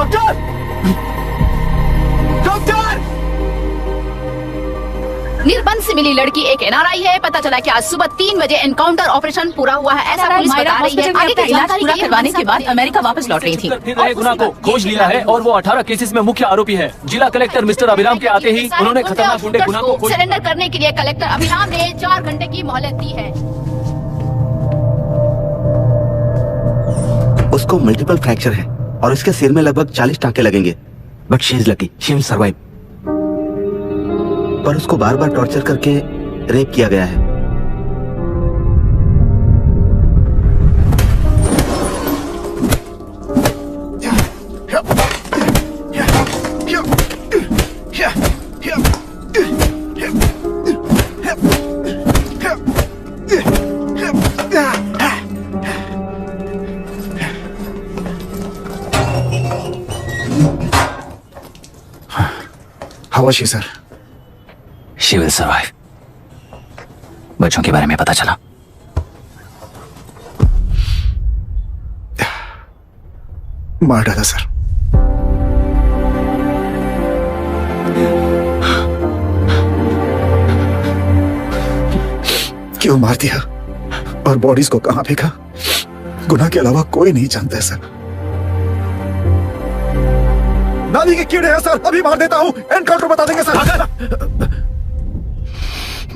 Doctor! Doctor! निर्बंध से मिली लड़की एक एनआरआई है। पता चला कि आज सुबह 3 बजे एनकाउंटर ऑपरेशन पूरा हुआ है, ऐसा पुलिस बता रही है। आगे की इलाज पूरा करवाने के बाद अमेरिका वापस लौट रही थी। फिर नए गुना को खोज लिया है और वो 18 केसेस में मुख्य आरोपी है। जिला कलेक्टर मिस्टर अभिराम के आते ही उन्होंने खतरनाक गुंडे गुना को सरेंडर करने के लिए कलेक्टर अभिराम ने 4 घंटे की मोहलत दी है। उसको मल्टीपल फ्रैक्चर है और इसके सिर में लगभग 40 टांके लगेंगे, but she is lucky, she will survive. पर उसको बार बार टॉर्चर करके रेप किया गया है। How was she, sir? She will survive. बच्चों के बारे में पता चला? मार डाला सर। क्यों मार दिया और बॉडीज को कहां फेंका, गुनाह के अलावा कोई नहीं जानता है सर। नाली के कीड़े हैं सर, अभी मार देता हूं, एनकाउंटर बता देंगे सर।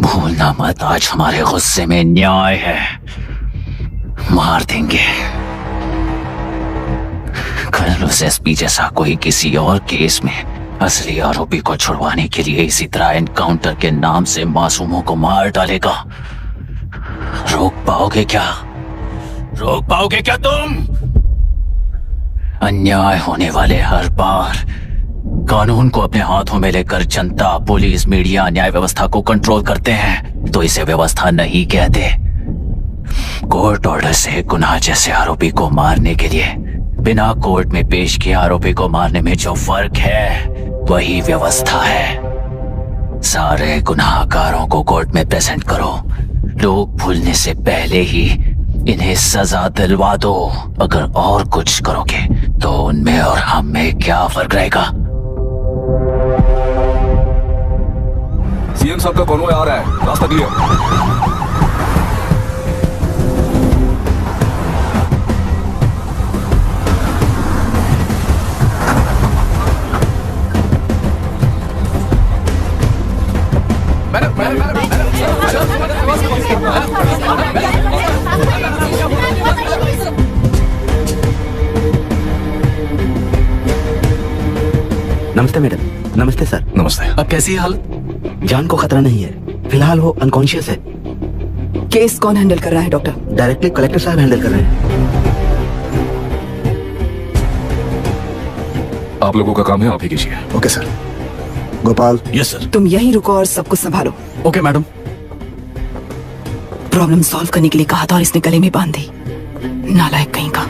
भूलना मत, आज हमारे गुस्से में न्याय है, मार देंगे। कल उस एसपी जैसा कोई किसी और केस में असली आरोपी को छुड़वाने के लिए इसी तरह एनकाउंटर के नाम से मासूमों को मार डालेगा। रोक पाओगे क्या? रोक पाओगे क्या तुम? अन्याय होने वाले हर बार कानून को अपने हाथों में लेकर जनता, पुलिस, मीडिया, न्याय व्यवस्था को कंट्रोल करते हैं, तो इसे व्यवस्था नहीं कहते। कोर्ट ऑर्डर से गुनाह जैसे आरोपी को मारने के लिए बिना कोर्ट में पेश किए आरोपी को मारने में जो फर्क है वही व्यवस्था है। सारे गुनाहगारों को कोर्ट में प्रेजेंट करो, लोग भूलने से पहले ही इन्हें सजा दिलवा दो। अगर और कुछ करोगे तो उनमें और हम में क्या फर्क रहेगा? सीएम साहब का कॉन्वॉय आ रहा है, रास्ता क्लियर। नमस्ते मैडम। नमस्ते सर। नमस्ते। अब कैसी है हालत? जान को खतरा नहीं है, फिलहाल वो अनकॉन्शियस है। केस कौन हैंडल कर रहा है डॉक्टर? डायरेक्टली कलेक्टर साहब हैंडल कर रहे हैं। आप लोगों का काम है, आप ही कीजिए। Okay sir. Gopal. Yes sir. तुम यहीं रुको और सब कुछ संभालो। Okay madam. प्रॉब्लम सॉल्व करने के लिए कहा था और इसने गले में बांध दी, नालायक कहीं का।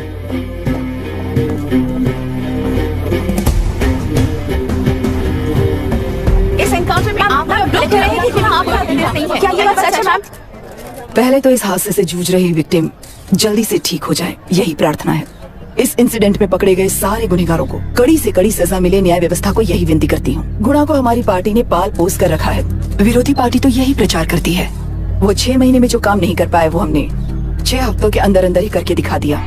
इस एनकाउंटर में आप क्या ये बात सच है मैम? पहले तो इस हादसे से जूझ रही विक्टिम जल्दी से ठीक हो जाए, यही प्रार्थना है। इस इंसिडेंट में पकड़े गए सारे गुनहगारों को कड़ी से कड़ी सजा मिले, न्याय व्यवस्था को यही विनती करती हूँ। गुना को हमारी पार्टी ने पाल पोस कर रखा है, विरोधी पार्टी तो यही प्रचार करती है। वो 6 महीने में जो काम नहीं कर पाए वो हमने 6 हफ्तों के अंदर अंदर ही करके दिखा दिया।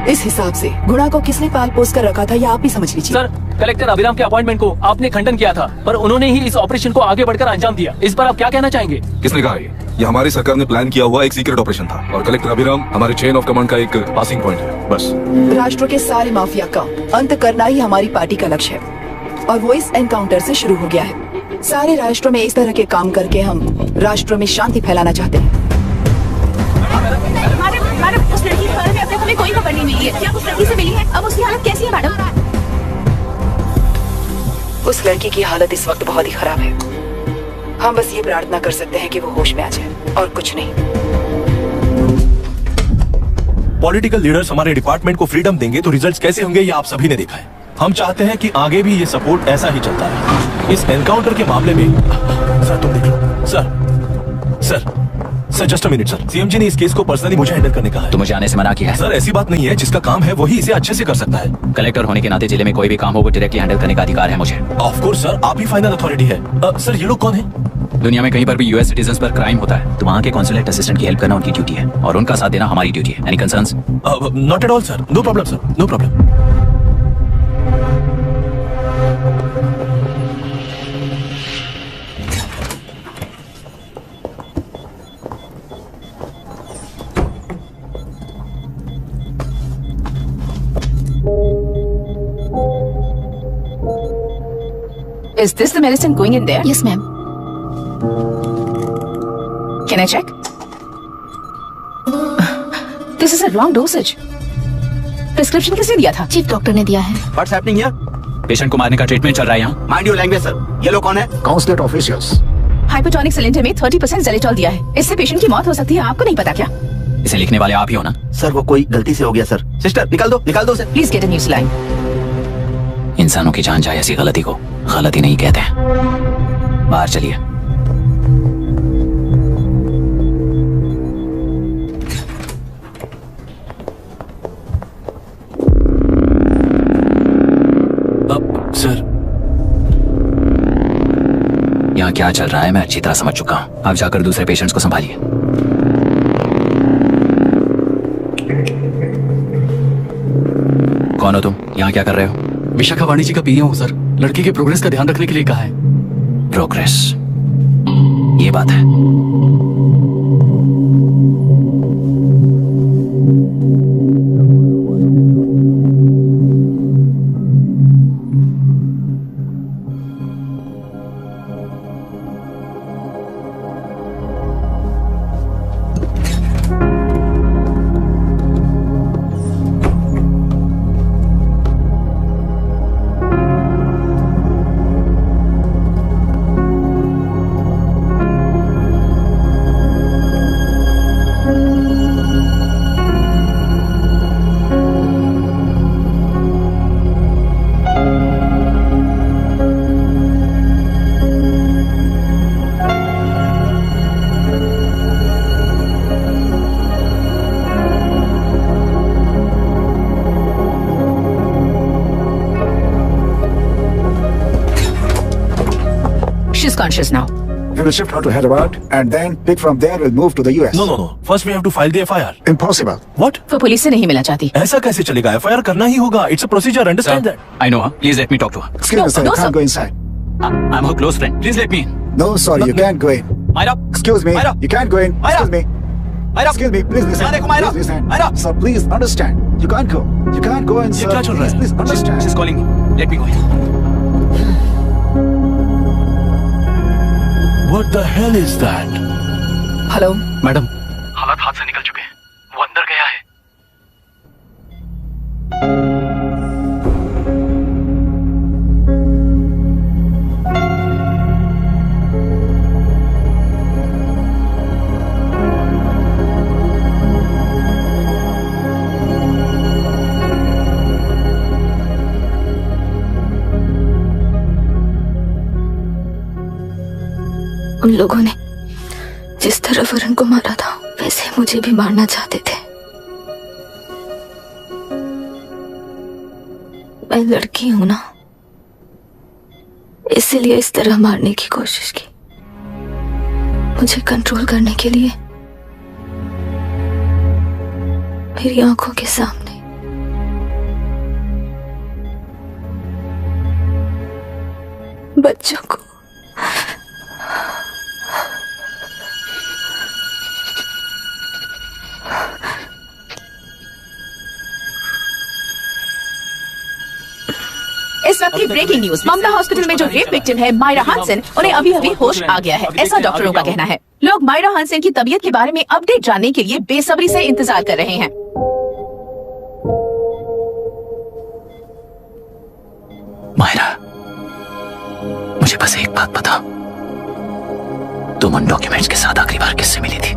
इस हिसाब से गुना को किसने पाल पोस कर रखा था, या आप ही समझ लीजिए। सर, कलेक्टर अभिराम के अपॉइंटमेंट को आपने खंडन किया था, पर उन्होंने ही इस ऑपरेशन को आगे बढ़कर अंजाम दिया। इस पर आप क्या कहना चाहेंगे? किसने कहा ये हमारी सरकार ने प्लान किया हुआ एक सीक्रेट ऑपरेशन था और कलेक्टर अभिराम हमारे चेन ऑफ कमांड का एक पासिंग पॉइंट है, बस। राष्ट्र के सारे माफिया का अंत करना ही हमारी पार्टी का लक्ष्य है और वो इस एनकाउंटर से शुरू हो गया है। सारे राष्ट्रों में इस तरह के काम करके हम राष्ट्र में शांति फैलाना चाहते हैं। उस लड़की के बारे में अब तक हमें कोई खबर नहीं मिली है। क्या उस लड़की से मिली है? अब उसकी हालत कैसी है मैडम? उस लड़की की हालत इस वक्त बहुत ही खराब है। हम बस ये प्रार्थना कर सकते हैं कि वो होश में आ जाए और कुछ नहीं। पॉलिटिकल लीडर्स हमारे डिपार्टमेंट को फ्रीडम देंगे तो रिजल्ट्स कैसे होंगे ये आप सभी ने देखा है। हम चाहते हैं कि आगे भी ये सपोर्ट ऐसा ही चलता रहे। इस एनकाउंटर के मामले में सर तुम देख लो। Sir sir just a minute sir, CMG ने इस केस को पर्सनली मुझे हैंडल करने कहा है। तो मुझे आने से मना किया है। सर ऐसी बात नहीं है, जिसका काम है वही इसे अच्छे से कर सकता है। कलेक्टर होने के नाते जिले में कोई भी काम हो वो डायरेक्टली हैंडल करने का अधिकार है मुझे। ऑफ कोर्स सर, आप ही फाइनल अथॉरिटी है। सर ये लोग कौन है? दुनिया में कहीं पर भी यूएस सिटीजन्स पर क्राइम होता है तो वहाँ के कॉन्सुलेट असिस्टेंट की हेल्प करना उनकी ड्यूटी है और उनका साथ देना हमारी ड्यूटी है। Any concerns? Not at all sir, no problem sir, no problem. Is this the medicine going in there? Yes ma'am. Can I check? This is a wrong dosage. Prescription किसने दिया था? चीफ डॉक्टर ने दिया है। What's happening here? Patient को मारने का treatment चल रहा है यहाँ। Mind your language, sir. ये लोग कौन है? Consulate officials. हाइपोटोनिक सिलेंडर में 30% ज़ेलेटॉल दिया है। इससे पेशेंट की मौत हो सकती है, आपको नहीं पता क्या? इसे लिखने वाले आप ही हो ना? सर वो कोई गलती से हो गया सर। सिस्टर निकाल दो उसे। Please get a new saline. इंसानों की जान जाए ऐसी गलती को गलती नहीं कहते हैं। बाहर चलिए। सर यहाँ क्या चल रहा है मैं अच्छी तरह समझ चुका हूँ। आप जाकर दूसरे पेशेंट्स को संभालिए। कौन हो तुम? यहाँ क्या कर रहे हो? विशाखा वाणिज्य का पीए हूँ सर। लड़की के प्रोग्रेस का ध्यान रखने के लिए कहा है। प्रोग्रेस, ये बात है। She's conscious now. We will shift her to Hyderabad and then pick from there. We'll move to the US. No no no, first we have to file the FIR. Impossible. What? वो police से नहीं मिलना चाहती। ऐसा कैसे चलेगा? FIR करना ही होगा। It's a procedure, understand that. I know her. Please let me talk to her. Excuse me, sir. no, You can't sir. go inside. I'm her close friend. Please let me in. No, sorry, you can't go in. Myra. Excuse me. Myra. You can't go in. Myra. Excuse me. Myra. Excuse me. Please listen. Myra, Myra. Please listen. Myra. Sir, please understand. You can't go. You can't go in, ये sir. क्या चल रहा है? Please understand. She's calling me. Let me go in. What the hell is that? Hello madam, हालात हाथ से निकल चुके हैं। वो अंदर गया है। उन लोगों ने जिस तरह वरुण को मारा था वैसे मुझे भी मारना चाहते थे। मैं लड़की हूं ना, इसलिए इस तरह मारने की कोशिश की। मुझे कंट्रोल करने के लिए मेरी आंखों के सामने बच्चों को इस वक्त की ब्रेकिंग न्यूज। ममता हॉस्पिटल में जो रेप विक्टिम है मायरा हानसेन, उन्हें अभी अभी होश आ गया है, ऐसा डॉक्टरों का कहना है। लोग मायरा हानसेन की तबीयत के बारे में अपडेट जानने के लिए बेसब्री से इंतजार कर रहे हैं। मायरा, मुझे बस एक बात बता, तुम उन डॉक्यूमेंट्स के साथ आखिरी बार किससे मिली थी?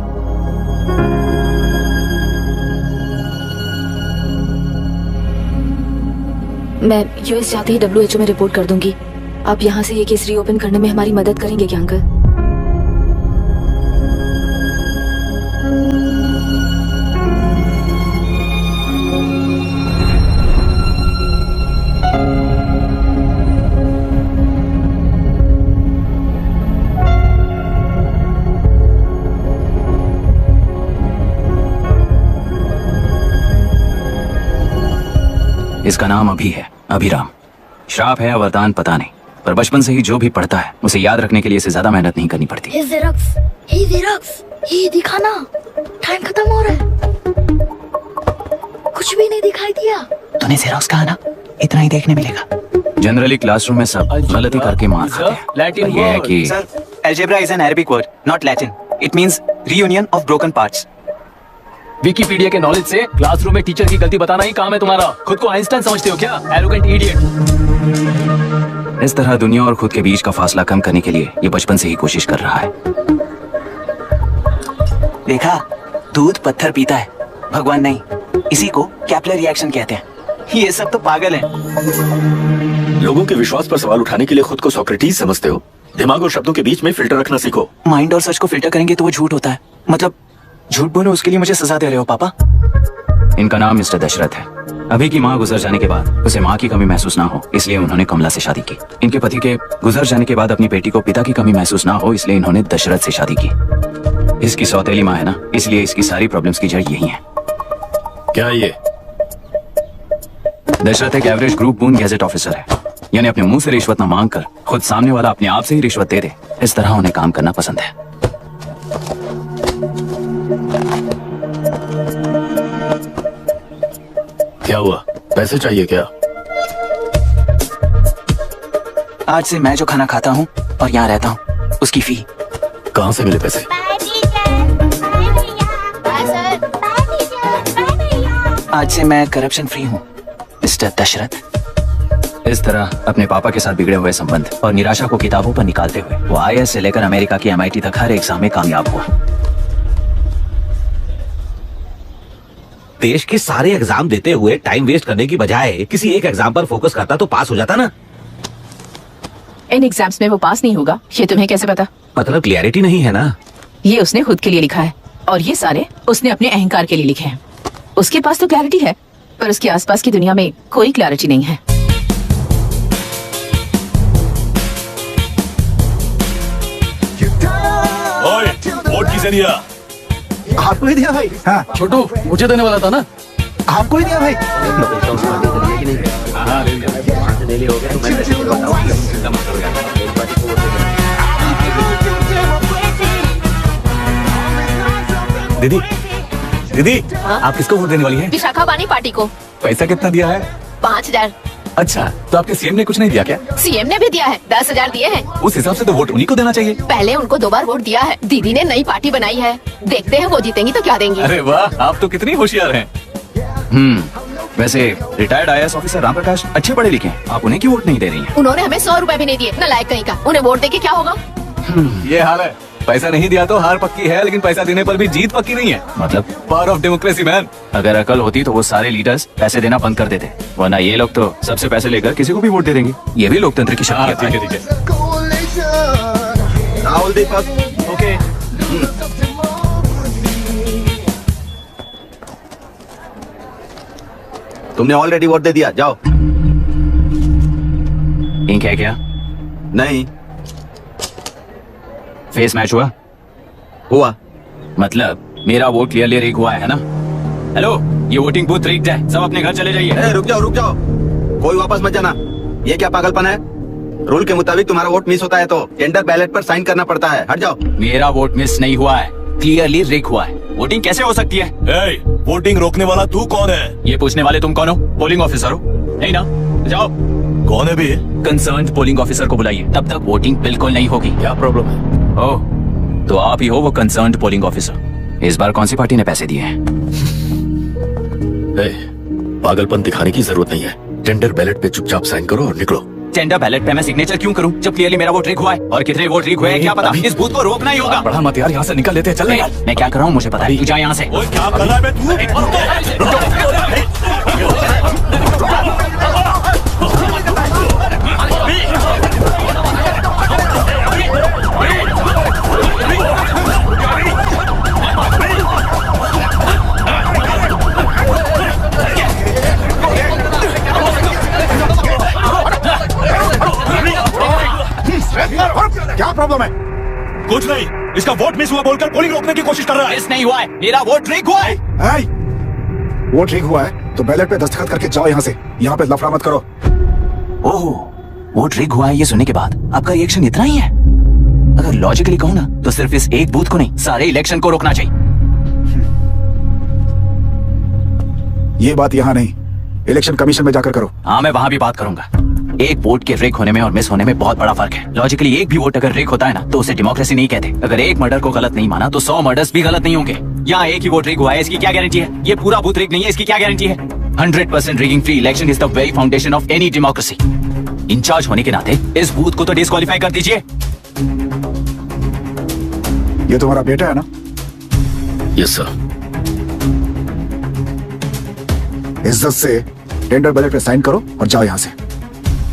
मैं यूएस जाते ही WHO में रिपोर्ट कर दूंगी। आप यहाँ से ये केस रीओपन करने में हमारी मदद करेंगे क्या अंकल? इसका नाम अभी है अभिराम। श्राप है या वरदान पता नहीं, पर बचपन से ही जो भी पढ़ता है उसे याद रखने के लिए इसे ज्यादा मेहनत नहीं करनी पड़ती। ये दिखाना, टाइम खत्म हो रहा है। कुछ भी नहीं दिखाई दिया। तूने जेरोक्स कहा ना, इतना ही देखने मिलेगा। जनरली क्लासरूम में सब गलती करके मार खाते हैं। लैटिन पर यह है कि Sir, algebra is an Arabic word, not Latin. It means reunion of broken parts. Wikipedia के नॉलेज से क्लासरूम में टीचर की गलती बताना ही काम है तुम्हारा। खुद को आइंस्टाइन समझते हो क्या? Arrogant idiot. इस तरह दुनिया और खुद के बीच का फासला कम करने के लिए ये बचपन से ही कोशिश कर रहा है। देखा, दूध पत्थर पीता है, भगवान नहीं। इसी को कैपलर रिएक्शन कहते हैं। ये सब तो पागल हैं। लोगों के विश्वास पर सवाल उठाने के लिए खुद को सोक्रेटिस समझते हो। दिमाग और शब्दों के बीच में फिल्टर रखना सीखो। माइंड और सच को फिल्टर करेंगे तो वो झूठ होता है। मतलब झूठ बोलो, उसके लिए मुझे सजा दे रहे हो पापा? इनका नाम मिस्टर दशरथ है। अभी की माँ गुजर जाने के बाद उसे माँ की कमी महसूस ना हो, इसलिए उन्होंने कमला से शादी की। इनके पति के गुजर जाने के बाद अपनी बेटी को पिता की कमी महसूस ना हो, इसलिए इन्होंने दशरथ से शादी की। इसकी सौतेली माँ है ना, इसलिए इसकी सारी प्रॉब्लम्स की जड़ यही है। क्या ये? दशरथ एक एवरेज ग्रुप बून गैजेट ऑफिसर है, यानी अपने मुंह से रिश्वत न मांग कर खुद सामने वाला अपने आप से ही रिश्वत दे दे, इस तरह उन्हें काम करना पसंद है। क्या हुआ? पैसे चाहिए क्या? आज से मैं जो खाना खाता हूँ और यहाँ रहता हूँ, उसकी फी। कहाँ से मिले पैसे? आज से मैं करप्शन फ्री हूँ, मिस्टर दशरथ। इस तरह अपने पापा के साथ बिगड़े हुए संबंध और निराशा को किताबों पर निकालते हुए वो IAS से लेकर अमेरिका की MIT तक हर एग्जाम में कामयाब हुआ। देश के सारे एग्जाम देते हुए टाइम वेस्ट करने की बजाय किसी एक एग्जाम पर फोकस करता तो पास हो जाता ना। इन एग्जाम्स में वो पास नहीं होगा, ये तुम्हें कैसे पता? मतलब क्लियरिटी नहीं है ना। ये उसने खुद के लिए लिखा है और ये सारे उसने अपने अहंकार के लिए लिखे हैं। उसके पास तो क्लैरिटी है, पर उसके आसपास की दुनिया में कोई क्लैरिटी नहीं है। ओए, वोट किसे दिया? आपको ही दिया भाई। हाँ, छोटू मुझे देने वाला था ना। आपको ही दिया भाई। दीदी, दीदी, आप किसको वोट देने वाली हैं? विशाखा बानी पार्टी को। पैसा कितना दिया है? 5000। अच्छा, तो आपके सीएम ने कुछ नहीं दिया क्या? सीएम ने भी दिया है, 10,000 दिए हैं। उस हिसाब से तो वोट उन्हीं को देना चाहिए। पहले उनको 2 बार वोट दिया है। दीदी ने नई पार्टी बनाई है, देखते हैं वो जीतेंगी तो क्या देंगी। अरे वाह, आप तो कितनी होशियार हैं। वैसे retired IAS officer Ram Prakash अच्छे पढ़े लिखे हैं, आप उन्हें क्यों वोट नहीं दे रही हैं? उन्होंने हमें 100 रुपए भी नहीं दिए, नालायक कहीं का। उन्हें वोट देके क्या होगा? ये हाल है। पैसा नहीं दिया तो हार पक्की है, लेकिन पैसा देने पर भी जीत पक्की नहीं है। मतलब पावर ऑफ डेमोक्रेसी मैन। अगर अकल होती तो वो सारे लीडर्स पैसे देना बंद कर देते, वरना ये लोग तो सबसे पैसे लेकर किसी को भी वोट दे देंगे। ये भी लोकतंत्र की शक्ति है। ठीक है, ठीक है। राहुल दीपक, ओके। तुमने ऑलरेडी वोट दे दिया, जाओ। इंक है क्या? नहीं फेस मैच हुआ? हुआ। मतलब मेरा वोट क्लियरली रीक हुआ है ना? हेलो, ये वोटिंग बूथ रीक्ड है, सब अपने घर चले जाइए। रुक जाओ, रुक जाओ, कोई वापस मत जाना। ये क्या पागलपन है? रूल के मुताबिक तुम्हारा वोट मिस होता है तो टेंडर बैलेट पर साइन करना पड़ता है। हट जाओ। मेरा वोट मिस नहीं हुआ है, क्लियरली रीक हुआ है। वोटिंग कैसे हो सकती है? वोटिंग रोकने वाला तू कौन है? ये पूछने वाले तुम कौन हो? पोलिंग ऑफिसर हो? नहीं ना? जाओ। कौन है भी? कंसर्न्ड पोलिंग ऑफिसर को बुलाइए, तब तक वोटिंग बिल्कुल नहीं होगी। क्या प्रॉब्लम है? ओह, तो आप ही हो वो कंसर्न्ड पोलिंग ऑफिसर। इस बार कौन सी पार्टी ने पैसे दिए हैं? पागलपन दिखाने की जरूरत नहीं है। टेंडर बैलेट पे चुपचाप साइन करो और निकलो। टेंडर बैलेट पे मैं सिग्नेचर क्यों करूं जब क्लियरली मेरा वोट रीक हुआ है? और कितने वोट रीक हुए हैं क्या पता? इस बूथ को रोकना ही होगा। बढ़ा मत यार, यहाँ से निकल लेते हैं। चल यार। मैं क्या कर रहा हूँ मुझे पता है, तू जा यहाँ से। क्या कर रहा है बे क्या प्रॉब्लम है? कुछ नहीं, इसका वोट मिस हुआ बोलकर पोलिंग रोकने की कोशिश कर रहा है। मिस नहीं हुआ है, मेरा वोट रीक हुआ है। वोट ठीक हुआ है तो बैलेट पे दस्तखत करके जाओ यहाँ से। यहाँ पे लफड़ा मत करो। ओहो, वोट रिग हुआ है ये सुनने के बाद आपका रिएक्शन इतना ही है? अगर लॉजिकली कहूँ ना तो सिर्फ इस एक बूथ को नहीं, सारे इलेक्शन को रोकना चाहिए। ये बात यहाँ नहीं, इलेक्शन कमीशन में जाकर करो। हाँ, मैं वहाँ भी बात करूंगा। एक वोट के रिग होने में और मिस होने में बहुत बड़ा फर्क है। लॉजिकली एक भी वोट अगर रिग होता है ना तो उसे डेमोक्रेसी नहीं कहते। अगर एक मर्डर को गलत नहीं माना तो 100 मर्डर्स भी गलत नहीं होंगे। यहाँ एक ही वोट रिग हुआ है, इसकी क्या गारंटी है? ये पूरा बूथ रिग नहीं है, इसकी क्या गारंटी है? 100% rigging free election is the very foundation of any democracy. Incharge होने के नाते इस बूथ को तो डिस्क्वालीफाई कर दीजिए। ये तुम्हारा बेटा है ना? Yes sir. इज्जत से टेंडर बैलेट पे साइन करो और जाओ यहाँ से,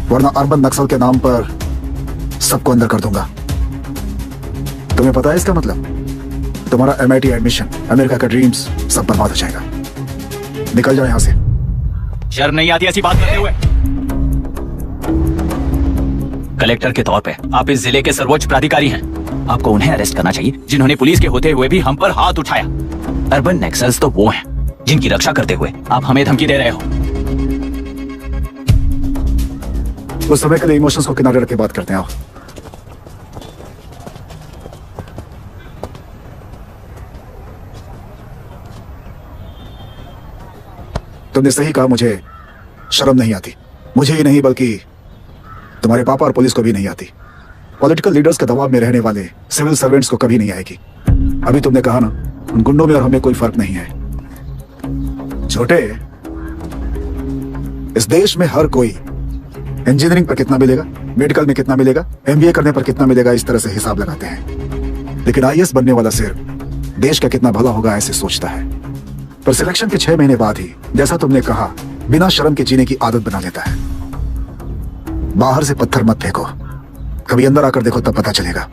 वरना अर्बन नक्सल के नाम पर सबको अंदर कर दूंगा। तुम्हें पता है इसका मतलब? तुम्हारा MIT एडमिशन, अमेरिका का ड्रीम्स सब बर्बाद हो जाएगा। निकल जाओ यहाँ से। शर्म नहीं आती ऐसी बात करते हुए? कलेक्टर के तौर पे आप इस जिले के सर्वोच्च प्राधिकारी हैं। आपको उन्हें अरेस्ट करना चाहिए जिन्होंने पुलिस के होते हुए भी हम पर हाथ उठाया। अर्बन नक्सल्स तो वो हैं जिनकी रक्षा करते हुए आप हमें धमकी दे रहे हो। उस समय के लिए इमोशंस को किनारे रख के बात करते हैं। आओ। तुमने सही कहा, मुझे शर्म नहीं आती। मुझे ही नहीं बल्कि तुम्हारे पापा और पुलिस को भी नहीं आती। पॉलिटिकल लीडर्स के दबाव में रहने वाले सिविल सर्वेंट्स को कभी नहीं आएगी। अभी तुमने कहा ना, उन गुंडों में और हमें कोई फर्क नहीं है। छोटे, इस देश में हर कोई इंजीनियरिंग पर कितना मिलेगा, मेडिकल में कितना मिलेगा, MBA करने पर कितना मिलेगा, इस तरह से हिसाब लगाते हैं। लेकिन IAS बनने वाला सिर्फ देश का कितना भला होगा ऐसे सोचता है। पर सिलेक्शन के 6 महीने बाद ही, जैसा तुमने कहा, बिना शर्म के जीने की आदत बना लेता है। बाहर से पत्थर मत फेंको, कभी अंदर आकर देखो तब पता चलेगा।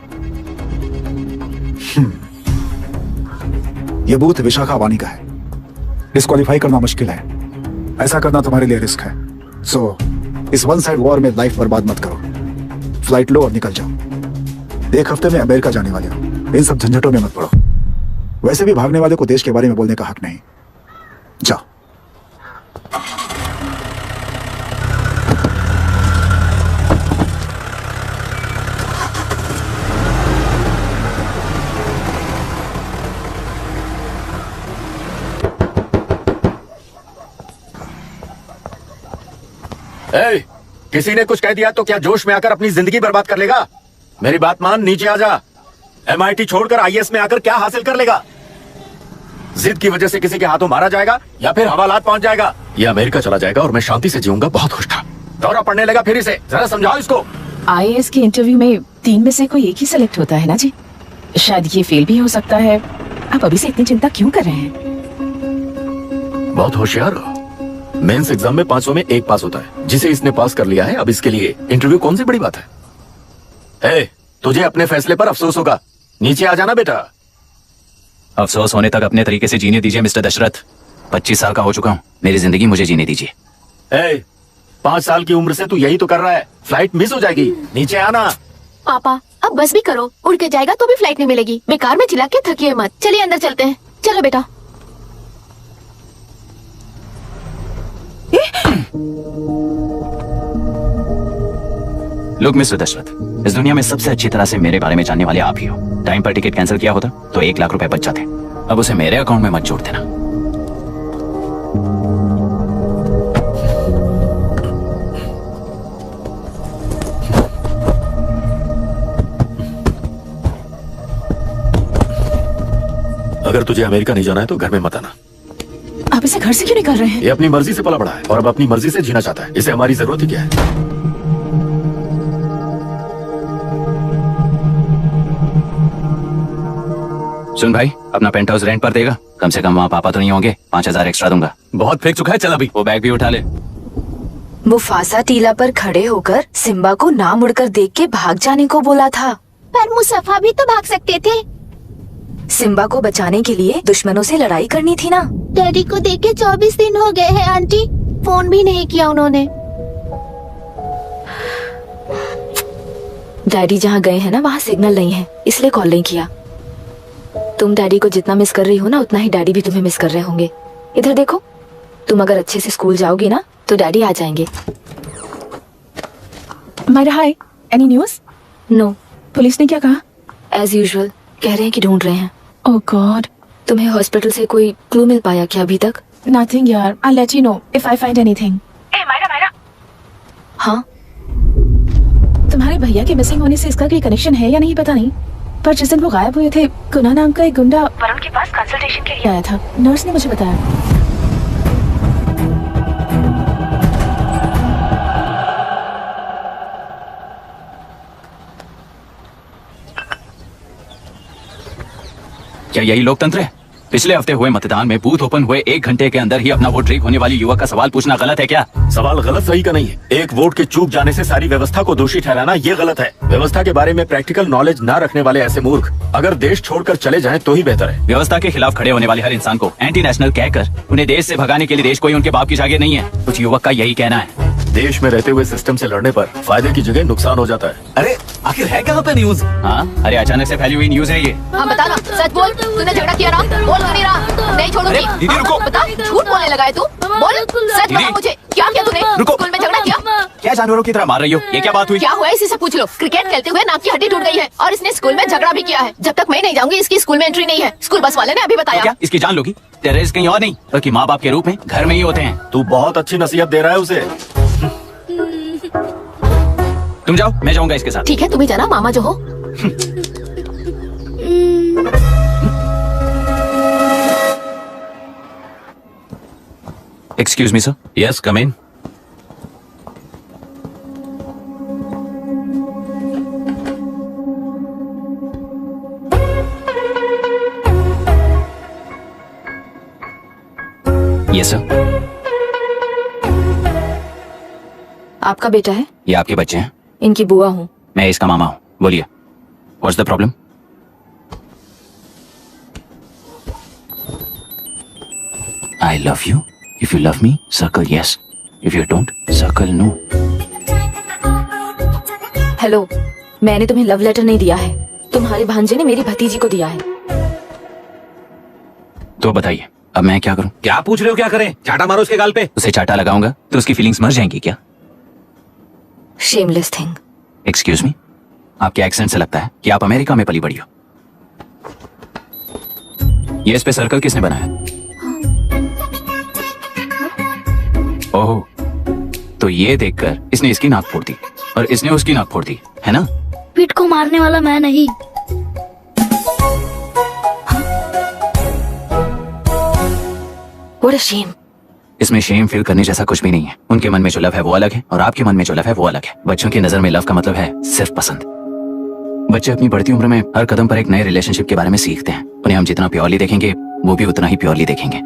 यह बूथ विशाखावाणी का है। डिस्क्वालीफाई करना मुश्किल है, ऐसा करना तुम्हारे लिए रिस्क है। सो इस वन साइड वॉर में लाइफ बर्बाद मत करो। फ्लाइट लो और निकल जाओ। 1 हफ्ते में अमेरिका जाने वाले हो, इन सब झंझटों में मत पड़ो। वैसे भी भागने वाले को देश के बारे में बोलने का हक नहीं। जाओ। किसी ने कुछ कह दिया तो क्या जोश में आकर अपनी जिंदगी बर्बाद कर लेगा? मेरी बात मान, नीचे आ जा। MIT छोड़कर IAS में आकर क्या हासिल कर लेगा? जिद की वजह से किसी के हाथों मारा जाएगा या फिर हवालात पहुंच जाएगा। ये अमेरिका चला जाएगा और मैं शांति से जीऊंगा। बहुत खुश था। दौरा पड़ने लगा फिर इसे। जरा समझाओ इसको। IAS के इंटरव्यू में 3 में से कोई एक ही सिलेक्ट होता है ना जी? शायद ये फेल भी हो सकता है। आप अभी से इतनी चिंता क्यों कर रहे हैं? बहुत होशियार हो। मेंस एग्जाम में 500 में 1 पास होता है, जिसे इसने पास कर लिया है। अब इसके लिए इंटरव्यू कौन सी बड़ी बात है? तुझे अपने फैसले पर अफसोस होगा। नीचे आ जाना बेटा। अफसोस होने तक अपने तरीके से जीने दीजिए मिस्टर दशरथ। 25 साल का हो चुका हूँ, मेरी जिंदगी मुझे जीने दीजिए। 5 साल की उम्र से तू यही तो कर रहा है। फ्लाइट मिस हो जाएगी, नीचे आना। पापा अब बस भी करो, उड़ के जाएगा तो भी फ्लाइट नहीं मिलेगी। बेकार में चिल्ला के थकिए मत। चलिए अंदर चलते हैं। चलो बेटा। लुक मिस्टर दशरथ, इस दुनिया में सबसे अच्छी तरह से मेरे बारे में जानने वाले आप ही हो। टाइम पर टिकट कैंसिल किया होता तो 1 लाख रुपए बच जाते। अब उसे मेरे अकाउंट में मत जोड़ देना। अगर तुझे अमेरिका नहीं जाना है तो घर में मत आना। आप इसे घर से क्यों निकाल रहे हैं? ये अपनी मर्जी से पला बड़ा है और अब अपनी मर्जी से जीना चाहता है। इसे हमारी जरूरत ही क्या है? सुन भाई, अपना पेंट हाउस रेंट पर देगा? कम से कम वहाँ पापा तो नहीं होंगे। 5000 एक्स्ट्रा दूंगा। बहुत फेंक चुका है, चल अभी। वो बैग भी उठा ले। मुफासा टीला पर खड़े होकर सिम्बा को ना मुड़कर देख के भाग जाने को बोला था। पर मुसफा भी तो भाग सकते थे। सिम्बा को बचाने के लिए दुश्मनों से लड़ाई करनी थी ना। डैडी को देखे 24 दिन हो गए हैं आंटी, फोन भी नहीं किया उन्होंने। डैडी जहाँ गए हैं ना वहाँ सिग्नल नहीं है, इसलिए कॉल नहीं किया। तुम डैडी को जितना मिस कर रही हो ना उतना ही डैडी भी तुम्हें मिस कर रहे होंगे। इधर देखो। तुम अगर अच्छे से स्कूल जाओगी ना तो डैडी आ जाएंगे। मायरा हाय, एनी न्यूज? नो, पुलिस ने क्या कहा? एज यूजुअल कह रहे हैं कि ढूंढ रहे हैं। ओह गॉड, तुम्हें हॉस्पिटल से कोई क्लू मिल पाया क्या अभी तक? नथिंग यार, I let you know if I find anything. Myra, हाँ, तुम्हारे भैया के मिसिंग होने से इसका कोई कनेक्शन है या नहीं पता नहीं, पर जिस दिन वो गायब हुए थे गुना नाम का एक गुंडा वरुण के पास कंसल्टेशन के लिए आया था। नर्स ने मुझे बताया। क्या यही लोकतंत्र है? पिछले हफ्ते हुए मतदान में बूथ ओपन हुए 1 घंटे के अंदर ही अपना वोट लीक होने वाली युवक का सवाल पूछना गलत है क्या? सवाल गलत सही का नहीं है। एक वोट के चूक जाने से सारी व्यवस्था को दोषी ठहराना ये गलत है। व्यवस्था के बारे में प्रैक्टिकल नॉलेज ना रखने वाले ऐसे मूर्ख अगर देश छोड़कर चले जाएं तो ही बेहतर है। व्यवस्था के खिलाफ खड़े होने वाले हर इंसान को एंटी नेशनल कहकर उन्हें देश से भगाने के लिए देश कोई उनके बाप की जागीर नहीं है। कुछ युवक का यही कहना है। देश में रहते हुए सिस्टम से लड़ने पर फायदे की जगह नुकसान हो जाता है। अरे आखिर है कहाँ पे न्यूज? हाँ, अरे अचानक से फैली हुई न्यूज है ये। हाँ बता ना, सच बोल, तूने झगड़ा किया ना? बोल नहीं रहा, नहीं छोड़ूंगी। अरे, दीदी रुको। बता, झूठ बोलने लगा है तू? बोल, सच बता मुझे, क्या किया तूने? रुको। स्कूल में झगड़ा किया? क्या जानवरों की तरह मार रही हो? ये क्या बात हुई? क्या हुआ है इसी से पूछ लो। क्रिकेट खेलते हुए नाक की हड्डी टूट गई है और इसने स्कूल में झगड़ा भी किया है। जब तक मैं नहीं जाऊंगी इसकी स्कूल में एंट्री नहीं है। स्कूल बस वाले ने अभी तो बताया। क्या इसकी जान लोगी? टेररिस्ट कहीं और नहीं बल्कि माँ बाप के रूप में घर में ही होते हैं। तू बहुत अच्छी नसीहत दे रहा है उसे। तुम जाओ, मैं जाऊंगा इसके साथ। ठीक है, तुम ही जाना, मामा जो हो। Excuse me sir. Yes, come in. Yes sir. आपका बेटा है? ये आपके बच्चे हैं? इनकी बुआ हूँ। मैं इसका मामा हूँ। बोलिए, what's the problem? I love you. If you love me, circle yes. If you don't, circle no. Hello, मैंने तुम्हें लव लेटर नहीं दिया है। तुम्हारे भांजे ने मेरी भतीजी को दिया है। तो बताइए, अब मैं क्या करूं? क्या पूछ रहे हो? क्या करें? चाटा मारो उसके गाल पे। उसे चाटा लगाऊंगा तो उसकी फीलिंग्स मर जाएंगी क्या? Shameless thing. एक्सक्यूज मी, आपके एक्सेंट से लगता है कि आप अमेरिका में पली बड़ी हो। ये इस पे सर्कल किसने बनाया? ओह, तो ये देखकर इसने इसकी नाक फोड़ दी और इसने उसकी नाक फोड़ दी, है ना? पीठ को मारने वाला मैं नहीं। What a shame. इसमें शेम फील करने जैसा कुछ भी नहीं है। उनके मन में जो लव है वो अलग है और आपके मन में जो लव है वो अलग है। बच्चों की नजर में लव का मतलब है सिर्फ पसंद। बच्चे अपनी बढ़ती उम्र में हर कदम पर एक नए रिलेशनशिप के बारे में सीखते हैं। उन्हें हम जितना प्योरली देखेंगे वो भी उतना ही प्योरली देखेंगे।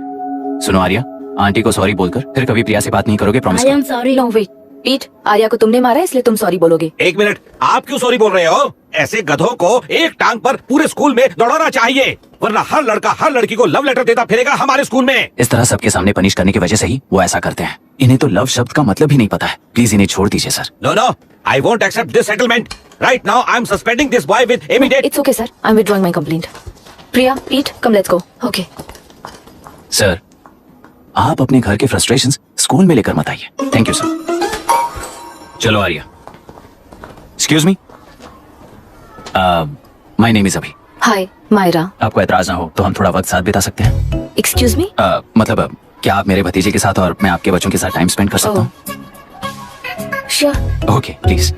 सुनो आर्या, आंटी को सॉरी बोलकर फिर कभी प्रिया से बात नहीं करोगे, promise I am sorry. No wait, पीठ, आर्या को तुमने मारा इसलिए तुम सॉरी बोलोगे। एक मिनट, आप क्यों सॉरी बोल रहे हो? ऐसे गधों को एक टांग पर पूरे स्कूल में दौड़ाना चाहिए, वरना हर लड़का हर लड़की को लव लेटर देता फिरेगा हमारे स्कूल में। इस तरह सबके सामने पनिश करने की वजह से ही वो ऐसा करते हैं। इन्हें तो लव शब्द का मतलब ही नहीं पता है। प्लीज इन्हें छोड़ दीजिए sir. No no, I won't accept this settlement. Right now I am suspending this boy with immediate. It's okay sir, I'm withdrawing my complaint. Priya, पीठ, come let's go. Okay. Sir, आप अपने घर के फ्रस्ट्रेशंस स्कूल में लेकर मत आइए। Thank you sir. चलो Arya. Excuse me, my name is Abhi. Hi, Myra. आपको एतराज ना हो तो हम थोड़ा वक्त साथ बिता सकते हैं? Excuse me? मतलब क्या आप मेरे भतीजे के साथ और मैं आपके बच्चों के साथ टाइम स्पेंड कर सकता हूँ? Sure. Okay, please.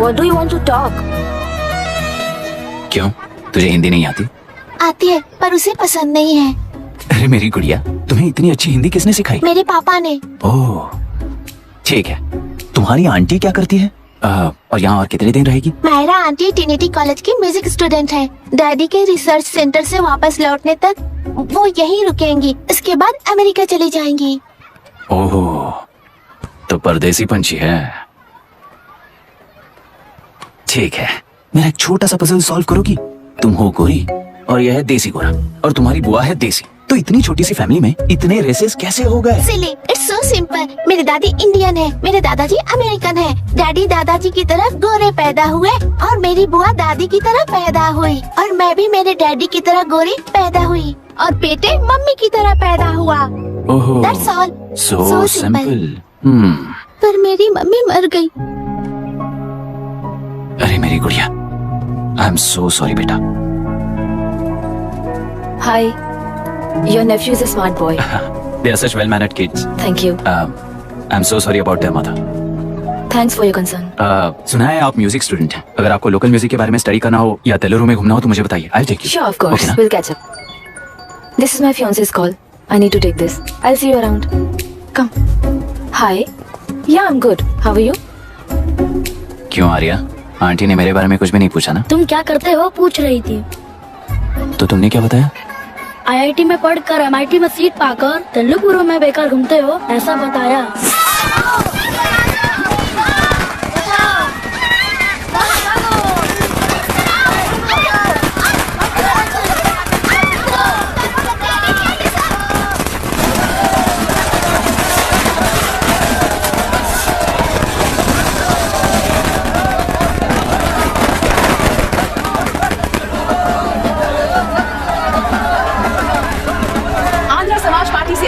What do you want to talk? क्यों, तुझे हिंदी नहीं आती? आती है पर उसे पसंद नहीं है। अरे मेरी गुड़िया, तुम्हें इतनी अच्छी हिंदी किसने सिखाई? मेरे पापा ने। ओह, ठीक है। तुम्हारी आंटी क्या करती है? और यहाँ और कितने दिन रहेगी? मायरा आंटी ट्रिनिटी कॉलेज की म्यूजिक स्टूडेंट है। डैडी के रिसर्च सेंटर से वापस लौटने तक वो यहीं रुकेंगी। इसके बाद अमेरिका चली जाएंगी। ओह, तो परदेसी पंछी है। ठीक है, मेरा एक छोटा सा पजल सॉल्व करोगी? तुम हो गोरी और यह है देसी गोरा और तुम्हारी बुआ है देसी। तो इतनी छोटी सी फैमिली में इतने रेसेस कैसे हो गए? सिली, इट्स सो सिंपल। मेरे दादी इंडियन है, मेरे दादाजी अमेरिकन है। डैडी दादाजी की तरफ गोरे पैदा हुए और मेरी बुआ दादी की तरह पैदा हुई, और मैं भी मेरे डैडी की तरह गोरी पैदा हुई, और बेटे मम्मी की तरह पैदा हुआ। ओहो, That's all. so simple. पर मेरी मम्मी मर गई। अरे मेरी गुड़िया, आई एम सो सॉरी बेटा। Hi, your nephew is a smart boy. They are such well-mannered kids. Thank you. I'm so sorry about their mother. Thanks for your concern. सुना है आप म्यूजिक स्टूडेंट हैं। अगर आपको लोकल म्यूजिक के बारे में स्टडी करना हो या तेलुरु में घूमना हो तो मुझे बताइए। I'll take you. Sure, of course. Okay, ना? We'll catch up. This is my fiance's call. I need to take this. I'll see you around. Come. Hi. Yeah, I'm good. How are you? क्यों Arya? Aunty ने मेरे बारे में कुछ भी नहीं पूछा ना? तुम क्या करते हो पूछ रही थी। तो तुमने क्या बताया? IIT में पढ़कर MIT में सीट पाकर तेलुगुरु में बेकार घूमते हो, ऐसा बताया।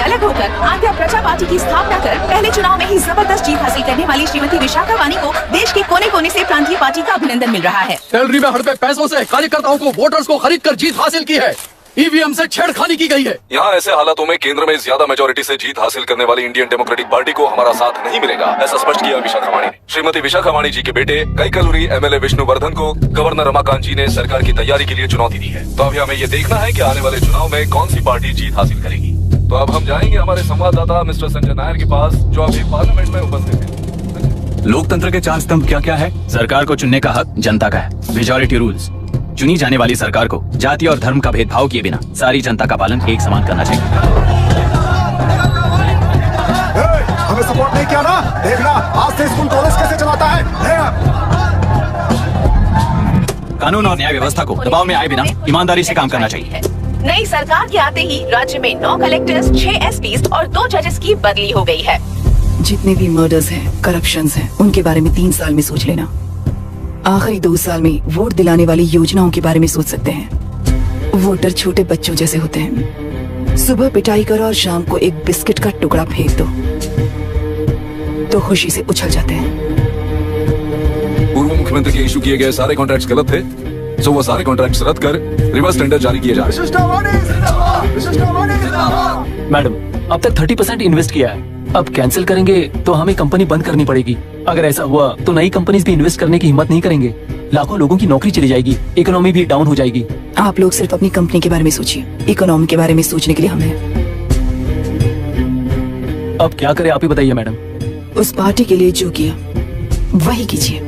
अलग होकर आंध्र प्रजा पार्टी की स्थापना कर पहले चुनाव में ही जबरदस्त जीत हासिल करने वाली श्रीमती विशाखा वानी को देश के कोने कोने से प्रांतीय पार्टी का अभिनंदन मिल रहा है। सैलरी में हड़पे पैसों से कार्यकर्ताओं को, वोटर्स को खरीद कर जीत हासिल की है। ईवीएम से छेड़खानी की गई है। यहाँ ऐसे हालातों में केंद्र में ज्यादा मेजोरिटी से जीत हासिल करने वाली इंडियन डेमोक्रेटिक पार्टी को हमारा साथ नहीं मिलेगा, ऐसा स्पष्ट किया विशाखा वाणी ने। श्रीमती विशाखा वाणी जी के बेटे कैकलूरी MLA विष्णुवर्धन को गवर्नर रमाकांत जी ने सरकार की तैयारी के लिए चुनौती दी है। तो अभी हमें ये देखना है कि आने वाले चुनाव में कौन सी पार्टी जीत हासिल करेगी। तो अब हम जाएंगे हमारे संवाददाता मिस्टर संजय नायर के पास, जो अभी पार्लियामेंट में उपस्थित है। लोकतंत्र के चार स्तंभ क्या क्या है? सरकार को चुनने का हक जनता का है, मेजॉरिटी रूल्स। चुनी जाने वाली सरकार को जाति और धर्म का भेदभाव किए बिना सारी जनता का पालन एक समान करना चाहिए। हमें सपोर्ट नहीं किया ना, देखना आज से स्कूल कॉलेज कैसे चलाता है। कानून और न्याय व्यवस्था को दबाव में आए बिना ईमानदारी से काम करना चाहिए। नई सरकार के आते ही राज्य में 9 कलेक्टर्स, 6 SPs और 2 जजेस की बदली हो गई है। जितने भी मर्डर्स हैं, करप्शंस हैं, उनके बारे में 3 साल में सोच लेना। आखिरी 2 साल में वोट दिलाने वाली योजनाओं के बारे में सोच सकते हैं। वोटर छोटे बच्चों जैसे होते हैं। सुबह पिटाई करो और शाम को एक बिस्किट का टुकड़ा फेंक दो तो खुशी से उछल जाते हैं। पूर्व मुख्यमंत्री के इशू किए गए सारे कॉन्ट्रैक्ट्स गलत थे, सो वो सारे कॉन्ट्रैक्ट्स रद्द कर रिवर्स टेंडर जारी किए जा रहे हैं। मैडम, अब तक 30% इन्वेस्ट किया है, अब कैंसिल करेंगे तो हमें कंपनी बंद करनी पड़ेगी। अगर ऐसा हुआ तो नई कंपनीज भी इन्वेस्ट करने की हिम्मत नहीं करेंगे। लाखों लोगों की नौकरी चली जाएगी, इकोनॉमी भी डाउन हो जाएगी। आप लोग सिर्फ अपनी कंपनी के बारे में सोचिए, इकोनॉमी के बारे में सोचने के लिए हम हैं। अब क्या करें आप ही बताइए मैडम। उस पार्टी के लिए जो किया वही कीजिए।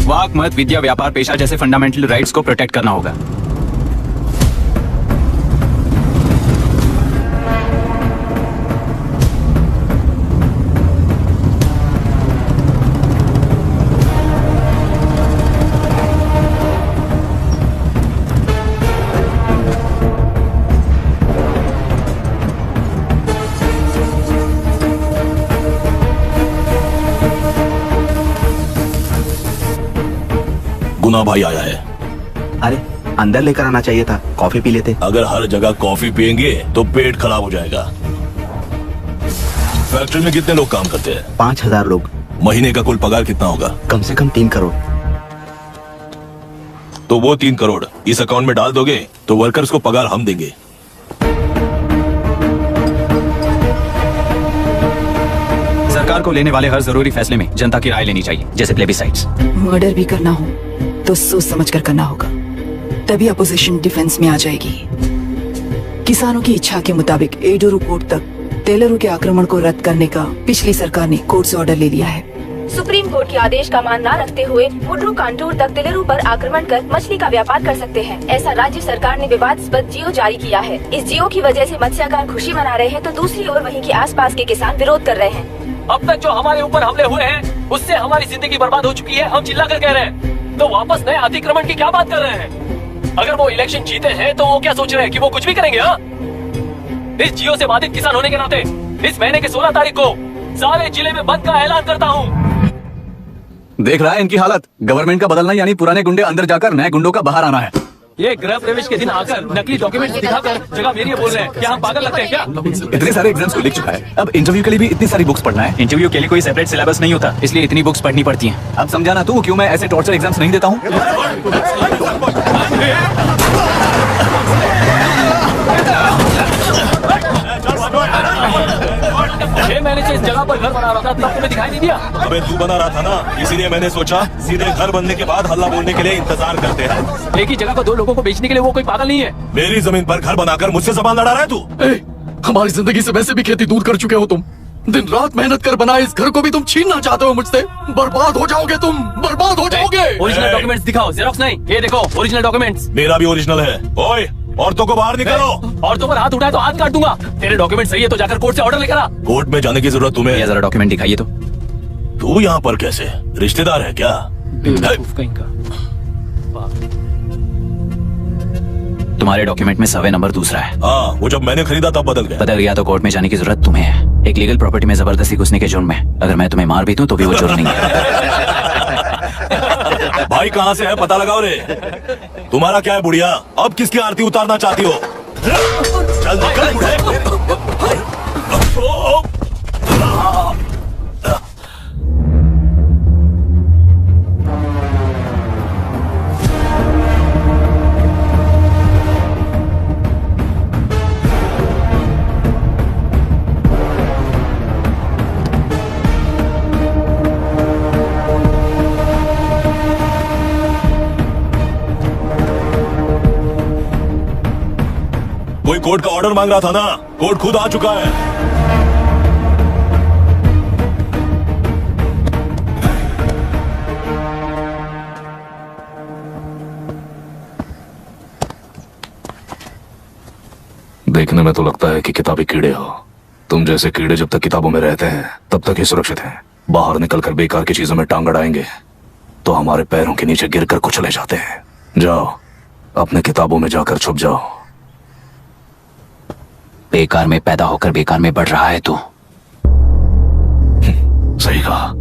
वाक, मत, विद्या, व्यापार, पेशा जैसे फंडामेंटल राइट्स को प्रोटेक्ट करना होगा। गुना भाई आया है। अरे अंदर लेकर आना चाहिए था, कॉफी पी लेते। अगर हर जगह कॉफी पियेंगे तो पेट खराब हो जाएगा। फैक्ट्री में कितने लोग काम करते हैं? 5000 लोग। महीने का कुल पगार कितना होगा? कम से कम 3 करोड़। तो वो 3 करोड़ इस अकाउंट में डाल दोगे तो वर्कर्स को पगार हम देंगे। सरकार को लेने वाले हर जरूरी फैसले में जनता की राय लेनी चाहिए, जैसे प्लेबिसाइट्स। मर्डर भी करना हो तो सोच समझ कर करना होगा, तभी अपोजिशन डिफेंस में आ जाएगी। किसानों की इच्छा के मुताबिक एडोरू कोर्ट तक तेलुरु के आक्रमण को रद्द करने का पिछली सरकार ने कोर्ट से ऑर्डर ले लिया है। सुप्रीम कोर्ट के आदेश का मान न रखते हुए मुड्रू कांटूर तक तेलुरु पर आक्रमण कर मछली का व्यापार कर सकते हैं, ऐसा राज्य सरकार ने विवादास्पद जियो जारी किया है। इस जियो की वजह से मत्स्यकार खुशी मना रहे हैं तो दूसरी ओर वहीं के आसपास के किसान विरोध कर रहे हैं। अब तक जो हमारे ऊपर हमले हुए हैं उससे हमारी जिंदगी बर्बाद हो चुकी है, हम चिल्ला कर कह रहे हैं, तो वापस नए अतिक्रमण की क्या बात कर रहे हैं? अगर वो इलेक्शन जीते हैं तो वो क्या सोच रहे हैं कि वो कुछ भी करेंगे? हाँ, इस जियो से बाधित किसान होने के नाते इस महीने के 16 तारीख को सारे जिले में बंद का ऐलान करता हूँ। देख रहा है इनकी हालत। गवर्नमेंट का बदलना यानी पुराने गुंडे अंदर जाकर नए गुंडों का बाहर आना है। ये गृह प्रवेश के दिन आकर नकली डॉक्यूमेंट दिखाकर जगह मेरी बोल रहे हैं। क्या हम पागल लगते हैं क्या? इतने सारे एग्जाम्स को लिख चुका है, अब इंटरव्यू के लिए भी इतनी सारी बुक्स पढ़ना है। इंटरव्यू के लिए कोई सेपरेट सिलेबस नहीं होता, इसलिए इतनी बुक्स पढ़नी पड़ती हैं। अब समझाना तू क्यों मैं ऐसे टॉर्चर एग्जाम्स नहीं देता हूँ। 6 महीने से इस जगह पर घर बना रहा था, तब तुम्हें दिखाई नहीं दिया? अबे तू बना रहा था ना, इसीलिए मैंने सोचा सीधे घर बनने के बाद हल्ला बोलने के लिए इंतजार करते हैं। एक ही जगह को 2 लोगों को बेचने के लिए वो कोई पागल नहीं है। मेरी जमीन पर घर बनाकर मुझसे जबान लड़ा रहा है तू। हमारी जिंदगी से वैसे भी खेती दूर कर चुके हो तुम। दिन रात मेहनत कर बनाए इस घर को भी तुम छीनना चाहते हो मुझसे। बर्बाद हो जाओगे तुम, बर्बाद हो जाओगे। ओरिजिनल डॉक्यूमेंट्स दिखाओ, जेरॉक्स नहीं। ये देखो ओरिजिनल डॉक्यूमेंट्स। मेरा भी ओरिजिनल है। ओए, औरतों को बाहर निकालो। औरतों पर हाथ उठाए तो हाथ काट दूंगा। तेरे डॉक्यूमेंट सही है तो जाकर कोर्ट से ऑर्डर लेकर आ। कोर्ट में जाने की जरूरत तुम्हें? ये जरा डॉक्यूमेंट दिखाइए तो। तू यहाँ पर कैसे? रिश्तेदार है क्या? कहीं का। तुम्हारे डॉक्यूमेंट में सर्वे नंबर दूसरा है। हाँ, वो जब मैंने खरीदा तब बदल गया। बदल गया तो कोर्ट में जाने की जरूरत तुम्हें है। एक लीगल प्रॉपर्टी में जबरदस्ती घुसने के जुर्म में अगर मैं तुम्हें मार भी दूं तो भी वो जुर्म नहीं है। भाई कहाँ से है पता लगाओ रे। तुम्हारा क्या है बुढ़िया? अब किसकी आरती उतारना चाहती हो? चल निकल। कोई कोर्ट का ऑर्डर मांग रहा था ना, कोर्ट खुद आ चुका है। देखने में तो लगता है कि किताबी कीड़े हो। तुम जैसे कीड़े जब तक किताबों में रहते हैं तब तक ही सुरक्षित हैं। बाहर निकलकर बेकार की चीजों में टांग अड़ाएंगे तो हमारे पैरों के नीचे गिरकर कुचले जाते हैं। जाओ, अपने किताबों में जाकर छुप जाओ। बेकार में पैदा होकर बेकार में बढ़ रहा है तू। सही कहा।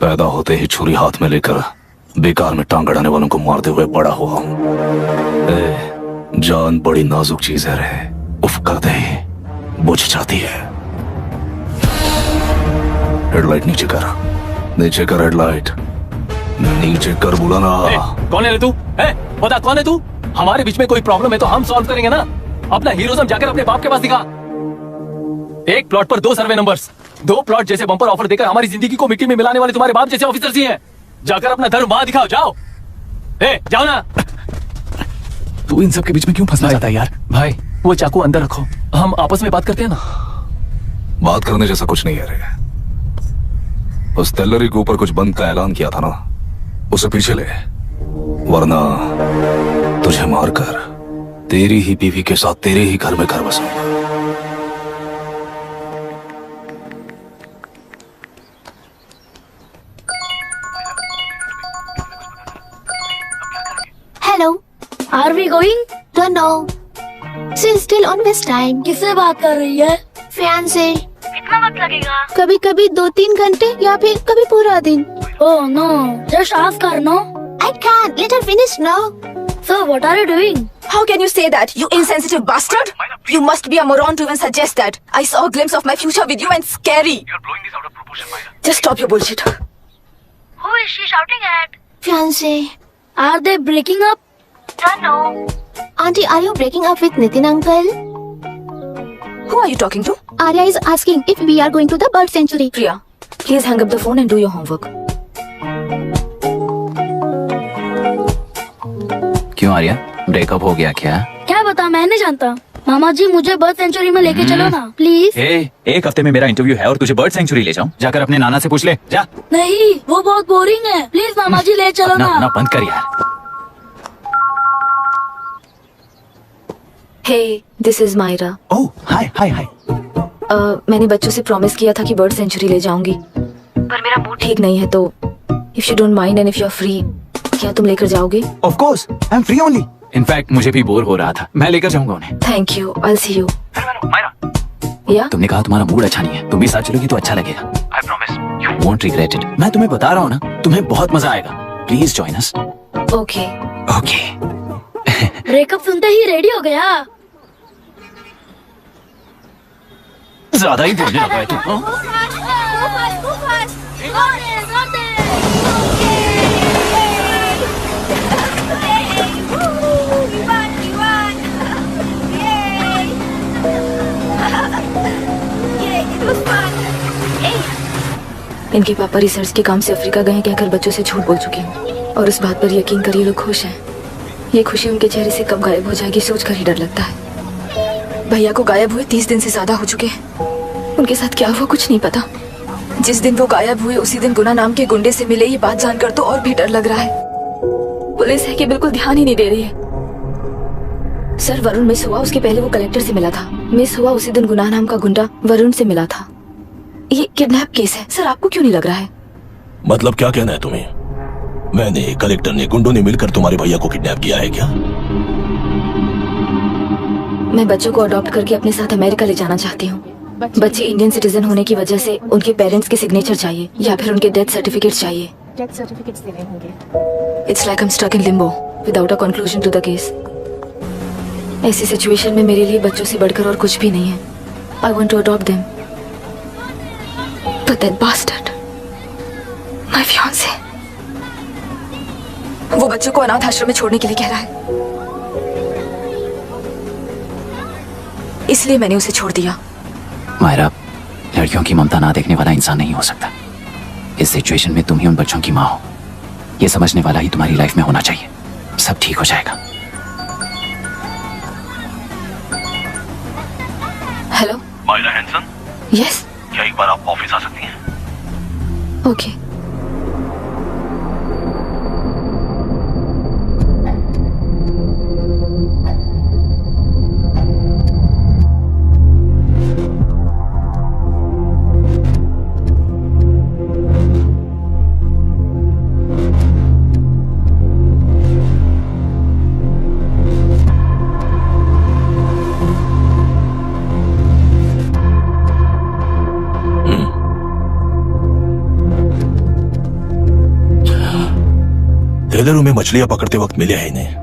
पैदा होते ही छुरी हाथ में लेकर बेकार में टांग अड़ाने वालों को मारते हुए बड़ा हुआ हूं। जान बड़ी नाजुक चीज है रे, उफ करते ही बुझ जाती है। हेडलाइट नीचे कर, नीचे कर हेडलाइट, नीचे कर बुलाना। कौन है रे तू? बता कौन है तू? हमारे बीच में कोई प्रॉब्लम है तो हम सॉल्व करेंगे ना। अपना हीरोइज्म जाकर अपने बाप के पास दिखा। एक प्लॉट पर 2 सर्वे नंबर्स, 2 प्लॉट जैसे बम्पर ऑफर देकर हमारी जिंदगी को मिट्टी में मिलाने वाले तुम्हारे बाप जैसे ऑफिसर्स ही हैं। जाकर अपना धर्म वहां दिखाओ। जाओ, जाओ ना। तू इन सब के बीच में क्यों फंसना चाहता है यार? भाई वो चाकू अंदर रखो, हम आपस में बात करते हैं ना। बात करने जैसा कुछ नहीं है रे। उस टेलरी के ऊपर कुछ बंद का ऐलान किया था ना, उसे पीछे ले, वरना तुझे मारकर तेरी ही बीवी के साथ तेरे ही घर में घर बसाऊंगा। Hello, are we going? Don't know, she is still on waste time. किससे बात कर रही है? फियांसे। कितना वक्त लगेगा? कभी कभी 2-3 घंटे या फिर कभी पूरा दिन। Oh no, just ask her. No, I can't. Let her finish now. So what are you doing? How can you say that, you insensitive bastard? You must be a moron to even suggest that. I saw a glimpse of my future with you and scary. You're blowing this out of proportion, Myra. Just stop your bullshit. Who is she shouting at? Fiance. Are they breaking up? Don't know. Auntie, are you breaking up with Nitin uncle? Who are you talking to? Arya is asking if we are going to the bird sanctuary. Priya, please hang up the phone and do your homework. क्यों Arya, breakup हो गया क्या? क्या बता, मैं नहीं जानता। मामा जी मुझे बर्ड सेंचुरी में लेके चलो ना प्लीज। एक हफ्ते में मेरा इंटरव्यू है और तुझे बर्ड सेंचुरी ले जाऊं? जाकर अपने नाना से पूछ ले जा। नहीं, वो बहुत बोरिंग है। प्लीज मामा जी ले चलो ना। ना बंद कर यार। Hey, this is Myra. ओह हाय हाय हाय। मैंने बच्चों से प्रॉमिस किया था कि बर्ड सेंचुरी ले जाऊंगी, पर मेरा मूड ठीक नहीं है, तो if you don't mind and if you're free, क्या तुम लेकर जाओगे? Of course, I am free only. In fact मुझे भी बोर हो रहा था, मैं लेकर जाऊंगा उन्हें। Thank you, I see you. या तुमने कहा तुम्हारा मूड अच्छा नहीं है, तुम भी साथ चलोगी तो अच्छा लगेगा। I promise you won't regret it. मैं तुम्हें बता रहा हूँ ना, तुम्हें बहुत मजा आएगा। Please join us. Okay okay. Breakup सुनते ही रेडी हो गया। ज्यादा ही बोलने लगा है तू। हाँ? इनके पापा रिसर्च के काम से अफ्रीका गए कहकर बच्चों से झूठ बोल चुके हैं, और उस बात पर यकीन कर ये लोग खुश हैं। ये खुशी उनके चेहरे से कब गायब हो जाएगी सोचकर ही डर लगता है। भैया को गायब हुए 30 दिन से ज्यादा हो चुके हैं। उनके साथ क्या हुआ कुछ नहीं पता। जिस दिन वो गायब हुए उसी दिन गुना नाम के गुंडे से मिले, ये बात जानकर तो और भी डर लग रहा है। पुलिस है कि बिल्कुल ध्यान ही नहीं दे रही है। सर वरुण मिस हुआ, उसके पहले वो कलेक्टर से मिला था। मिस हुआ उसी दिन गुना नाम का गुंडा वरुण से मिला था। ये किडनैप केस है सर, आपको क्यों नहीं लग रहा है? मतलब क्या कहना है तुम्हें? मैंने, कलेक्टर ने, गुंडों ने मिलकर तुम्हारे भैया को किडनैप किया है क्या? मैं बच्चों को अडॉप्ट करके अपने साथ अमेरिका ले जाना चाहती हूँ। बच्चे इंडियन सिटीजन होने की वजह से उनके पेरेंट्स के सिग्नेचर चाहिए या फिर उनके डेथ सर्टिफिकेट चाहिए। डेथ सर्टिफिकेट्स देने होंगे। It's like I am stuck in limbo without a conclusion to the case. ऐसी सिचुएशन में मेरे लिए बच्चों से बढ़कर और कुछ भी नहीं है। I want to adopt them, but that bastard, my fiance, वो बच्चों को अनाथ आश्रम में छोड़ने के लिए कह रहा है। इसलिए मैंने उसे छोड़ दिया। मायरा, लड़कियों की ममता ना देखने वाला इंसान नहीं हो सकता। इस सिचुएशन में तुम ही उन बच्चों की माँ हो, ये समझने वाला ही तुम्हारी लाइफ में होना चाहिए। सब ठीक हो जाएगा। हेलो मायरा हैंसन, यस, क्या एक बार आप ऑफिस आ सकती हैं? ओके। ट्रेलरों में मछलियां पकड़ते वक्त मिले हैं इन्हें।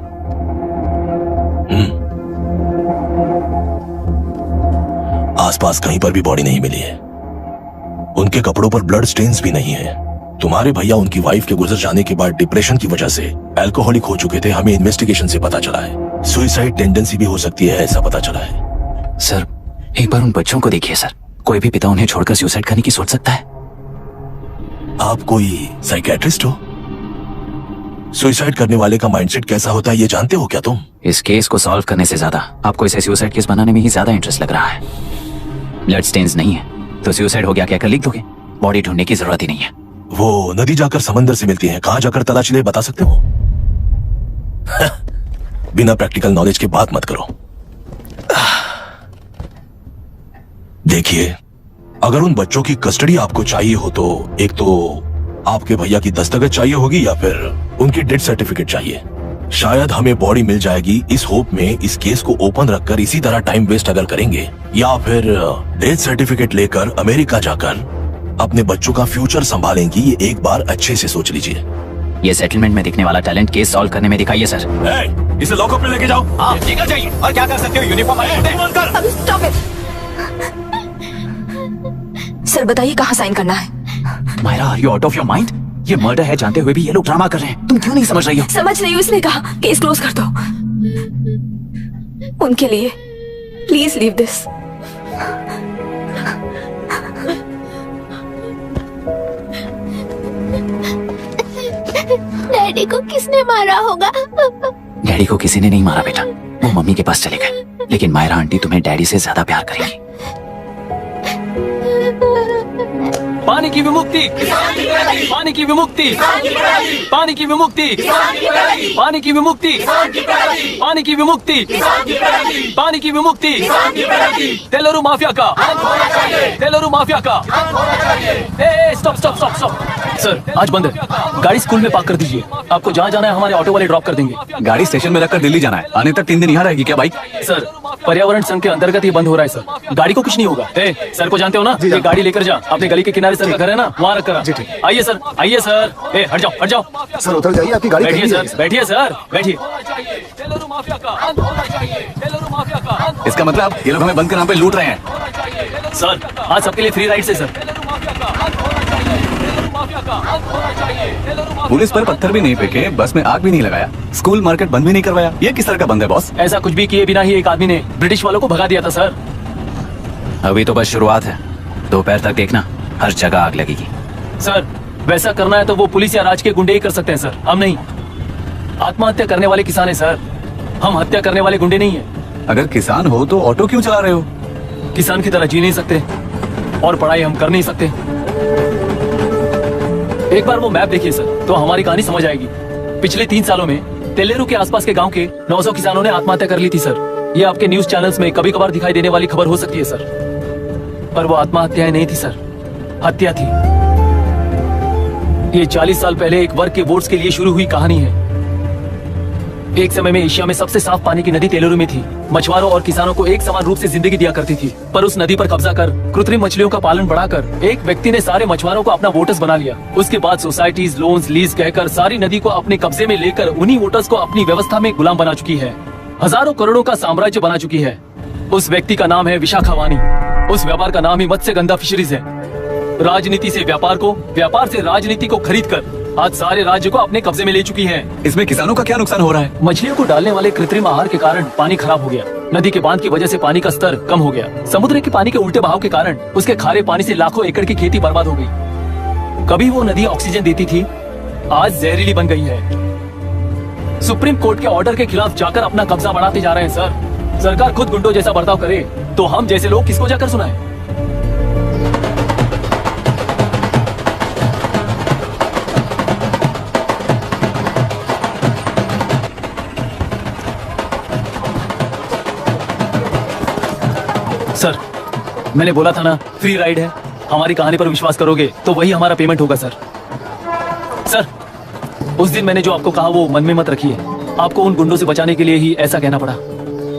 आसपास कहीं पर भी बॉडी नहीं मिली है। उनके कपड़ों पर ब्लड स्टेन्स भी नहीं है। तुम्हारे भैया उनकी वाइफ के गुजर जाने के बाद डिप्रेशन की वजह से अल्कोहलिक हो चुके थे। हमें इन्वेस्टिगेशन से पता चला है सुसाइड टेंडेंसी भी हो सकती है, ऐसा पता चला है। सर एक बार उन बच्चों को देखिए सर, कोई भी पिता उन्हें छोड़कर सुसाइड करने की सोच सकता है। आप कोई साइकियाट्रिस्ट हो? सुसाइड करने वाले का माइंडसेट कैसा होता है ये जानते हो क्या तुम? इस केस को सॉल्व करने से ज्यादा आपको इसे सुसाइड केस बनाने में ही ज्यादा इंटरेस्ट लग रहा है। ब्लड स्टेन्स नहीं है तो सुसाइड हो गया कहकर लिख दोगे? बॉडी ढूंढने की जरूरत ही नहीं है। वो नदी जाकर समंदर से मिलती है, कहां जाकर तलाश ले बता सकते हो? बिना प्रैक्टिकल नॉलेज के बात मत करो। देखिए, अगर उन बच्चों की कस्टडी आपको चाहिए हो तो एक तो आपके भैया की दस्तखत चाहिए होगी या फिर उनकी डेथ सर्टिफिकेट चाहिए। शायद हमें बॉडी मिल जाएगी इस होप में इस केस को ओपन रखकर इसी तरह टाइम वेस्ट अगर करेंगे, या फिर डेथ सर्टिफिकेट लेकर अमेरिका जाकर अपने बच्चों का फ्यूचर संभालेंगी, ये एक बार अच्छे से सोच लीजिए। ये सेटलमेंट में दिखने वाला टैलेंट केस सॉल्व करने में दिखाइए सर। इसे लॉकअप में लेके जाओ। हाँ लेकर जाइए। और क्या कर सकते हो? यूनिफॉर्म सर बताइए कहाँ साइन करना है? Myra, are you out of your mind? ये मर्डर है जानते हुए भी ये लोग ड्रामा कर रहे हैं। तुम क्यों नहीं समझ रही हो? समझ रही हूँ, इसलिए कहा केस क्लोज कर दो। उनके लिए प्लीज लीव दिस। डैडी को किसने मारा होगा? डैडी को किसी ने नहीं मारा बेटा, वो मम्मी के पास चले गए। लेकिन मायरा आंटी तुम्हें डैडी से ज्यादा प्यार करेंगी। पानी की विमुक्ति, पानी की विमुक्ति, पानी की विमुक्ति, पानी की विमुक्ति, पानी की विमुक्ति, पानी की विमुक्ति, तेलुरु माफिया का, तेलुरु माफिया का। Stop stop stop stop. Sir आज बंद है, गाड़ी स्कूल में पार्क कर दीजिए। आपको जहाँ जाना है हमारे ऑटो वाले ड्रॉप कर देंगे। गाड़ी स्टेशन में रखकर दिल्ली जाना है, आने तक 3 दिन यहाँ रहेगी क्या बाइक? सर पर्यावरण संघ के अंतर्गत ये बंद हो रहा है सर, गाड़ी को कुछ नहीं होगा। सर को जानते हो ना, ये गाड़ी लेकर जा, अपने गली के किनारे सर घर है ना, वहाँ रख कर। आइए सर, आइए सर। हट जाओ हट जाओ सर, उतर जाइए, आपकी गाड़ी बैठिए खड़ी है। सर, बैठिए सर, बैठिए। इसका मतलब ये लोग हमें बंद के नाम पे लूट रहे हैं। सर आज सबके लिए फ्री राइड से सर। पुलिस पर पत्थर भी नहीं फेंके, बस में आग भी नहीं लगाया, स्कूल मार्केट बंद भी नहीं करवाया, ये किस तरह का बंद है बॉस? ऐसा कुछ भी किए बिना ही एक आदमी ने ब्रिटिश वालों को भगा दिया था सर। अभी तो बस शुरुआत है, दोपहर तक देखना हर जगह आग लगेगी। सर वैसा करना है तो वो पुलिस या राज के गुंडे ही कर सकते हैं सर, हम नहीं। आत्महत्या करने वाले किसान है सर, हम हत्या करने वाले गुंडे नहीं है। अगर किसान हो तो ऑटो क्यों चला रहे हो? किसान की तरह जी नहीं सकते और पढ़ाई हम कर नहीं सकते। एक बार वो मैप देखिए सर तो हमारी कहानी समझ आएगी। पिछले 3 सालों में तेलेरू के आसपास के गांव के 900 किसानों ने आत्महत्या कर ली थी सर। ये आपके न्यूज चैनल्स में कभी कभार दिखाई देने वाली खबर हो सकती है सर, पर वो आत्महत्याएं नहीं थी सर, हत्या थी। ये 40 साल पहले एक वर्ग के वोट्स के लिए शुरू हुई कहानी है। एक समय में एशिया में सबसे साफ पानी की नदी तेलेरू में थी। मछुआरों और किसानों को एक समान रूप से जिंदगी दिया करती थी, पर उस नदी पर कब्जा कर कृत्रिम मछलियों का पालन बढ़ाकर एक व्यक्ति ने सारे मछुआरों को अपना वोटर्स बना लिया। उसके बाद सोसाइटीज, लोन्स, लीज कहकर सारी नदी को अपने कब्जे में लेकर उन्हीं वोटर्स को अपनी व्यवस्था में गुलाम बना चुकी है। हजारों करोड़ों का साम्राज्य बना चुकी है। उस व्यक्ति का नाम है विशाखा वानी। उस व्यापार का नाम ही मत्स्यगंधा फिशरीज है। राजनीति से व्यापार को, व्यापार से राजनीति को खरीद कर आज सारे राज्य को अपने कब्जे में ले चुकी है। इसमें किसानों का क्या नुकसान हो रहा है? मछलियों को डालने वाले कृत्रिम आहार के कारण पानी खराब हो गया। नदी के बांध की वजह से पानी का स्तर कम हो गया। समुद्र के पानी के उल्टे बहाव के कारण उसके खारे पानी से लाखों एकड़ की खेती बर्बाद हो गई। कभी वो नदी ऑक्सीजन देती थी, आज जहरीली बन गई है। सुप्रीम कोर्ट के ऑर्डर के खिलाफ जाकर अपना कब्जा बढ़ाते जा रहे हैं सर। सरकार खुद गुंडों जैसा बर्ताव करे तो हम जैसे लोग किसको जाकर सुनाएं? सर मैंने बोला था ना फ्री राइड है, हमारी कहानी पर विश्वास करोगे तो वही हमारा पेमेंट होगा सर। सर उस दिन मैंने जो आपको कहा वो मन में मत रखिए, आपको उन गुंडों से बचाने के लिए ही ऐसा कहना पड़ा।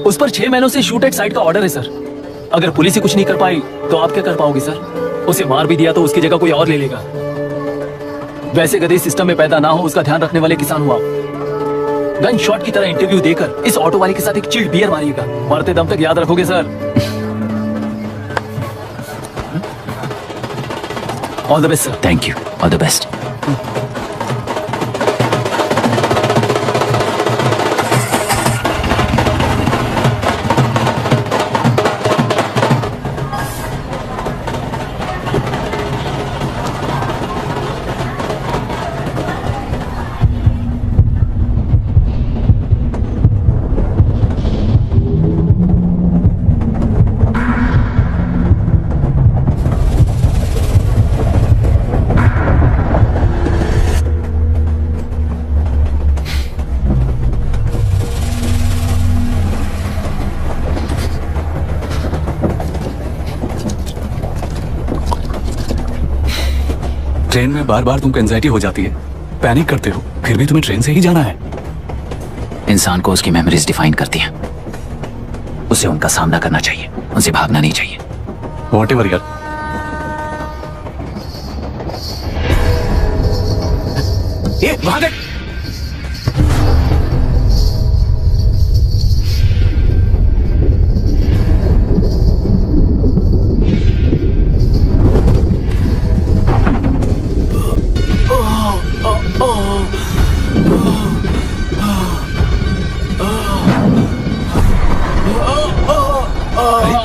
उस पर 6 महीनों से शूट एट साइट का ऑर्डर है सर। अगर पुलिस ही कुछ नहीं कर पाई तो आप क्या कर पाओगे सर? उसे मार भी दिया तो उसकी जगह कोई और ले लेगा। वैसे गधे सिस्टम में पैदा ना हो उसका ध्यान रखने वाले किसान हुआ। गन शॉट की तरह इंटरव्यू देकर इस ऑटो वाले के साथ एक चिल्ड बियर मारिएगा, मरते दम तक याद रखोगे sir. All the best sir. Thank you, all the best. Train में बार बार तुमको एंजाइटी हो जाती है, पैनिक करते हो, फिर भी तुम्हें ट्रेन से ही जाना है। इंसान को उसकी मेमोरीज डिफाइन करती हैं, उसे उनका सामना करना चाहिए, उनसे भागना नहीं चाहिए। व्हाटएवर यार। ये भाग।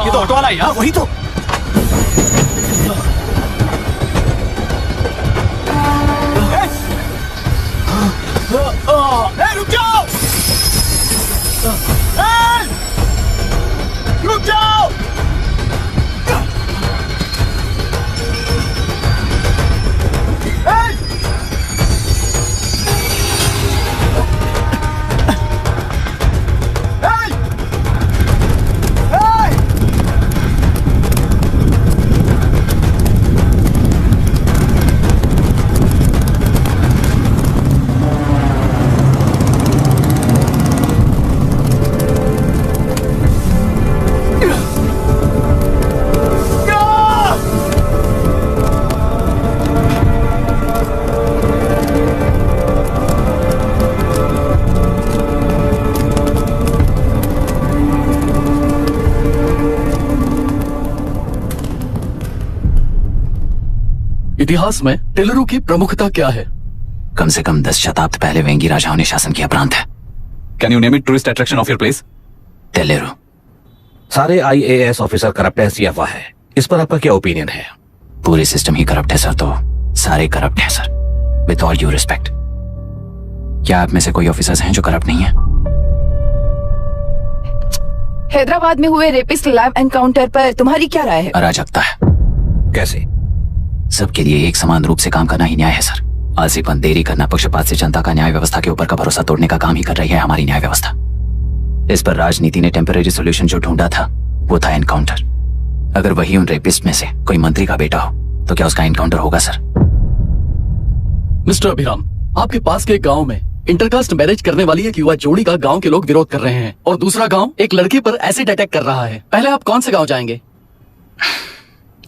ये तो ऑटो वाला है यार, वही तो। रुक जाओ, रुक जाओ। इतिहास में टेलरों की प्रमुखता क्या है? कम से कम 10 शताब्दी पहले वेंगी राजाओं ने शासन किया प्रांत है। Can you name it tourist attraction of your place? टेलेरो। सारे IAS ऑफिसर करप्ट है, ऐसी अफवाह है। इस पर आपका क्या ओपिनियन है? पूरे सिस्टम ही करप्ट है सर, तो सारे करप्ट हैं sir. With all due respect, क्या आप में से कोई ऑफिसर्स हैं जो करप्ट नहीं है? हैदराबाद में हुए रेपिस्ट लैब एनकाउंटर पर तुम्हारी क्या राय है? अराजकता है। कैसे? सबके लिए एक समान रूप से काम करना ही न्याय है सर। आलसीपन, देरी करना, पक्षपात से जनता का न्याय व्यवस्था के ऊपर का भरोसा तोड़ने का काम ही कर रही है हमारी न्याय व्यवस्था। इस पर राजनीति ने टेम्परेरी सोल्यूशन जो ढूंढा था वो था एनकाउंटर। अगर वही उन रेपिस्ट में से कोई मंत्री का बेटा हो तो क्या उसका एनकाउंटर होगा सर? मिस्टर अभिराम, आपके पास के गांव में इंटरकास्ट मैरिज करने वाली एक युवा जोड़ी का गांव के लोग विरोध कर रहे हैं और दूसरा गांव एक लड़की पर एसिड अटैक कर रहा है। पहले आप कौन से गांव जाएंगे?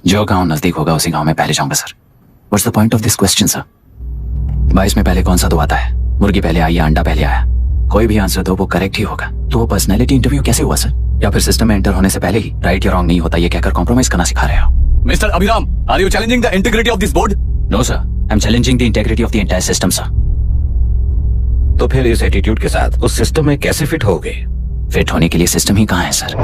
जो गांव नजदीक होगा उसी गांव में पहले जाऊंगा sir. What's the point of this question sir? 22 में पहले कौन सा दो आता है? मुर्गी पहले आई या अंडा पहले आया? कोई भी आंसर दो वो करेक्ट ही होगा। तो वो पर्सनैलिटी इंटरव्यू कैसे हुआ सर? या फिर सिस्टम में एंटर होने से पहले ही राइट या रॉन्ग नहीं होता ये कहकर कॉम्प्रोमाइज करना सिखा रहे हो? Mister Abhiram, are you challenging the integrity of this board? No sir, I am challenging the integrity of the entire system sir. तो फिर इस एटीट्यूड के साथ उस सिस्टम में कैसे फिट होगे? फिट होने के लिए सिस्टम ही कहां है सर?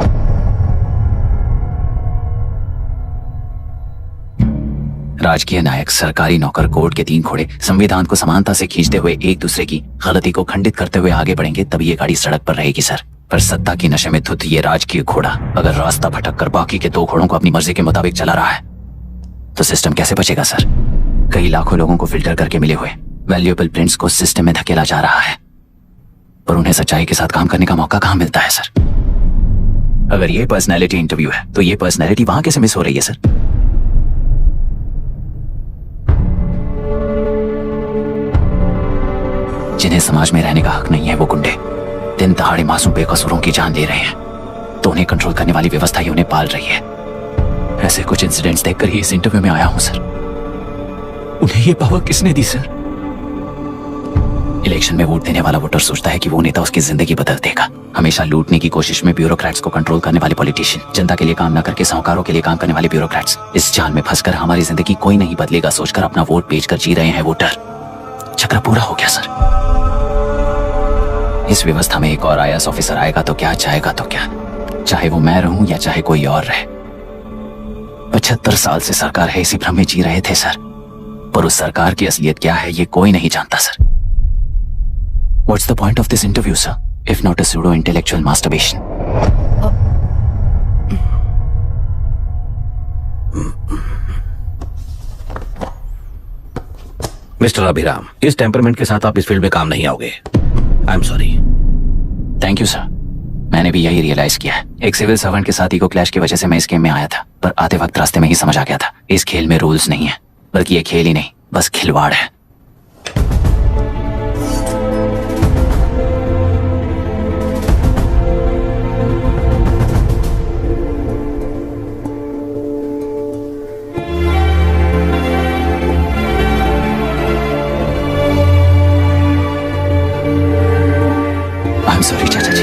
राजकीय नायक, सरकारी नौकर, कोर्ट के 3 घोड़े संविधान को समानता से खींचते हुए एक दूसरे की गलती को खंडित करते हुए आगे बढ़ेंगे तभी ये गाड़ी सड़क पर रहेगी सर। पर सत्ता की नशे में धुत ये राजकीय घोड़ा अगर रास्ता भटक कर बाकी के 2 घोड़ों को अपनी मर्जी के मुताबिक चला रहा है तो सिस्टम कैसे बचेगा सर? कई लाखों लोगों को फिल्टर करके मिले हुए वैल्यूएबल प्रिंट्स को सिस्टम में धकेला जा रहा है, पर उन्हें सच्चाई के साथ काम करने का मौका कहां मिलता है सर? अगर ये पर्सनैलिटी इंटरव्यू है तो ये पर्सनैलिटी वहां कैसे मिस हो रही है सर? जिन्हें समाज में रहने का हक नहीं है वो गुंडे दिन दहाड़े मासूम बेकसूरों की जान ले रहे हैं तो उन्हें कंट्रोल करने वाली व्यवस्था ही उन्हें पाल रही है। ऐसे कुछ इंसिडेंट्स देखकर ही इस इंटरव्यू में आया हूं सर। उन्हें ये पावर किसने दी सर? इलेक्शन में वोट देने वाला वोटर सोचता है कि वो नेता उसकी जिंदगी बदल देगा। हमेशा लूटने की कोशिश में ब्यूरोक्रेट्स को कंट्रोल करने वाले पॉलिटिशियन, जनता के लिए काम न करके साहूकारों के लिए काम करने वाले ब्यूरोक्रेट्स, इस जाल में फंसकर हमारी जिंदगी कोई नहीं बदलेगा सोचकर अपना वोट बेचकर जी रहे हैं वोटर। चक्र पूरा हो गया सर। इस व्यवस्था में एक और IAS ऑफिसर आएगा तो क्या, जाएगा तो क्या, चाहे वो मैं रहूं या चाहे कोई और रहे। 75 साल से सरकार है इसी भ्रम में जी रहे थे सर, पर उस सरकार की असलियत क्या है ये कोई नहीं जानता sir. What's the point of this interview, sir, if not a pseudo-intellectual masturbation? Mister Abhiram, इस टेम्परमेंट के साथ आप इस फील्ड में काम नहीं आओगे। I am sorry. Thank you sir. मैंने भी यही रियलाइज किया है। एक सिविल सर्वेंट के साथ ईगो क्लैश की वजह से मैं इस गेम में आया था, पर आते वक्त रास्ते में ही समझ आ गया था इस खेल में रूल्स नहीं है, बल्कि ये खेल ही नहीं बस खिलवाड़ है। I'm sorry, चाचा जी।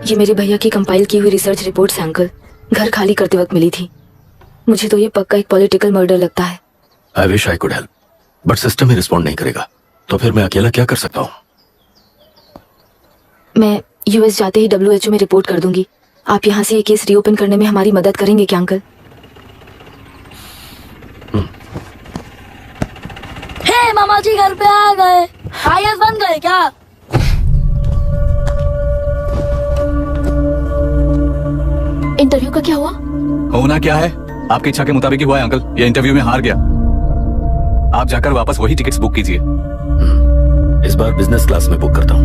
ये मेरे भैया की कंपाइल की हुई रिसर्च रिपोर्ट है अंकल। घर खाली करते वक्त मिली थी। मुझे तो ये पक्का एक पॉलिटिकल मर्डर लगता है। I wish I could help, but system he respond नहीं करेगा, तो फिर मैं अकेला क्या कर सकता हूँ? मैं US जाते ही WHO में रिपोर्ट कर दूंगी। आप यहाँ से ये केस रीओपन करने में हमारी मदद करेंगे क्या अंकल? हे मामा जी घर पे आ गए। IAS बन गए क्या? इंटरव्यू का क्या हुआ? होना क्या है, आपकी इच्छा के मुताबिक ही हुआ है अंकल। ये इंटरव्यू में हार गया। आप जाकर वापस वही टिकट्स बुक कीजिए। इस बार बिजनेस क्लास में बुक करता हूँ।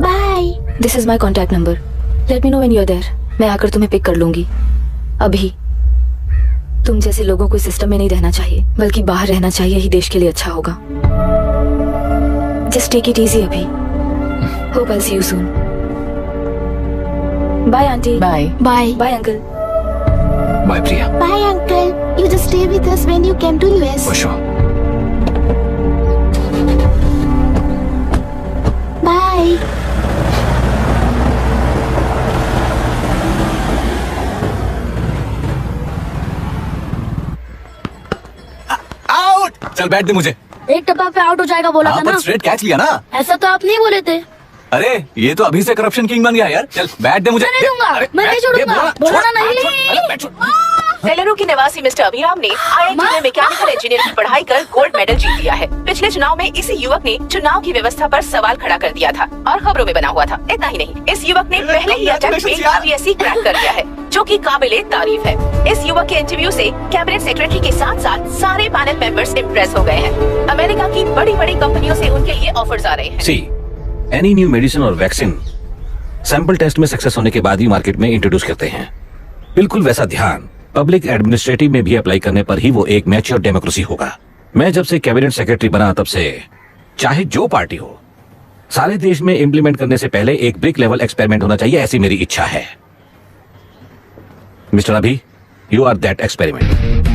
Bye. This is my contact number. Let me know when you are there. मैं आकर तुम्हें पिक कर लूंगी। अभी तुम जैसे लोगों को सिस्टम में नहीं रहना चाहिए, बल्कि बाहर रहना चाहिए ही देश के लिए अच्छा होगा। जस्ट टेक इट इजी अभी। Hope I see you soon. Bye aunty. Bye bye. Bye uncle. Bye Priya. Bye uncle. You just stay with us when you came to US. For sure. चल बैठ दे मुझे। एक टप्पा पे आउट हो जाएगा बोला था ना। स्ट्रेट कैच लिया ना। ऐसा तो आप नहीं बोले थे। अरे ये तो अभी से करप्शन किंग बन गया यार। चल बैठ दे मुझे। मैं नहीं दूंगा, मैं नहीं छोड़ूंगा। बोला ना नहीं। बेलरू के निवासी मिस्टर अभिराम ने IIT में मैकेनिकल इंजीनियरिंग की पढ़ाई कर गोल्ड मेडल जीत लिया है। पिछले चुनाव में इसी युवक ने चुनाव की व्यवस्था पर सवाल खड़ा कर दिया था और खबरों में बना हुआ था। इतना ही नहीं, इस युवक ने पहले ही अटेम्प्ट में UPSC क्रैक कर लिया है, जो कि काबिले तारीफ है। इस युवक के इंटरव्यू से कैबिनेट सेक्रेटरी के साथ साथ सारे पैनल मेंबर्स इम्प्रेस हो गए हैं। अमेरिका की बड़ी बड़ी कंपनियों से उनके लिए ऑफर्स आ रहे हैं। सी एनी न्यू मेडिसिन और वैक्सीन सैंपल टेस्ट में सक्सेस होने के बाद ही मार्केट में इंट्रोड्यूस करते हैं। बिल्कुल वैसा ध्यान पब्लिक एडमिनिस्ट्रेटिव में भी अप्लाई करने पर ही वो एक मैच्योर डेमोक्रेसी होगा। मैं जब से कैबिनेट सेक्रेटरी बना तब से चाहे जो पार्टी हो, सारे देश में इंप्लीमेंट करने से पहले एक ब्रिक लेवल एक्सपेरिमेंट होना चाहिए, ऐसी मेरी इच्छा है। मिस्टर अभी, यू आर दैट एक्सपेरिमेंट।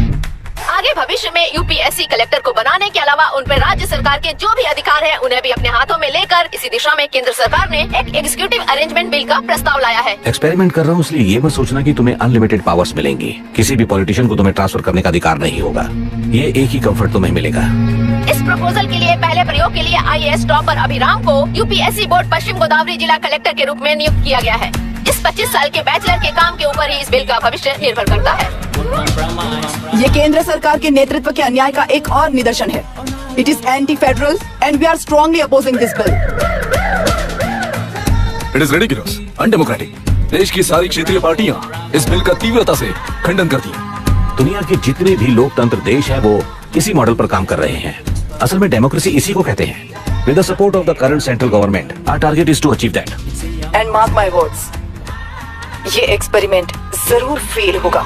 आगे भविष्य में UPSC कलेक्टर को बनाने के अलावा उन पर राज्य सरकार के जो भी अधिकार हैं, उन्हें भी अपने हाथों में लेकर इसी दिशा में केंद्र सरकार ने एक एग्जीक्यूटिव अरेंजमेंट बिल का प्रस्ताव लाया है। एक्सपेरिमेंट कर रहा हूँ इसलिए ये मत सोचना कि तुम्हें अनलिमिटेड पावर्स मिलेंगी। किसी भी पॉलिटिशियन को तुम्हें ट्रांसफर करने का अधिकार नहीं होगा। ये एक ही कंफर्ट तुम्हें मिलेगा। इस प्रपोजल के लिए पहले प्रयोग के लिए IAS टॉपर अभिराम को UPSC बोर्ड पश्चिम गोदावरी जिला कलेक्टर के रूप में नियुक्त किया गया है। इस 25 साल के बैचलर के काम के ऊपर ही इस बिल का भविष्य निर्भर करता है। ये केंद्र सरकार के नेतृत्व के अन्याय का एक और निदर्शन है। It is anti federal and we are strongly opposing this bill. It is ridiculous, undemocratic. देश की सारी क्षेत्रीय पार्टियां इस बिल का तीव्रता से खंडन करती हैं। दुनिया के जितने भी लोकतंत्र देश हैं वो इसी मॉडल पर काम कर रहे हैं। असल में डेमोक्रेसी इसी को कहते हैं। With the support of the current central government, our target is to achieve that. And mark my words, ये एक्सपेरिमेंट जरूर फेल होगा।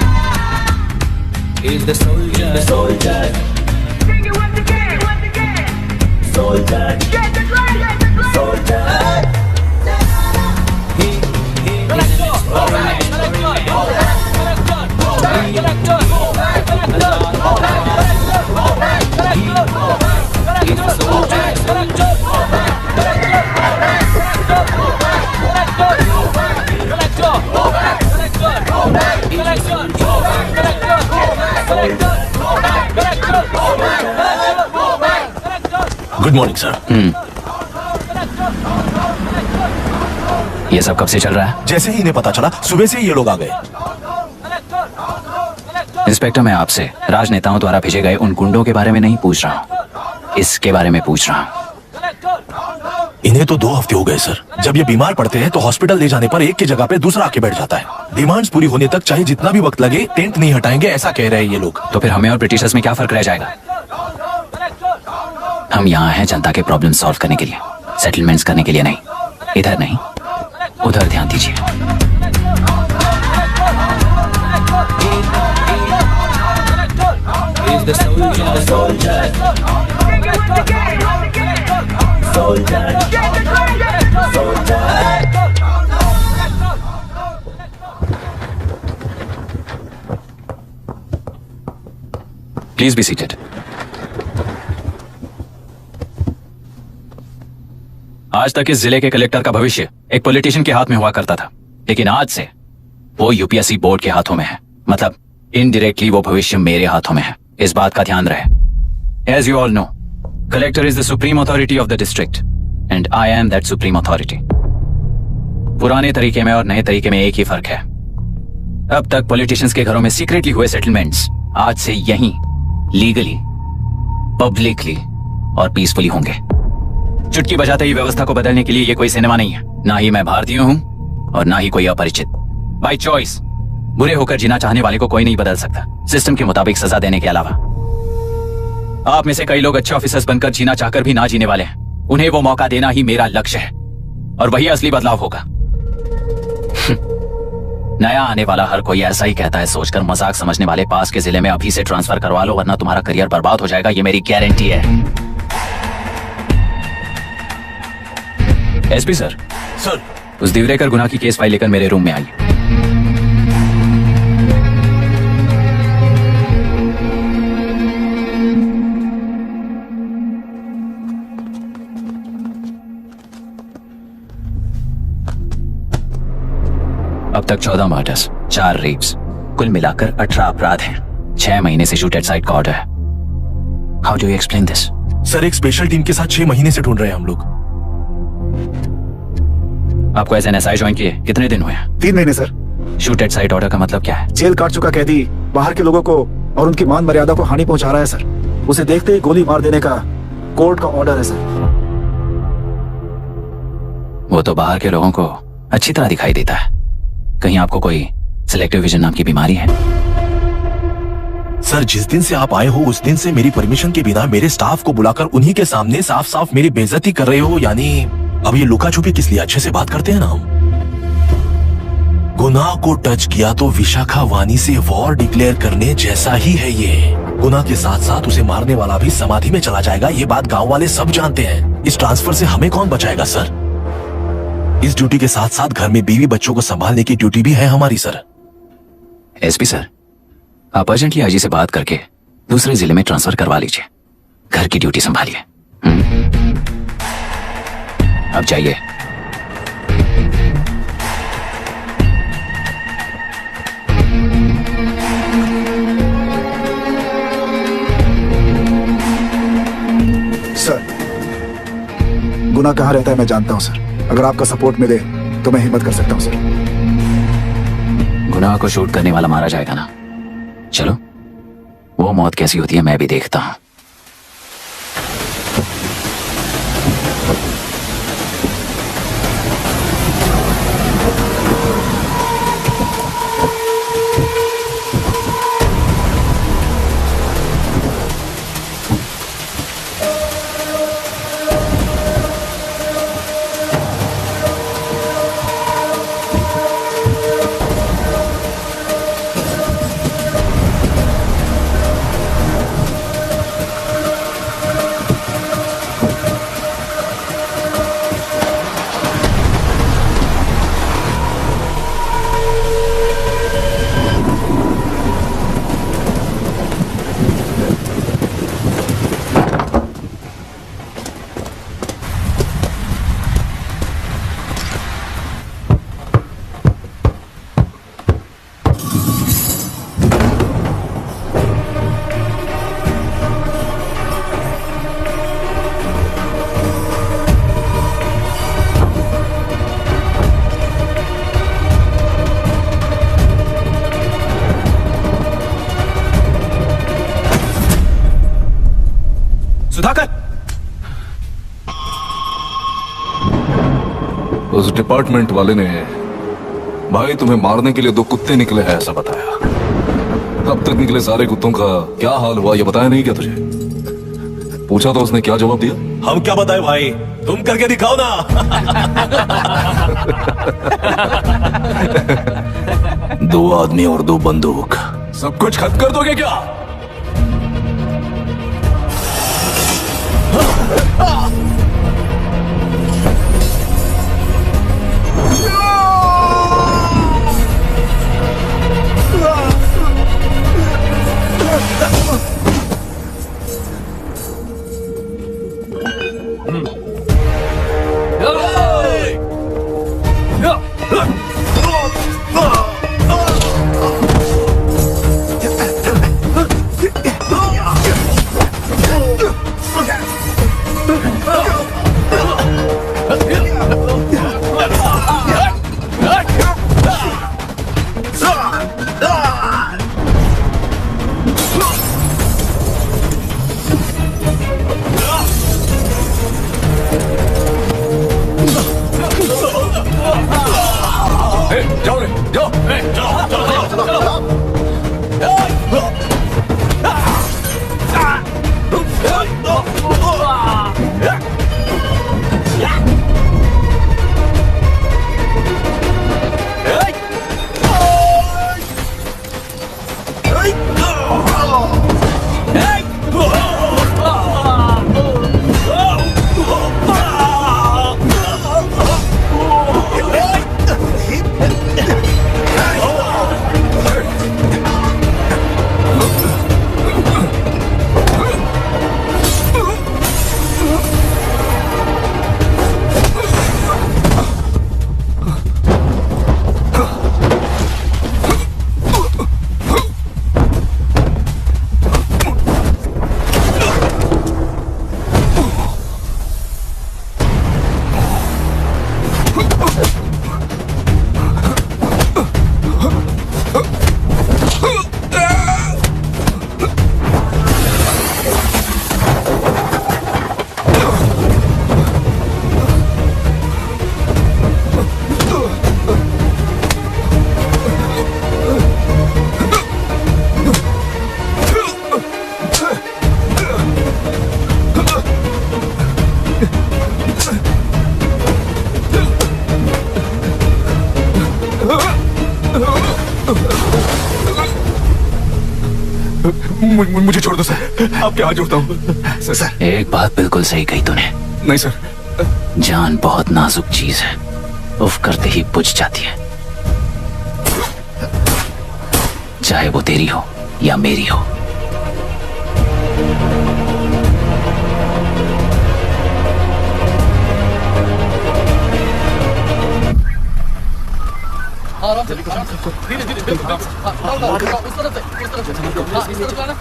Good morning sir. ये सब कब से चल रहा है? जैसे ही इन्हें पता चला, सुबह से ही ये लोग आ गए। इंस्पेक्टर, मैं आपसे राजनेताओं द्वारा भेजे गए उन गुंडों के बारे में नहीं पूछ रहा हूँ, इसके बारे में पूछ रहा हूँ। इन्हें तो 2 हफ्ते हो गए सर। जब ये बीमार पड़ते हैं तो हॉस्पिटल ले जाने पर एक की जगह पे दूसरा आके बैठ जाता है। डिमांड्स पूरी होने तक चाहे जितना भी वक्त लगे, टेंट नहीं हटाएंगे, ऐसा कह रहे हैं ये लोग। तो फिर हमें और ब्रिटिशर्स में क्या फर्क रह जाएगा? हम यहाँ हैं जनता के प्रॉब्लम सॉल्व करने के लिए, सेटलमेंट्स करने के लिए नहीं। इधर नहीं, उधर ध्यान दीजिए। Please be seated. आज तक इस जिले के कलेक्टर का भविष्य एक पॉलिटिशियन के हाथ में हुआ करता था, लेकिन आज से वो UPSC बोर्ड के हाथों में है। मतलब इनडायरेक्टली वो भविष्य मेरे हाथों में है। इस बात का ध्यान रहे। As you all know, collector is the supreme authority of the district and I am that supreme authority. पुराने तरीके में और नए तरीके में एक ही फर्क है। अब तक पॉलिटिशियंस के घरों में सीक्रेटली हुए सेटलमेंट्स आज से यहीं लीगली, पब्लिकली और पीसफुली होंगे। चुटकी बजाते ही व्यवस्था को बदलने के लिए ये कोई सिनेमा नहीं है। ना ही मैं भारतीय हूं और ना ही कोई अपरिचित। बाय चॉइस बुरे होकर जीना चाहने वाले को कोई नहीं बदल सकता, सिस्टम के मुताबिक सजा देने के अलावा। आप में से कई लोग अच्छे ऑफिसर्स बनकर जीना चाहकर भी ना जीने वाले हैं। उन्हें वो मौका देना ही मेरा लक्ष्य है और वही असली बदलाव होगा। नया आने वाला हर कोई ऐसा ही कहता है सोचकर मजाक समझने वाले पास के जिले में अभी से ट्रांसफर करवा लो, वरना तुम्हारा करियर बर्बाद हो जाएगा। ये मेरी गारंटी है। एसपी सर, उस दिवरेकर गुना की केस फाइल लेकर मेरे रूम में आइए। अब तक 14 मर्डर्स, 4 रेप्स, कुल मिलाकर 18 अपराध हैं। 6 महीने से शूट एट साइट का ऑर्डर है। How do you explain this? Sir, एक स्पेशल टीम के साथ 6 महीने से ढूंढ रहे हैं हम लोग। आपको एज एन एसआई ज्वाइन किए कितने दिन हुए? 3 महीने sir. Shoot at site order का मतलब क्या है? जेल काट चुका कैदी बाहर के लोगों को और उनकी मान मर्यादा को हानि पहुंचा रहा है सर। उसे देखते ही गोली मार देने का कोर्ट का ऑर्डर है सर। वो तो बाहर के लोगों को अच्छी तरह दिखाई देता है। कहीं आपको कोई सिलेक्टिव विजन नाम की बीमारी है? सर, जिस दिन से आप आए हो उस दिन से मेरी परमिशन के बिना मेरे स्टाफ को बुलाकर उन्हीं के सामने साफ साफ मेरी बेइज्जती कर रहे हो। यानी अब ये लुका छुपी किस लिए? अच्छे से बात करते हैं ना हम। गुनाह को टच किया तो विशाखा वानी से वॉर डिक्लेयर करने जैसा ही है ये। गुनाह के साथ साथ उसे मारने वाला भी समाधि में चला जाएगा। ये बात गांव वाले सब जानते हैं। इस ट्रांसफर से हमें कौन बचाएगा सर? इस ड्यूटी के साथ साथ घर में बीवी बच्चों को संभालने की ड्यूटी भी है हमारी सर। एसपी सर, आप अर्जेंटली आईजी से बात करके दूसरे जिले में ट्रांसफर करवा लीजिए। घर की ड्यूटी संभालिए। अब जाइए। सर, गुनाह कहाँ रहता है मैं जानता हूँ सर। अगर आपका सपोर्ट मिले तो मैं हिम्मत कर सकता हूँ सर। गुनाह को शूट करने वाला मारा जाएगा ना? चलो, वो मौत कैसी होती है मैं भी देखता हूं। सुधाकर, उस डिपार्टमेंट वाले ने भाई तुम्हें मारने के लिए 2 कुत्ते निकले हैं ऐसा बताया। अब तक निकले सारे कुत्तों का क्या हाल हुआ ये बताया नहीं क्या तुझे? पूछा तो उसने क्या जवाब दिया? हम क्या बताए भाई, तुम करके दिखाओ ना। 2 आदमी और 2 बंदूक, सब कुछ खत्म कर दोगे क्या? मुझे छोड़ दो सर, आपके हाथ जोड़ता हूँ सर। एक बात बिल्कुल सही कही तूने। नहीं सर। जान बहुत नाजुक चीज है, उफ करते ही बुझ जाती है, चाहे वो तेरी हो या मेरी हो। धीरे धीरे उस तरफ से उस तरफ से इस तरफ आना।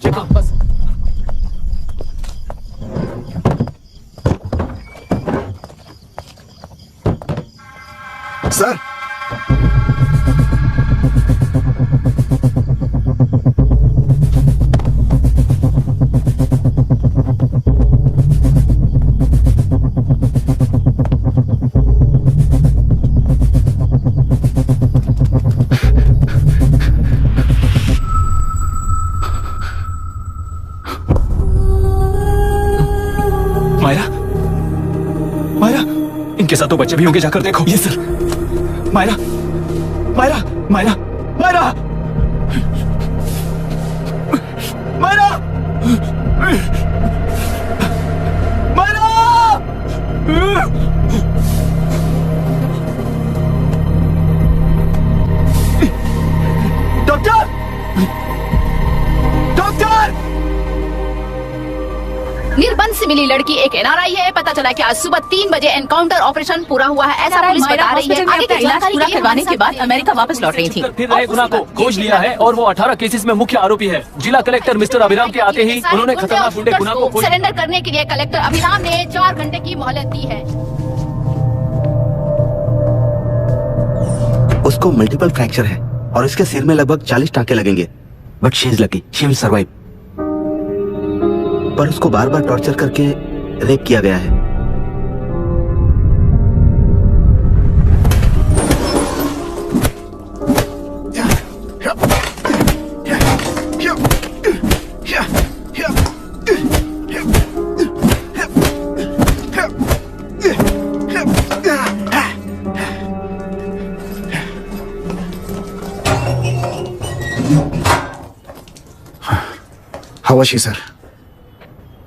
चलो बस। सर मायरा, मायरा, इनके साथ तो बच्चे भी होंगे, जाकर देखो। ये sir. Myra, Myra, Myra, Myra, Myra, Myra. Doctor, doctor. निर्बंध से मिली लड़की एक एनआरआई है। पता चला कि आज सुबह 3 बजे एनकाउंटर ऑपरेशन पूरा हुआ है, ऐसा पुलिस बता रही है। आगे की जानकारी पूरा करवाने के बाद अमेरिका वापस लौट रही थी। फिर रहे गुना को खोज लिया है और वो 18 केसेस में मुख्य आरोपी है। जिला कलेक्टर मिस्टर अभिराम के आते ही उन्होंने खतरनाक गुंडे गुना को सरेंडर करने के लिए कलेक्टर अभिराम ने 4 घंटे की मोहलत दी है। उसको मल्टीपल फ्रैक्चर है और इसके सिर में लगभग 40 टांके लगेंगे, but she is lucky, she will survive. पर उसको बार बार टॉर्चर करके रेप किया गया है। How was she, sir?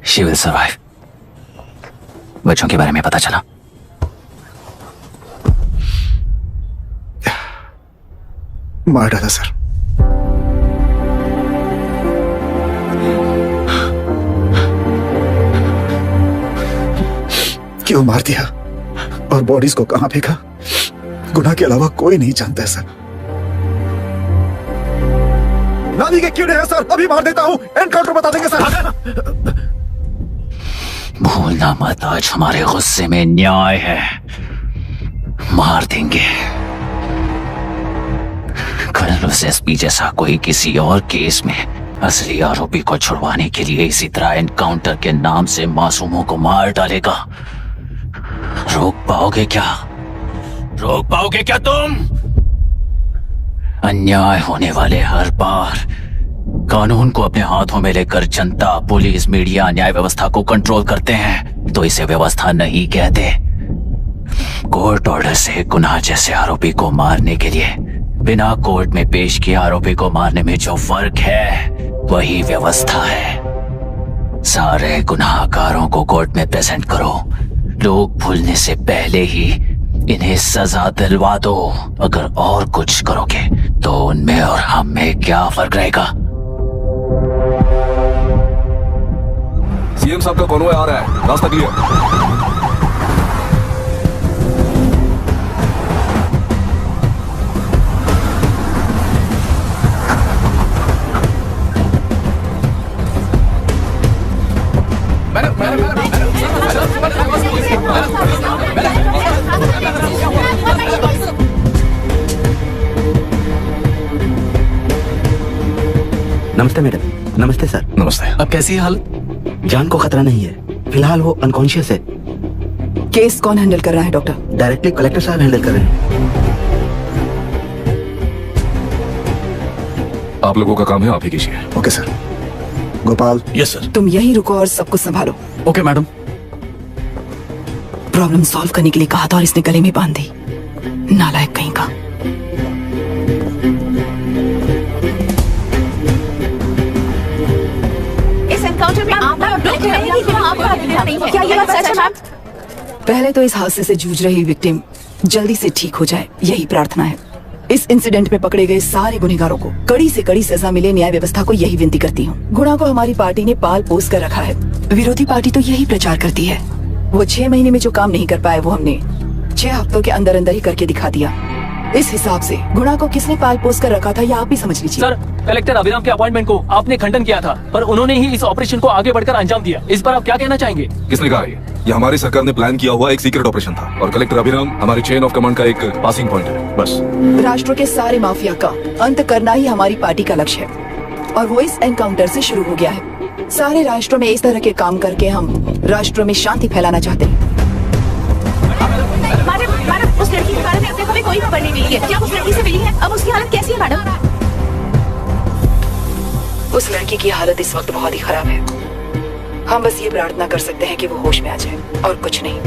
She will survive. बच्चों के बारे में पता चला? मार डाला सर। क्यों मार दिया और बॉडीज को कहां फेंका, गुनाह के अलावा कोई नहीं जानता है सर। नानी के कीड़े हैं सर, अभी मार देता हूं, एनकाउंटर बता देंगे सर। भूलना मत, आज हमारे गुस्से में न्याय है, मार देंगे। कल उस एसपी जैसा कोई किसी और केस में असली आरोपी को छुड़वाने के लिए इसी तरह एनकाउंटर के नाम से मासूमों को मार डालेगा। रोक पाओगे क्या? रोक पाओगे क्या तुम? अन्याय होने वाले हर बार कानून को अपने हाथों में लेकर जनता, पुलिस, मीडिया, न्याय व्यवस्था को कंट्रोल करते हैं, तो इसे व्यवस्था नहीं कहते। कोर्ट ऑर्डर से गुनाह जैसे आरोपी को मारने के लिए बिना कोर्ट में पेश किए आरोपी को मारने में जो फर्क है वही व्यवस्था है। सारे गुनाहगारों को कोर्ट में प्रेजेंट करो, लोग भूलने से पहले ही इन्हें सजा दिलवा दो। अगर और कुछ करोगे तो उनमें और हम में क्या फर्क रहेगा? सीएम साहब का कॉन्वॉय आ रहा है, रास्ता क्लियर। नमस्ते मैडम। नमस्ते सर। नमस्ते। अब कैसी है हालत? जान को खतरा नहीं है, फिलहाल वो अनकॉन्शियस है। केस कौन हैंडल कर रहा है डॉक्टर? डायरेक्टली कलेक्टर साहब हैंडल कर रहे हैं। आप लोगों का काम है, आप ही कीजिए। Okay sir. Gopal. Yes sir. तुम यहीं रुको और सब कुछ संभालो। Okay madam. प्रॉब्लम सॉल्व करने के लिए कहा था और इसने गले में बांध दी, नालायक कहीं का। है। क्या ये बात सच है मैम? पहले तो इस हादसे से जूझ रही विक्टिम जल्दी से ठीक हो जाए, यही प्रार्थना है। इस इंसिडेंट में पकड़े गए सारे गुनहगारों को कड़ी से कड़ी सजा मिले, न्याय व्यवस्था को यही विनती करती हूँ। गुणा को हमारी पार्टी ने पाल पोस कर रखा है। विरोधी पार्टी तो यही प्रचार करती है। वो 6 महीने में जो काम नहीं कर पाए वो हमने 6 हफ्तों के अंदर अंदर ही करके दिखा दिया। इस हिसाब से गुणा को किसने पाल पोस कर रखा था, या आप ही समझ लीजिए। सर, कलेक्टर अभिराम के अपॉइंटमेंट को आपने खंडन किया था, पर उन्होंने ही इस ऑपरेशन को आगे बढ़कर अंजाम दिया। इस पर आप क्या कहना चाहेंगे? किसने कहा ये हमारी सरकार ने प्लान किया हुआ एक सीक्रेट ऑपरेशन था और कलेक्टर अभिराम हमारी चेन ऑफ कमांड का एक पासिंग पॉइंट है, बस। राष्ट्र के सारे माफिया का अंत करना ही हमारी पार्टी का लक्ष्य है और वो इस एनकाउंटर से शुरू हो गया है। सारे राष्ट्रों में इस तरह के काम करके हम राष्ट्र में शांति फैलाना चाहते हैं। मैडम, उस लड़की के बारे में अब तक हमें कोई खबर नहीं मिली है। क्या उस लड़की से मिली है? अब उसकी हालत कैसी है मैडम? उस लड़की की हालत इस वक्त बहुत ही खराब है। हम बस ये प्रार्थना कर सकते हैं कि वो होश में आ जाए और कुछ नहीं।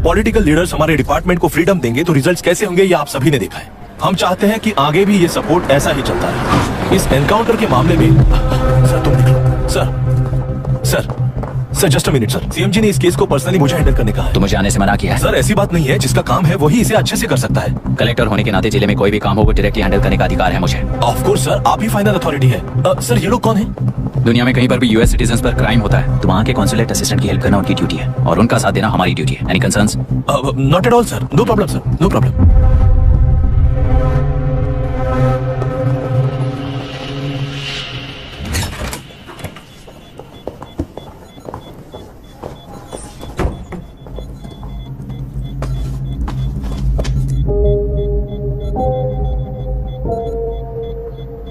पॉलिटिकल लीडर्स हमारे डिपार्टमेंट को फ्रीडम देंगे तो रिजल्ट्स कैसे होंगे ये आप सभी ने देखा है। हम चाहते हैं कि आगे भी ये सपोर्ट ऐसा ही चलता रहे। इस एनकाउंटर के मामले में सर तुम निकलो। Sir just a minute sir. CM ji ने इस केस को पर्सनली मुझे हैंडल करने का है। तो मुझे आने से मना किया है। सर ऐसी बात नहीं है, जिसका काम है वही इसे अच्छे से कर सकता है। कलेक्टर होने के नाते जिले में कोई भी काम हो वो डायरेक्टली हैंडल करने का अधिकार है मुझे। ऑफ कोर्स सर, आप ही फाइनल अथॉरिटी है। सर ये लोग कौन हैं? दुनिया में कहीं पर भी यूएस सिटीजन्स पर क्राइम होता है तो वहाँ के कॉन्सुलेट असिस्टेंट की हेल्प करना उनकी ड्यूटी है और उनका साथ देना हमारी ड्यूटी है। Any concerns? Not at all sir, no problem sir, no problem.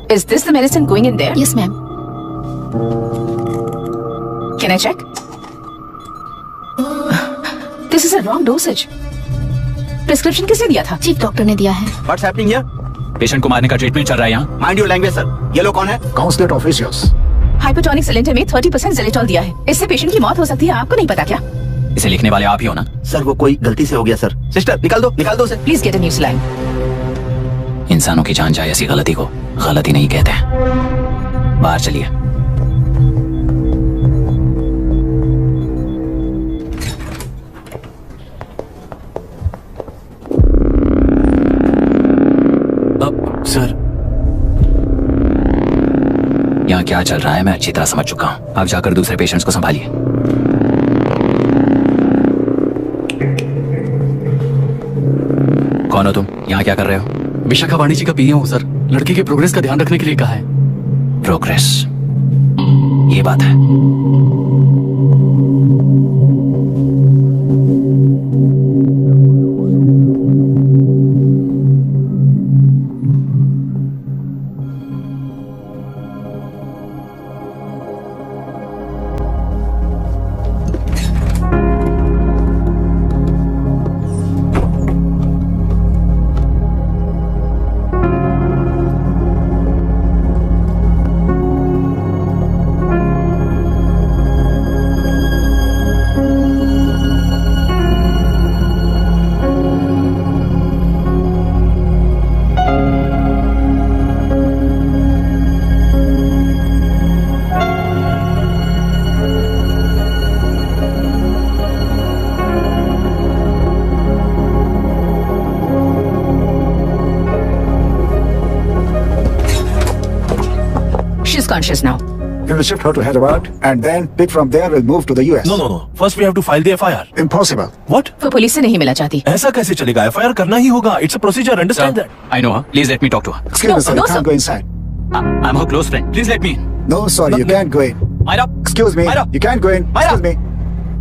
Is this the medicine going in there? Yes ma'am. Can I check? This is a wrong dosage. Prescription किसने दिया था? चीफ डॉक्टर ने दिया है। What's happening here? Patient को मारने का treatment चल रहा है यहाँ। Mind your language, sir. ये लोग कौन है? Consulate officials. हाइपोटोनिक सिलेंडर में 30% ज़ेलेटॉल दिया है। इससे पेशेंट की मौत हो सकती है, आपको नहीं पता क्या? इसे लिखने वाले आप ही हो ना? सर वो कोई गलती से हो गया सर। सिस्टर निकाल दो उसे। Please get a new saline. इंसानों की जान जाए ऐसी गलती को गलती नहीं कहते हैं। बाहर चलिए। सर यहाँ क्या चल रहा है मैं अच्छी तरह समझ चुका हूँ। आप जाकर दूसरे पेशेंट्स को संभालिए। कौन हो तुम? यहाँ क्या कर रहे हो? विशाखा वाणी जी का पीए हूँ सर। लड़के के प्रोग्रेस का ध्यान रखने के लिए कहा है। प्रोग्रेस, ये बात है। She's conscious now. We will shift her to Hyderabad and then pick from there. We'll move to the US. No. First we have to file the FIR. Impossible. What? वो पुलिस से नहीं मिला चाहती। ऐसा कैसे चलेगा? FIR करना ही होगा। It's a procedure. Understand that? I know her. Please let me talk to her. Excuse me, sir. You can't go inside. I'm her close friend. Please let me in. No, sorry, you can't go in. Myra. Excuse me. Myra. You can't go in. Myra. Excuse me.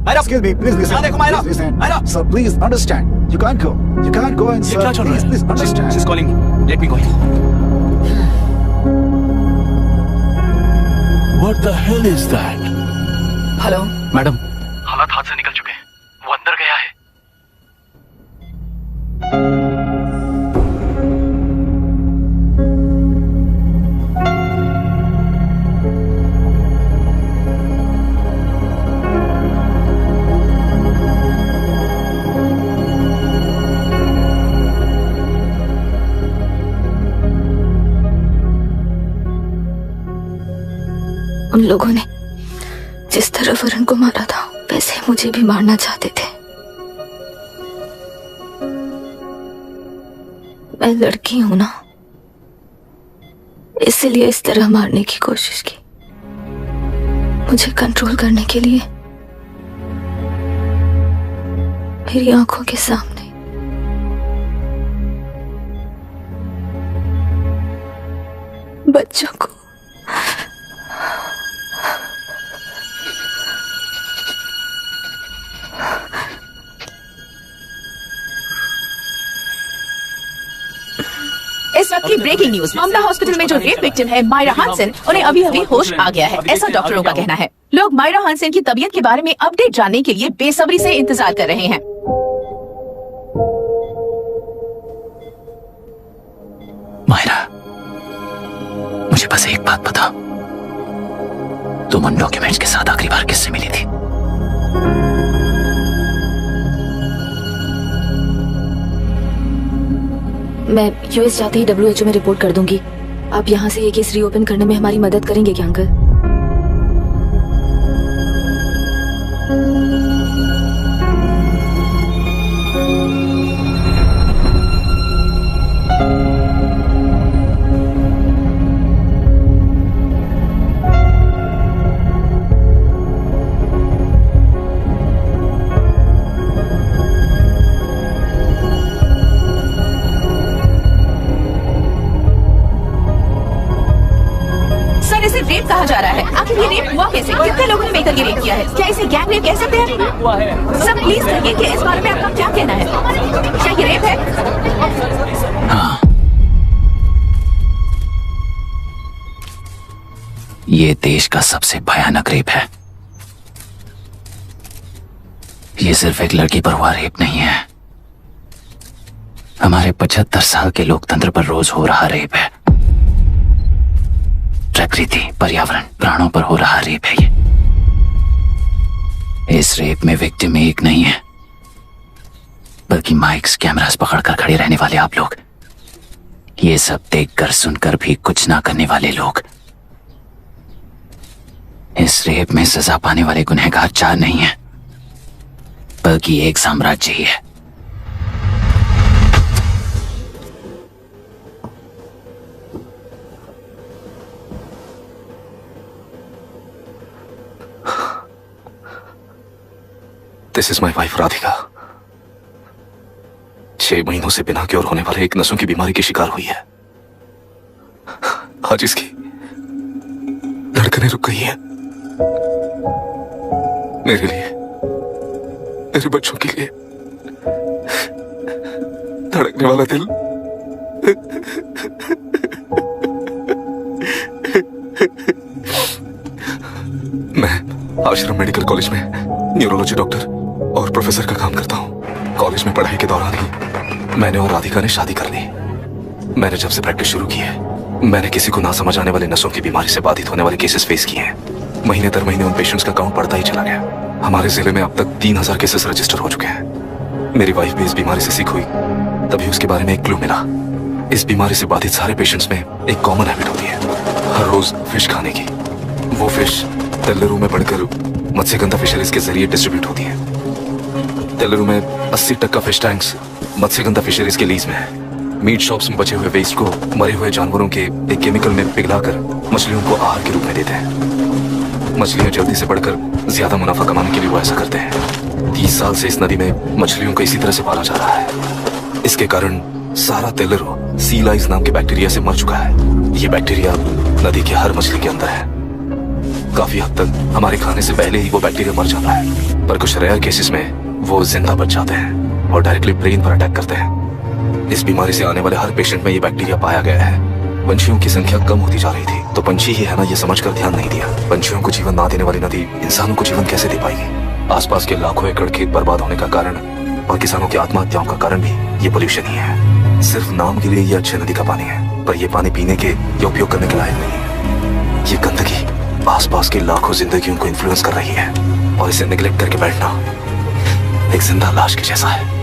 Myra. Excuse me. Please listen. यहाँ देखो Myra. Please listen. Myra. Sir, please understand. You can't go. You can't go in, ये sir. क्या चल रहा है? Please understand. She's calling me. Let me go in. What the hell is that? Hello madam, हालात हाथ से निकल चुके हैं। वो अंदर गया है। उन लोगों ने जिस तरह वरुण को मारा था वैसे मुझे भी मारना चाहते थे। मैं लड़की हूं ना, इसलिए इस तरह मारने की कोशिश की। मुझे कंट्रोल करने के लिए मेरी आंखों के सामने बच्चों को इस वक्त की ब्रेकिंग न्यूज, मामला हॉस्पिटल में जो रेप विक्टिम है मायरा हानसेन, उन्हें अभी अभी होश आ गया है, ऐसा डॉक्टरों का कहना है। लोग मायरा हानसेन की तबीयत के बारे में अपडेट जानने के लिए बेसब्री से इंतजार कर रहे हैं। मायरा, मुझे बस एक बात बता, तुम उन डॉक्यूमेंट्स के साथ आखिरी बार किससे मिली थी? मैं यूएस जाते ही WHO में रिपोर्ट कर दूंगी। आप यहाँ से ये केस रीओपन करने में हमारी मदद करेंगे क्या अंकल? रेप कहा जा रहा है, आखिर ये रेप हुआ कैसे? कितने लोगों ने मिलकर ये रेप किया है? क्या इसे गैंग रेप कह सकते हैं? सब प्लीज कहिए कि इस बारे में आपका क्या कहना है? क्या ये रेप है? हाँ, ये देश का सबसे भयानक रेप है। ये सिर्फ एक लड़की पर हुआ रेप नहीं है, हमारे 75 साल के लोकतंत्र पर रोज हो रहा रेप है। प्रकृति, पर्यावरण, प्राणों पर हो रहा रेप है ये। इस रेप में विक्टिम एक नहीं है, बल्कि माइक्स, कैमरास पकड़कर खड़े रहने वाले आप लोग, ये सब देखकर सुनकर भी कुछ ना करने वाले लोग। इस रेप में सजा पाने वाले गुनहगार 4 नहीं है, बल्कि एक साम्राज्य ही है। This is my wife Radhika. 6 महीनों से बिना क्योर होने वाले एक नसों की बीमारी की शिकार हुई है। आज इसकी धड़कनें रुक गई हैं। मेरे लिए, मेरे बच्चों के लिए धड़कने वाला दिल मैं आश्रम मेडिकल कॉलेज में न्यूरोलॉजी डॉक्टर और प्रोफेसर का काम करता हूँ। कॉलेज में पढ़ाई के दौरान ही मैंने और राधिका ने शादी कर ली। मैंने जब से प्रैक्टिस शुरू की है, मैंने किसी को ना समझ आने वाले नसों की बीमारी से बाधित होने वाले केसेस फेस किए हैं। महीने दर महीने उन पेशेंट्स का काउंट बढ़ता ही चला गया। हमारे जिले में अब तक 3000 केसेस रजिस्टर हो चुके हैं। मेरी वाइफ भी इस बीमारी से सिक हुई, तभी उसके बारे में एक क्लू मिला। इस बीमारी से बाधित सारे पेशेंट्स में एक कॉमन हैबिट होती है, हर रोज फिश खाने की। वो फिश तेल्लेरू में बढ़कर मत्स्यगंधा फिशरीज के जरिए डिस्ट्रीब्यूट होती है। तेल्लेरू में 80% फिश टैंक्स मत्स्यगंधा फिशरीज के लीज में है। मीट शॉप्स में बचे हुए वेस्ट को मरे हुए जानवरों के एक केमिकल में पिघलाकर मछलियों को आहार के रूप में देते हैं। मछलियां जल्दी से बढ़कर ज्यादा मुनाफा कमाने के लिए वो ऐसा करते हैं। 30 साल से इस नदी में मछलियों को इसी तरह से पाला जा रहा है। इसके कारण सारा तेल्लेरू सी लाइस नाम के बैक्टीरिया से मर चुका है। ये बैक्टीरिया नदी के हर मछली के अंदर है। काफी हद तक हमारे खाने से पहले ही वो बैक्टीरिया मर जाता है, पर कुछ रेयर केसेस में वो जिंदा बच जाते हैं और डायरेक्टली ब्रेन पर अटैक करते हैं। इस बीमारी से आने वाले हर पेशेंट में ये बैक्टीरिया पाया गया है। पंछियों की संख्या कम होती जा रही थी, तो पंछी ही है ना ये समझकर ध्यान नहीं दिया। पंछियों को जीवन ना देने वाली नदी इंसानों को जीवन कैसे दे पाएगी? आसपास के लाखों एकड़ खेत बर्बाद होने का कारण और किसानों की आत्महत्याओं का कारण भी ये पोल्यूशन ही है। सिर्फ नाम के लिए ये अच्छे नदी का पानी है, पर ये पानी पीने के या उपयोग करने के लायक नहीं है। ये गंदगी आसपास की लाखों जिंदगियों को इन्फ्लुएंस कर रही है और इसे निगलेक्ट करके बैठना एक जिंदा लाश के जैसा है।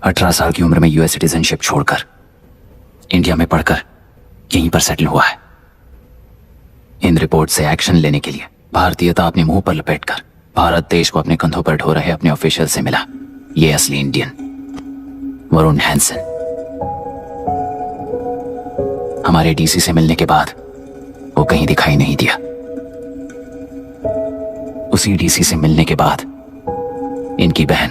अठारह साल की उम्र में यूएस सिटीजनशिप छोड़कर इंडिया में पढ़कर यहीं पर सेटल हुआ है। इन रिपोर्ट से एक्शन लेने के लिए भारतीयता अपने मुंह पर लपेटकर भारत देश को अपने कंधों पर ढो रहे अपने ऑफिशियल से मिला ये असली इंडियन वरुण हैंसन। हमारे डीसी से मिलने के बाद वो कहीं दिखाई नहीं दिया। उसी डीसी से मिलने के बाद इनकी बहन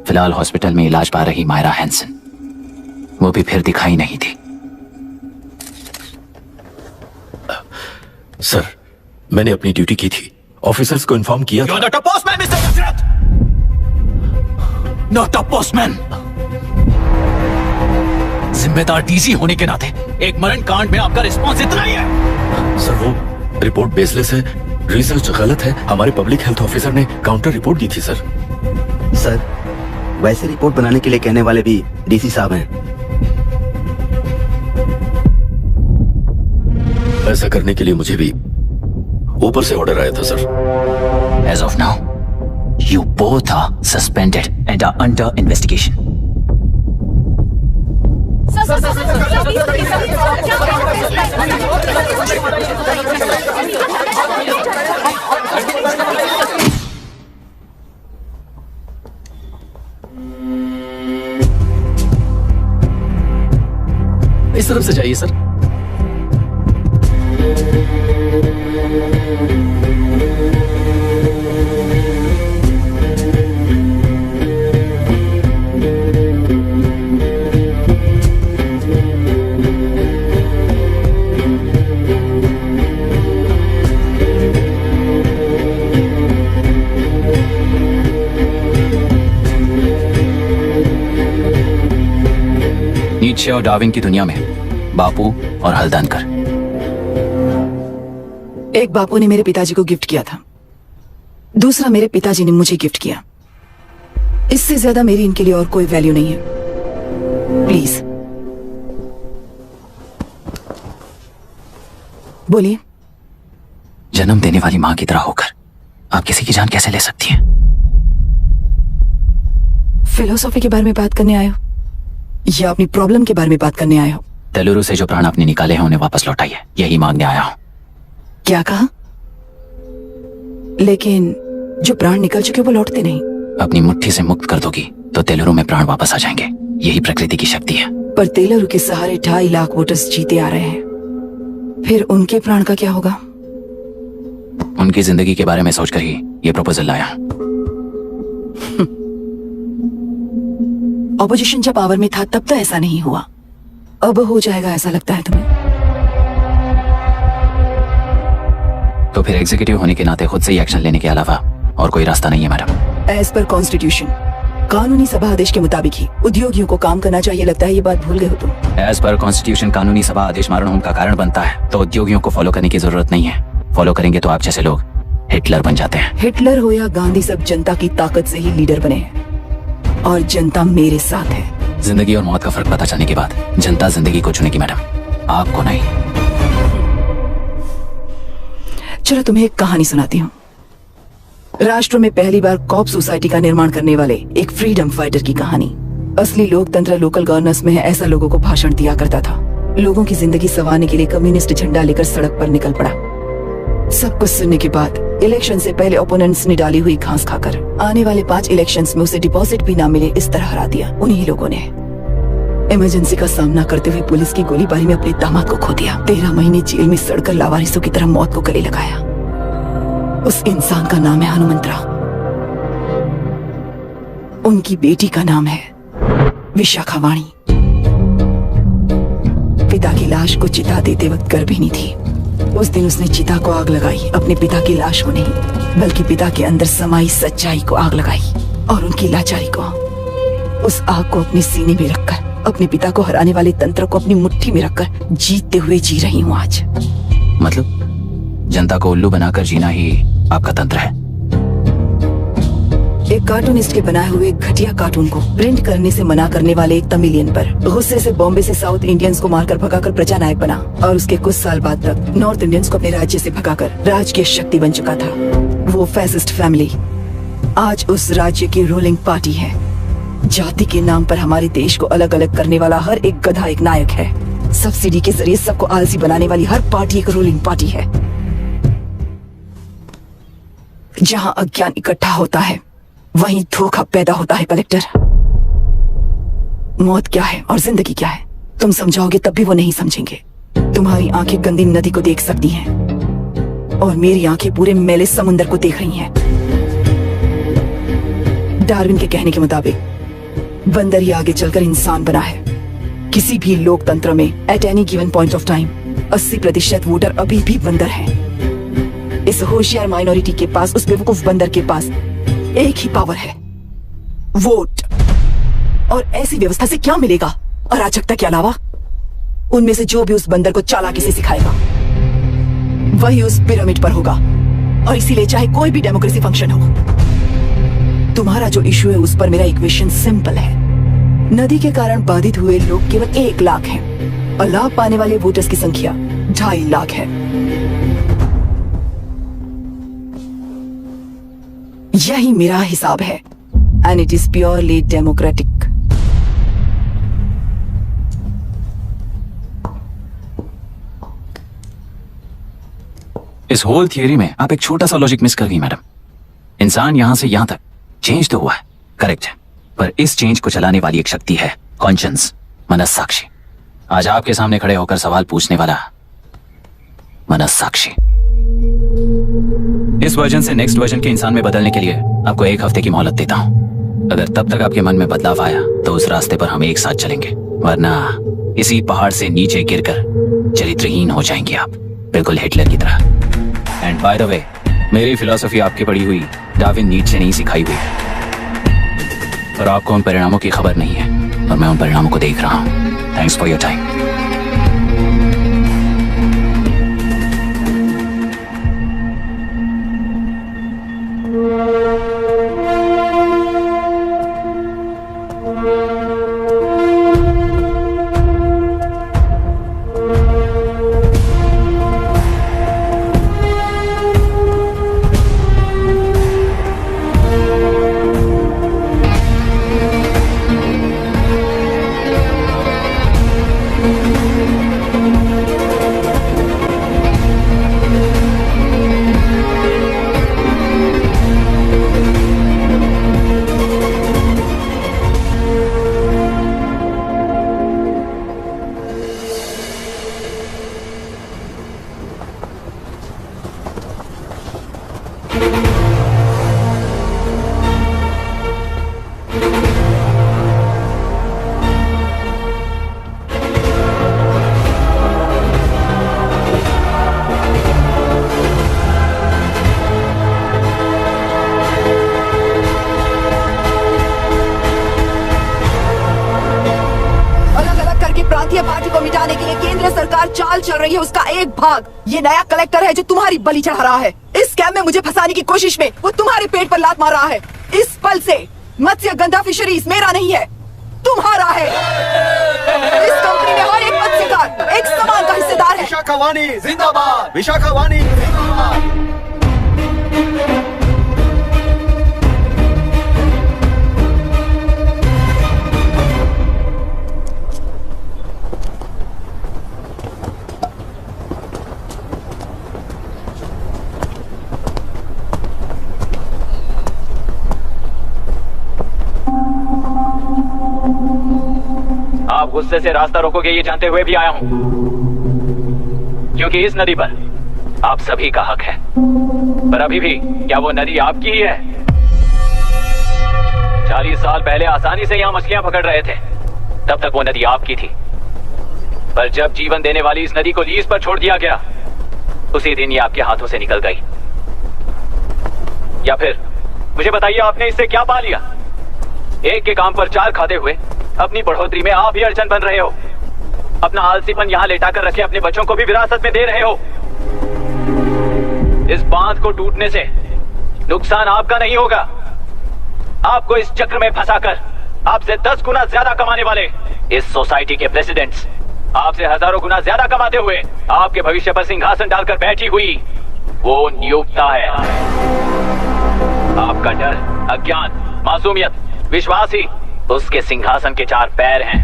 फिलहाल हॉस्पिटल में इलाज पा रही मायरा हैंसन, वो भी फिर दिखाई नहीं दी। सर, मैंने अपनी ड्यूटी की थी, ऑफिसर्स को इन्फॉर्म किया था। Not a postman, Mr. Dashrath! Not a postman! जिम्मेदार डीसी होने के नाते एक मरण कांड में आपका रिस्पॉन्स इतना ही है। सर, वो रिपोर्ट बेसलेस है, रिसर्च गलत है। हमारे पब्लिक हेल्थ ऑफिसर ने काउंटर रिपोर्ट दी थी सर। सर, वैसे रिपोर्ट बनाने के लिए कहने वाले भी डीसी साहब हैं। ऐसा करने के लिए मुझे भी ऊपर से ऑर्डर आया था sir. As of now, you both are suspended and are under investigation. इस तरफ से जाइए सर। नीचे और डार्विन की दुनिया में बापू और हल्दानकर। एक बापू ने मेरे पिताजी को गिफ्ट किया था, दूसरा मेरे पिताजी ने मुझे गिफ्ट किया। इससे ज्यादा मेरी इनके लिए और कोई वैल्यू नहीं है। प्लीज बोलिए। जन्म देने वाली मां की तरह होकर आप किसी की जान कैसे ले सकती हैं? फिलोसॉफी के बारे में बात करने आए हो या अपनी प्रॉब्लम के बारे में बात करने आए हो? तेलुरु से जो प्राण आपने निकाले हैं उन्हें वापस लौटाइए, यही मांगने आया हूं। क्या कहा? लेकिन जो प्राण निकल चुके वो लौटते नहीं। अपनी मुट्ठी से मुक्त कर दोगी तो तेलुरु में प्राण वापस आ जाएंगे, यही प्रकृति की शक्ति है। पर तेलुरु के सहारे 2.5 लाख वोटर्स जीते आ रहे हैं, फिर उनके प्राण का क्या होगा? उनकी जिंदगी के बारे में सोचकर ही ये प्रपोजल लाया। ऑपोजिशन जब पावर में था तब तो ऐसा नहीं हुआ, अब हो जाएगा ऐसा लगता है तुम्हें? तो फिर एग्जीक्यूटिव होने के नाते खुद से ही एक्शन लेने के अलावा और कोई रास्ता नहीं है मैडम। एज पर कॉन्स्टिट्यूशन कानूनी सभा आदेश के मुताबिक ही उद्योगियों को काम करना चाहिए। लगता है ये बात भूल गए हो तुम। एज पर कॉन्स्टिट्यूशन कानूनी सभा आदेश मारण होम का कारण बनता है, तो उद्योगियों को फॉलो करने की जरूरत नहीं है। फॉलो करेंगे तो आप जैसे लोग हिटलर बन जाते हैं। हिटलर हो या गांधी, सब जनता की ताकत से ही लीडर बने हैं और जनता मेरे साथ है। जिंदगी और मौत का फर्क पता चलने के बाद जनता जिंदगी को चुनेगी मैडम, आपको नहीं। चलो तुम्हें एक कहानी सुनाती हूँ। राष्ट्र में पहली बार कॉप सोसाइटी का निर्माण करने वाले एक फ्रीडम फाइटर की कहानी। असली लोकतंत्र लोकल गवर्नेंस में है, ऐसा लोगों को भाषण दिया करता था। लोगों की जिंदगी संवारने के लिए कम्युनिस्ट झंडा लेकर सड़क पर निकल पड़ा। सब कुछ सुनने के बाद इलेक्शन से पहले ओपोनेंट्स ने डाली हुई घास खाकर आने वाले 5 इलेक्शंस में उसे डिपॉजिट भी ना मिले इस तरह हरा दिया। उन्हीं लोगों ने इमरजेंसी का सामना करते हुए पुलिस की गोलीबारी में अपने दामाद को खो दिया। 13 महीने जेल में सड़कर लावारिसों की तरह मौत को गले लगाया। उस इंसान का नाम है हनुमंतरा। उनकी बेटी का नाम है विशाखावाणी। पिता की लाश को चिता देते वक्त गर्भिणी थी। उस दिन उसने चिता को आग लगाई, अपने पिता की लाश को नहीं बल्कि पिता के अंदर समाई सच्चाई को आग लगाई और उनकी लाचारी को। उस आग को अपने सीने में रखकर अपने पिता को हराने वाले तंत्र को अपनी मुट्ठी में रखकर जीतते हुए जी रही हूँ आज। मतलब जनता को उल्लू बनाकर जीना ही आपका तंत्र है? एक कार्टूनिस्ट के बनाए हुए घटिया कार्टून को प्रिंट करने से मना करने वाले एक तमिलियन पर गुस्से से बॉम्बे से साउथ इंडियंस को मारकर भगाकर प्रजा नायक बना और उसके कुछ साल बाद तक नॉर्थ इंडियंस को अपने राज्य से भगाकर राजकीय शक्ति बन चुका था। वो फैसिस्ट फैमिली आज उस राज्य की रूलिंग पार्टी है। जाति के नाम पर हमारे देश को अलग अलग करने वाला हर एक गधा एक नायक है। सब्सिडी के जरिए सबको आलसी बनाने वाली हर पार्टी एक रूलिंग पार्टी है। जहां अज्ञान इकट्ठा होता है वहीं धोखा पैदा होता है। कलेक्टर, मौत क्या है और जिंदगी क्या है तुम समझाओगे तब भी वो नहीं समझेंगे। तुम्हारी आंखें गंदी नदी को देख सकती हैं और मेरी आंखें पूरे मैले समुंदर को देख रही हैं। डार्विन के कहने के मुताबिक बंदर ही आगे चलकर इंसान बना है। किसी भी लोकतंत्र में at any given point of time 80% voter अभी भी बंदर हैं। इस होशियार माइनॉरिटी के पास, उस बेवकूफ बंदर के पास एक ही पावर है, वोट। और ऐसी व्यवस्था से क्या मिलेगा अराजकता के अलावा? उनमें से जो भी उस बंदर को चालाकी से सिखाएगा वही उस पिरामिड पर होगा। और इसीलिए चाहे कोई भी डेमोक्रेसी फंक्शन हो, तुम्हारा जो इशू है उस पर मेरा इक्वेशन सिंपल है। नदी के कारण बाधित हुए लोग केवल 1 लाख हैं और लाभ पाने वाले वोटर्स की संख्या 2.5 लाख है। यही मेरा हिसाब है and it is purely democratic. इस होल थियरी में आप एक छोटा सा लॉजिक मिस कर गई मैडम। इंसान यहां से यहां तक चेंज तो हुआ है, करेक्ट है, पर इस चेंज को चलाने वाली एक शक्ति है, कॉन्शियंस, मनस्साक्षी। आज आपके सामने खड़े होकर सवाल पूछने वाला मनस्साक्षी। इस वर्जन से नेक्स्ट वर्जन के इंसान में बदलने के लिए आपको 1 हफ्ते की मोहलत देता हूं। अगर तब तक आपके मन में बदलाव आया तो उस रास्ते पर हम एक साथ चलेंगे, वरना इसी पहाड़ से नीचे गिरकर चरित्रहीन हो जाएंगे आप, बिल्कुल हिटलर की तरह। एंड बाय द वे, मेरी फिलॉसफी आपकी पढ़ी हुई डार्विन नीचे नहीं सिखाई हुई है, और आपको उन परिणामों की खबर नहीं है और मैं उन परिणामों को देख रहा हूं। Thanks for your time. Party को मिटाने के लिए केंद्र सरकार चाल चल रही है, उसका एक भाग ये नया कलेक्टर है जो तुम्हारी बलि चढ़ा रहा है। इस स्कैम में मुझे फंसाने की कोशिश में वो तुम्हारे पेट पर लात मार रहा है। इस पल से मत्स्य गंधा फिशरीज मेरा नहीं है, तुम्हारा है। इस कंपनी में हर एक मत्स्यकार एक समान का हिस्सेदार है। विशाखावाणी जिंदाबाद, विशाखावाणी जिंदाबाद। आप गुस्से से रास्ता रोकोगे ये जानते हुए भी आया हूं, क्योंकि इस नदी पर आप सभी का हक है। पर अभी भी क्या वो नदी आपकी ही है? 40 साल पहले आसानी से यहां मछलियां पकड़ रहे थे, तब तक वो नदी आपकी थी। पर जब जीवन देने वाली इस नदी को लीज पर छोड़ दिया गया, उसी दिन ये आपके हाथों से निकल गई। या फिर मुझे बताइए, आपने इससे क्या पा लिया? एक के काम पर 4 खाते हुए अपनी बढ़ोतरी में आप ही अड़चन बन रहे हो। अपना आलसीपन यहाँ लेटा कर रखे अपने बच्चों को भी विरासत में दे रहे हो। इस बांध को टूटने से नुकसान आपका नहीं होगा। आपको इस चक्र में फंसाकर आपसे 10 गुना ज्यादा कमाने वाले इस सोसाइटी के प्रेसिडेंट्स आपसे हजारों गुना ज्यादा कमाते हुए आपके भविष्य पर सिंहासन डालकर बैठी हुई वो नियोक्ता है। आपका डर, अज्ञान, मासूमियत, विश्वास ही उसके सिंहासन के 4 पैर हैं।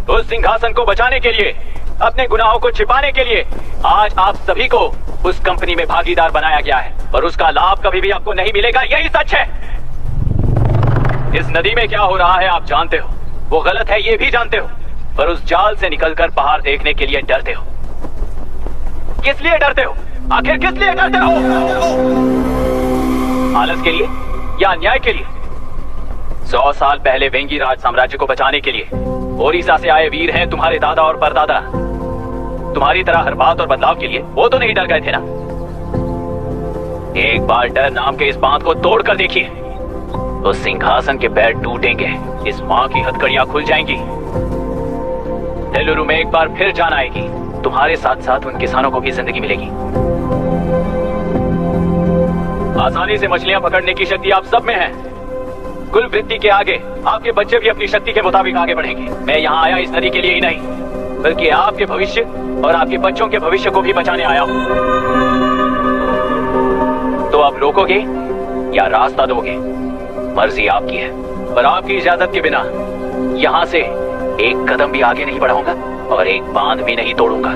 उस सिंहासन को बचाने के लिए, अपने गुनाहों को छिपाने के लिए आज आप सभी को उस कंपनी में भागीदार बनाया गया है, और उसका लाभ कभी भी आपको नहीं मिलेगा। यही सच है। इस नदी में क्या हो रहा है आप जानते हो, वो गलत है ये भी जानते हो, पर उस जाल से निकलकर बाहर देखने के लिए डरते हो। किस लिए डरते हो? आखिर किस लिए डरते हो? आलस के लिए या अन्याय के लिए? 100 साल पहले वेंगी राज साम्राज्य को बचाने के लिए ओडिशा से आए वीर हैं तुम्हारे दादा और परदादा। तुम्हारी तरह हर बात और बदलाव के लिए वो तो नहीं डर गए थे ना। एक बार डर नाम के इस बांध को तोड़ कर देखिए, तो सिंहासन के पैर टूटेंगे, इस मां की हथकड़ियां खुल जाएंगी। नेल्लूरू में एक बार फिर जान आएगी, तुम्हारे साथ साथ उन किसानों को भी जिंदगी मिलेगी। आसानी से मछलियां पकड़ने की शक्ति आप सब में है। कुल वृत्ति के आगे आपके बच्चे भी अपनी शक्ति के मुताबिक आगे बढ़ेंगे। मैं यहाँ आया इस नदी के लिए ही नहीं, बल्कि आपके भविष्य और आपके बच्चों के भविष्य को भी बचाने आया हूँ। तो आप रोकोगे या रास्ता दोगे, मर्जी आपकी है, पर आपकी इजाजत के बिना यहाँ से एक कदम भी आगे नहीं बढ़ाऊंगा और एक बांध भी नहीं तोड़ूंगा।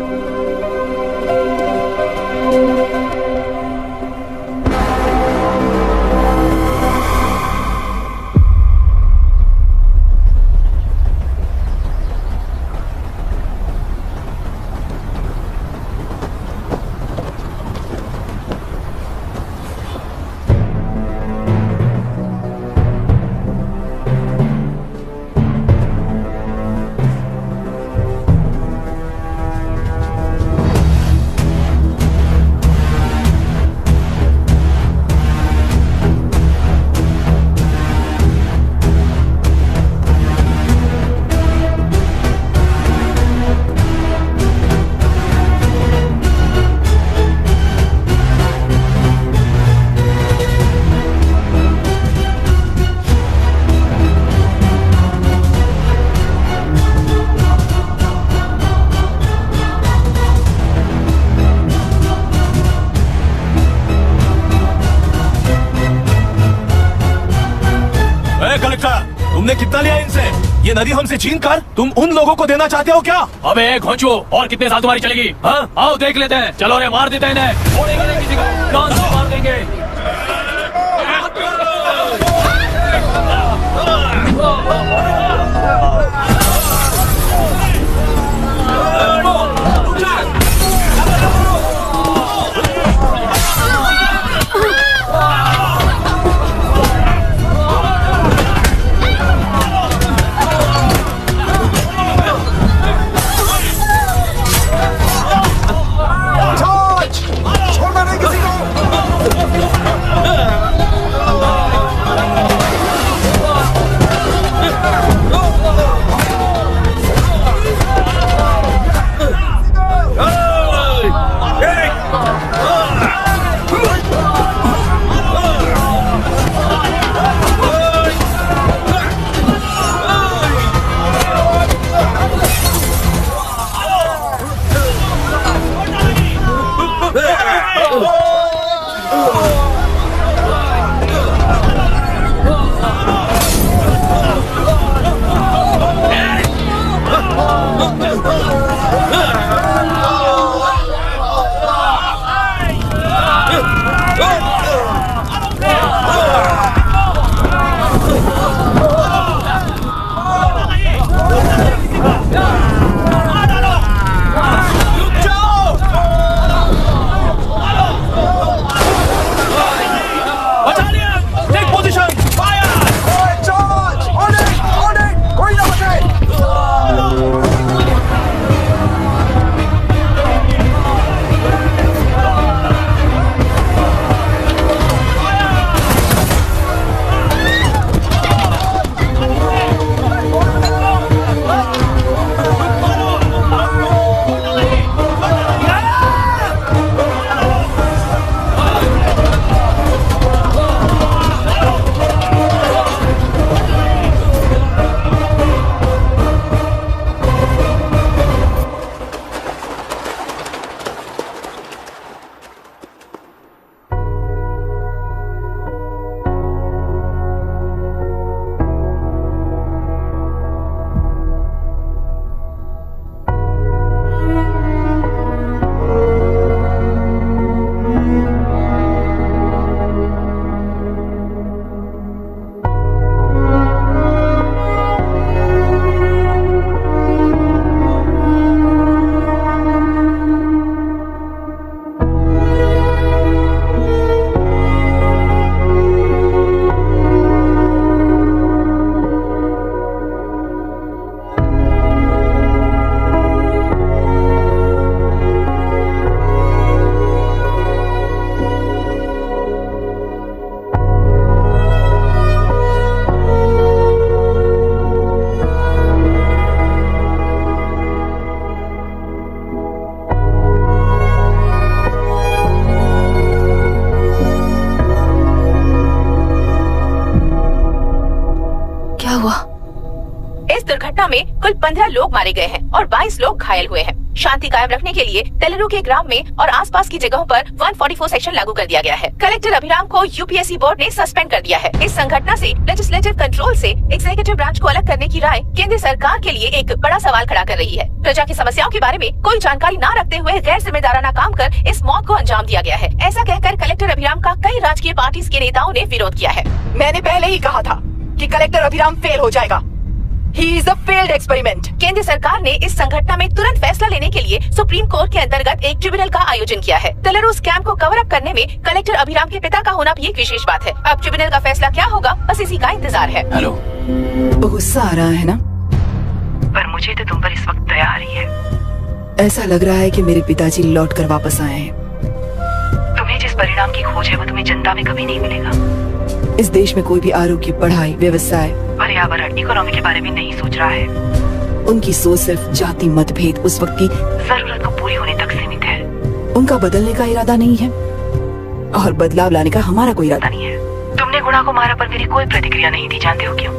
तुमने कितना लिया इनसे? ये नदी हमसे छीन कर तुम उन लोगों को देना चाहते हो क्या? अबे घोंचो, और कितने साल तुम्हारी चलेगी? हाँ, आओ देख लेते हैं। चलो रे, मार देते हैं इन्हें। छोड़ेंगे नहीं किसी को, जान से मार देंगे। छोड़ना नहीं किसी को। क्या हुआ? इस दुर्घटना में कुल 15 लोग मारे गए हैं और 22 लोग घायल हुए हैं। शांति कायम रखने के लिए तेलुरु के ग्राम में और आसपास की जगहों पर 144 सेक्शन लागू कर दिया गया है। कलेक्टर अभिराम को यूपीएससी बोर्ड ने सस्पेंड कर दिया है। इस संघटना से लेजिस्लेटिव कंट्रोल से एग्जीक्यूटिव ब्रांच को अलग करने की राय केंद्र सरकार के लिए एक बड़ा सवाल खड़ा कर रही है। प्रजा की समस्याओं के बारे में कोई जानकारी न रखते हुए गैर जिम्मेदाराना काम कर इस मौत को अंजाम दिया गया है। ऐसा कहकर कलेक्टर अभिराम का कई राजकीय पार्टी के नेताओं ने विरोध किया है। मैंने पहले ही कहा था कि कलेक्टर अभिराम फेल हो जाएगा। He is a failed experiment. केंद्र सरकार ने इस संघटना में तुरंत फैसला लेने के लिए सुप्रीम कोर्ट के अंतर्गत एक ट्रिब्यूनल का आयोजन किया है। तेलुरु स्कैम को कवर अप करने में कलेक्टर अभिराम के पिता का होना भी एक विशेष बात है। अब ट्रिब्यूनल का फैसला क्या होगा, बस इसी का इंतजार है। हेलो, गुस्सा आ रहा है ना? पर मुझे तो तुम पर इस वक्त दया आ रही है। ऐसा लग रहा है कि मेरे पिताजी लौट कर वापस आए हैं। तुम्हें जिस परिणाम की खोज है वो तुम्हें जनता में कभी नहीं मिलेगा। इस देश में कोई भी आरोग्य, पढ़ाई, व्यवसाय, पर्यावरण, इकोनॉमी के बारे में नहीं सोच रहा है। उनकी सोच सिर्फ जाति मतभेद उस वक्त की जरूरत को पूरी होने तक सीमित है। उनका बदलने का इरादा नहीं है और बदलाव लाने का हमारा कोई इरादा नहीं है। तुमने गुणा को मारा पर मेरी कोई प्रतिक्रिया नहीं दी, जानते हो क्यों?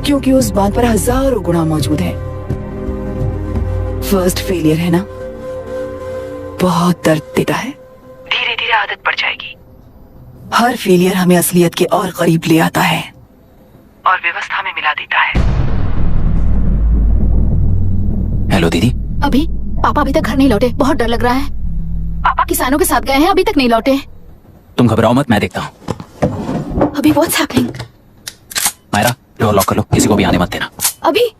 क्योंकि उस बात पर हजारों गुणा मौजूद है। फर्स्ट फेलियर है ना, बहुत दर्द देता है। धीरे धीरे आदत पड़ जाएगी। हर फेलियर हमें असलियत के और करीब ले आता है और व्यवस्था में मिला देता है। हेलो दीदी। अभी पापा अभी तक घर नहीं लौटे, बहुत डर लग रहा है। पापा किसानों के साथ गए हैं, अभी तक नहीं लौटे। तुम घबराओ मत, मैं देखता हूँ। अभी what's happening? Myra, door lock कर लो, किसी को भी आने मत देना। अभी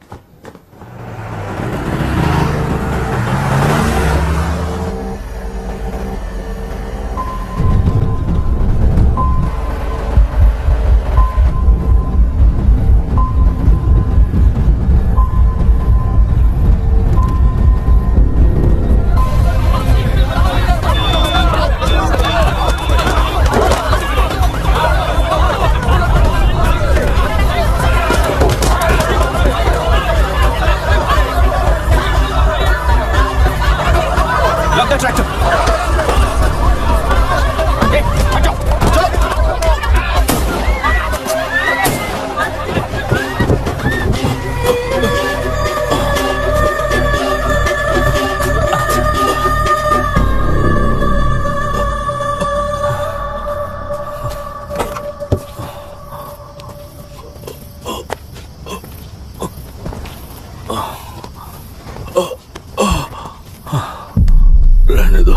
रहने दो।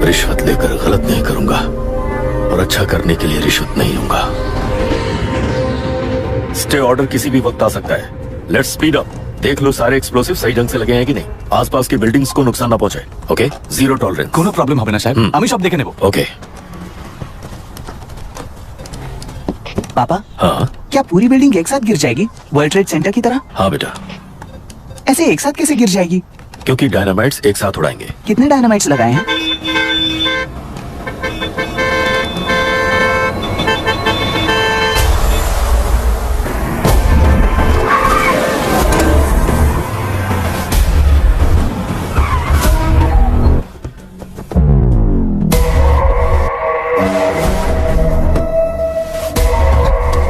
रिश्वत लेकर गलत नहीं करूंगा और अच्छा करने के लिए रिश्वत नहीं लूंगा। स्टे ऑर्डर किसी भी वक्त आ सकता है। Let's speed up. देख लो सारे एक्सप्लोसिव सही ढंग से लगे हैं कि नहीं। आसपास की बिल्डिंग्स को नुकसान ना पहुंचे। Okay, zero tolerance. কোনো প্রবলেম হবে না সাহেব, আমি সব দেখে নেব। ओके। पापा, हाँ क्या पूरी बिल्डिंग एक साथ गिर जाएगी, वर्ल्ड ट्रेड सेंटर की तरह? हाँ बेटा, ऐसे एक साथ कैसे गिर जाएगी? क्योंकि डायनामाइट्स एक साथ उड़ाएंगे। कितने डायनामाइट्स लगाए हैं?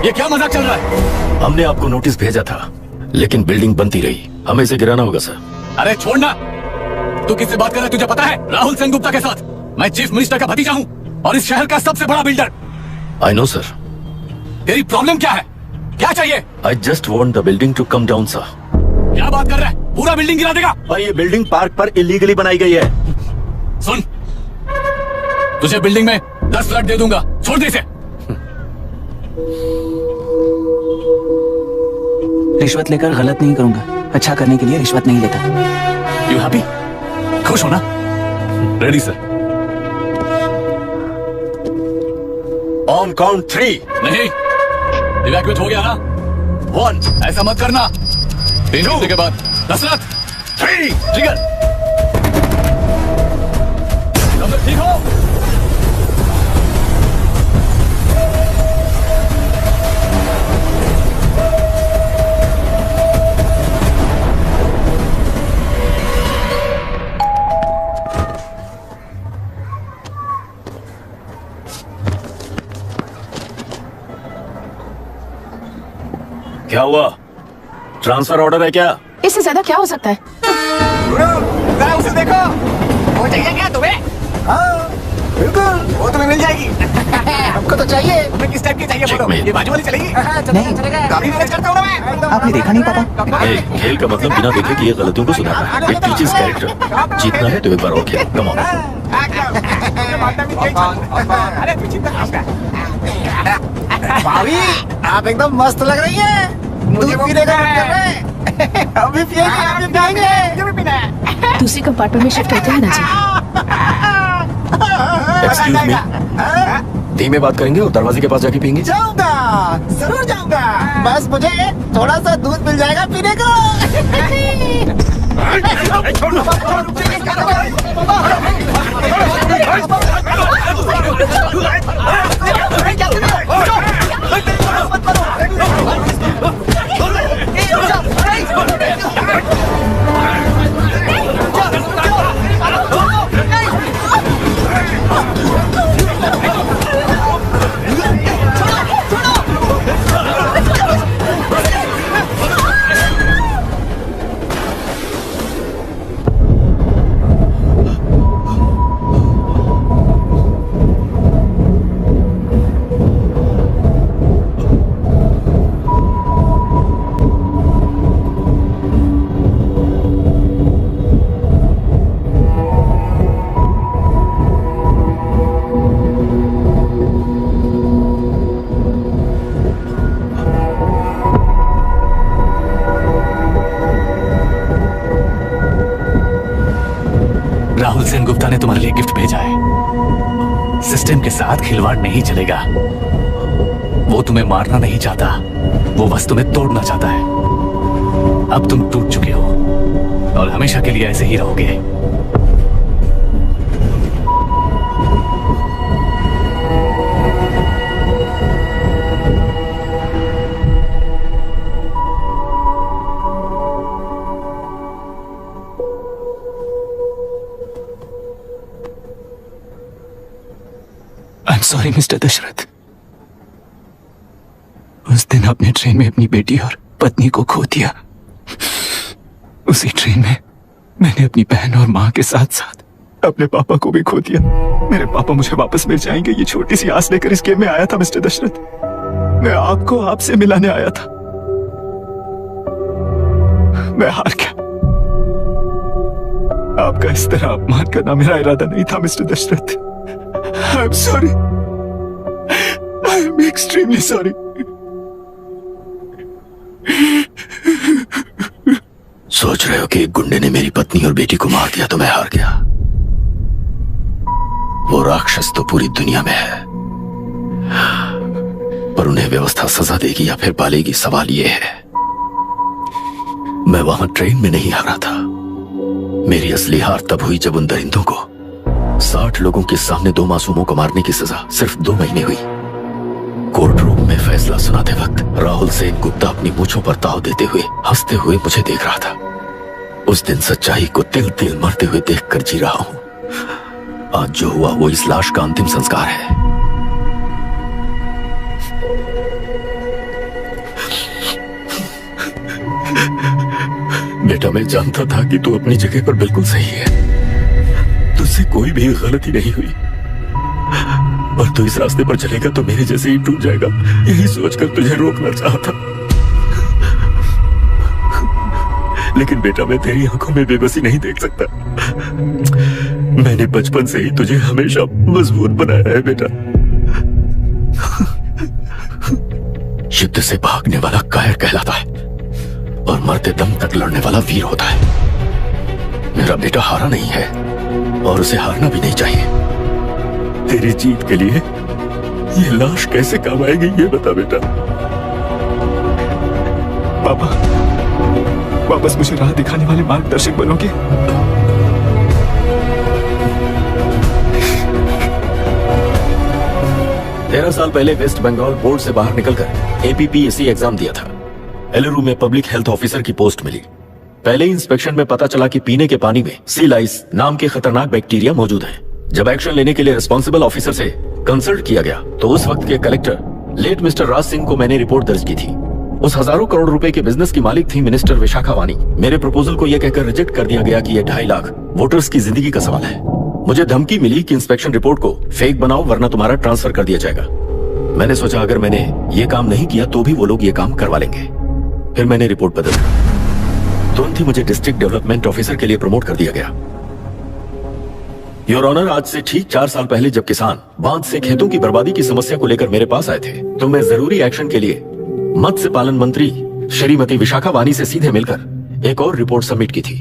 ये क्या मजाक चल रहा है? हमने आपको नोटिस भेजा था, लेकिन बिल्डिंग बनती रही। हमें इसे गिराना होगा सर। अरे छोड़ना। तू किससे बात कर रहा है तुझे पता है? राहुल सेनगुप्ता के साथ। मैं चीफ मिनिस्टर का भतीजा हूँ और इस शहर का सबसे बड़ा बिल्डर। I know sir. तेरी प्रॉब्लम क्या है? क्या चाहिए? I just want the building to come down sir. क्या बात कर रहा है? पूरा बिल्डिंग गिरा देगा? और ये बिल्डिंग पार्क पर इलीगली बनाई गई है। सुन, तुझे बिल्डिंग में 10 फ्लैट दे दूंगा, छोड़ दे इसे। रिश्वत लेकर गलत नहीं करूंगा, अच्छा करने के लिए रिश्वत नहीं लेता। You happy? खुश हो ना? Ready sir. On count 3। नहीं, इवैक्यूएट हो गया ना? 1। ऐसा मत करना। 3 घंटे के बाद दशरथ 3 ट्रिगर। सब लोग ठीक हो? क्या हुआ? ट्रांसफर ऑर्डर है क्या? इससे ज्यादा क्या हो सकता है? जरा उसे देखो, वो चाहिए क्या तुम्हें? हाँ बिल्कुल, वो तुम्हें मिल जाएगी। हमको तो चाहिए। तुम्हें किस टाइप की चाहिए बोलो? ये बाजू वाली चलेगी? नहीं, काफी मैनेज करता हूँ ना मैं। आपने देखा नहीं पापा? खेल का मतलब बिना देखे किए गलतियों को सुधारना। It teaches character. जीतना है तो एक बार और खेल। Come on. भाभी, आप एकदम मस्त लग रही हैं। दूध पीने का मन कर रहे हैं। हम भी पिएंगे, हम भी पिएंगे। क्यों भी पीना है? दूसरी कंपार्टमेंट में शिफ्ट होते हैं ना जी। एक्सक्यूज मी, धीमे बात करेंगे और दरवाजे के पास जाके पियेंगे। जाऊंगा, जरूर जाऊंगा। बस मुझे थोड़ा सा दूध मिल जाएगा पीने को। राहुल सेन गुप्ता ने तुम्हारे लिए गिफ्ट भेजा है। सिस्टम के साथ खिलवाड़ नहीं चलेगा। वो तुम्हें मारना नहीं चाहता, वो बस तुम्हें तोड़ना चाहता है। अब तुम टूट चुके हो और हमेशा के लिए ऐसे ही रहोगे। I'm sorry, mister Dasharath. उस दिन आपने ट्रेन में अपनी बेटी और पत्नी को खो दिया। उसी ट्रेन में मैंने अपनी बहन और माँ के साथ साथ अपने पापा को भी खो दिया। मेरे पापा मुझे वापस मिल जाएंगे, ये छोटी सी आस लेकर इस गेम में आया था मिस्टर दशरथ। मैं आपको आपसे मिलाने आया था। मैं हार गया। आपका इस तरह अपमान करना मेरा इरादा नहीं था mister Dashrath. I'm sorry. I am extremely sorry. सोच रहे हो कि एक गुंडे ने मेरी पत्नी और बेटी को मार दिया तो मैं हार गया? वो राक्षस तो पूरी दुनिया में है, पर उन्हें व्यवस्था सजा देगी या फिर पालेगी, सवाल ये है। मैं वहां ट्रेन में नहीं हारा था। मेरी असली हार तब हुई जब उन दरिंदों को 60 लोगों के सामने 2 मासूमों को मारने की सजा सिर्फ 2 महीने हुई। कोर्ट रूम में फैसला सुनाते वक्त राहुल सेन गुप्ता अपनी मूंछों पर ताव देते हुए हंसते हुए मुझे देख रहा था। उस दिन सच्चाई को तिल तिल मरते हुए देखकर जी रहा हूं। आज जो हुआ वो इस लाश का अंतिम संस्कार है। बेटा, मैं जानता था कि तू अपनी जगह पर बिल्कुल सही है। तुझसे कोई भी गलती नहीं हुई, पर तू इस रास्ते पर चलेगा तो मेरे जैसे ही टूट जाएगा, यही सोचकर तुझे रोकना चाहता। लेकिन बेटा, मैं तेरी आंखों में बेबसी नहीं देख सकता। मैंने बचपन से ही तुझे हमेशा मजबूत बनाया है बेटा। युद्ध से भागने वाला कायर कहलाता है और मरते दम तक लड़ने वाला वीर होता है। मेरा बेटा हारा नहीं है और उसे हारना भी नहीं चाहिए। तेरी जीत के लिए ये लाश कैसे काम आएगी, ये बता बेटा। पापा, वापस मुझे राह दिखाने वाले मार्गदर्शक बनोगे? 13 साल पहले वेस्ट बंगाल बोर्ड से बाहर निकलकर APPSC एग्जाम दिया था। एलरू में पब्लिक हेल्थ ऑफिसर की पोस्ट मिली। पहले इंस्पेक्शन में पता चला कि पीने के पानी में सी लाइस नाम के खतरनाक बैक्टीरिया मौजूद है। जब एक्शन लेने के लिए रिस्पॉन्सिबल ऑफिसर से कंसल्ट किया गया तो उस वक्त के collector late mister Raj Singh को मैंने रिपोर्ट दर्ज की थी। उस हजारों करोड़ रुपए के बिजनेस की मालिक थी मिनिस्टर विशाखा वानी। मेरे प्रपोजल को यह कहकर रिजेक्ट कर दिया गया कि यह 2.5 लाख वोटर्स की जिंदगी का सवाल है। मुझे धमकी मिली कि इंस्पेक्शन रिपोर्ट को फेक बनाओ वरना तुम्हारा ट्रांसफर कर दिया जाएगा। मैंने सोचा अगर मैंने ये काम नहीं किया तो भी वो लोग ये काम करवा लेंगे। फिर मैंने रिपोर्ट बदल दी। तुरंत ही मुझे डिस्ट्रिक्ट डेवलपमेंट ऑफिसर के लिए प्रमोट कर दिया गया। योर ऑनर, आज से ठीक 4 साल पहले जब किसान बांध से खेतों की बर्बादी की समस्या को लेकर मेरे पास आए थे तो मैं जरूरी एक्शन के लिए मत्स्य पालन मंत्री श्रीमती विशाखा वानी से सीधे मिलकर एक और रिपोर्ट सबमिट की थी।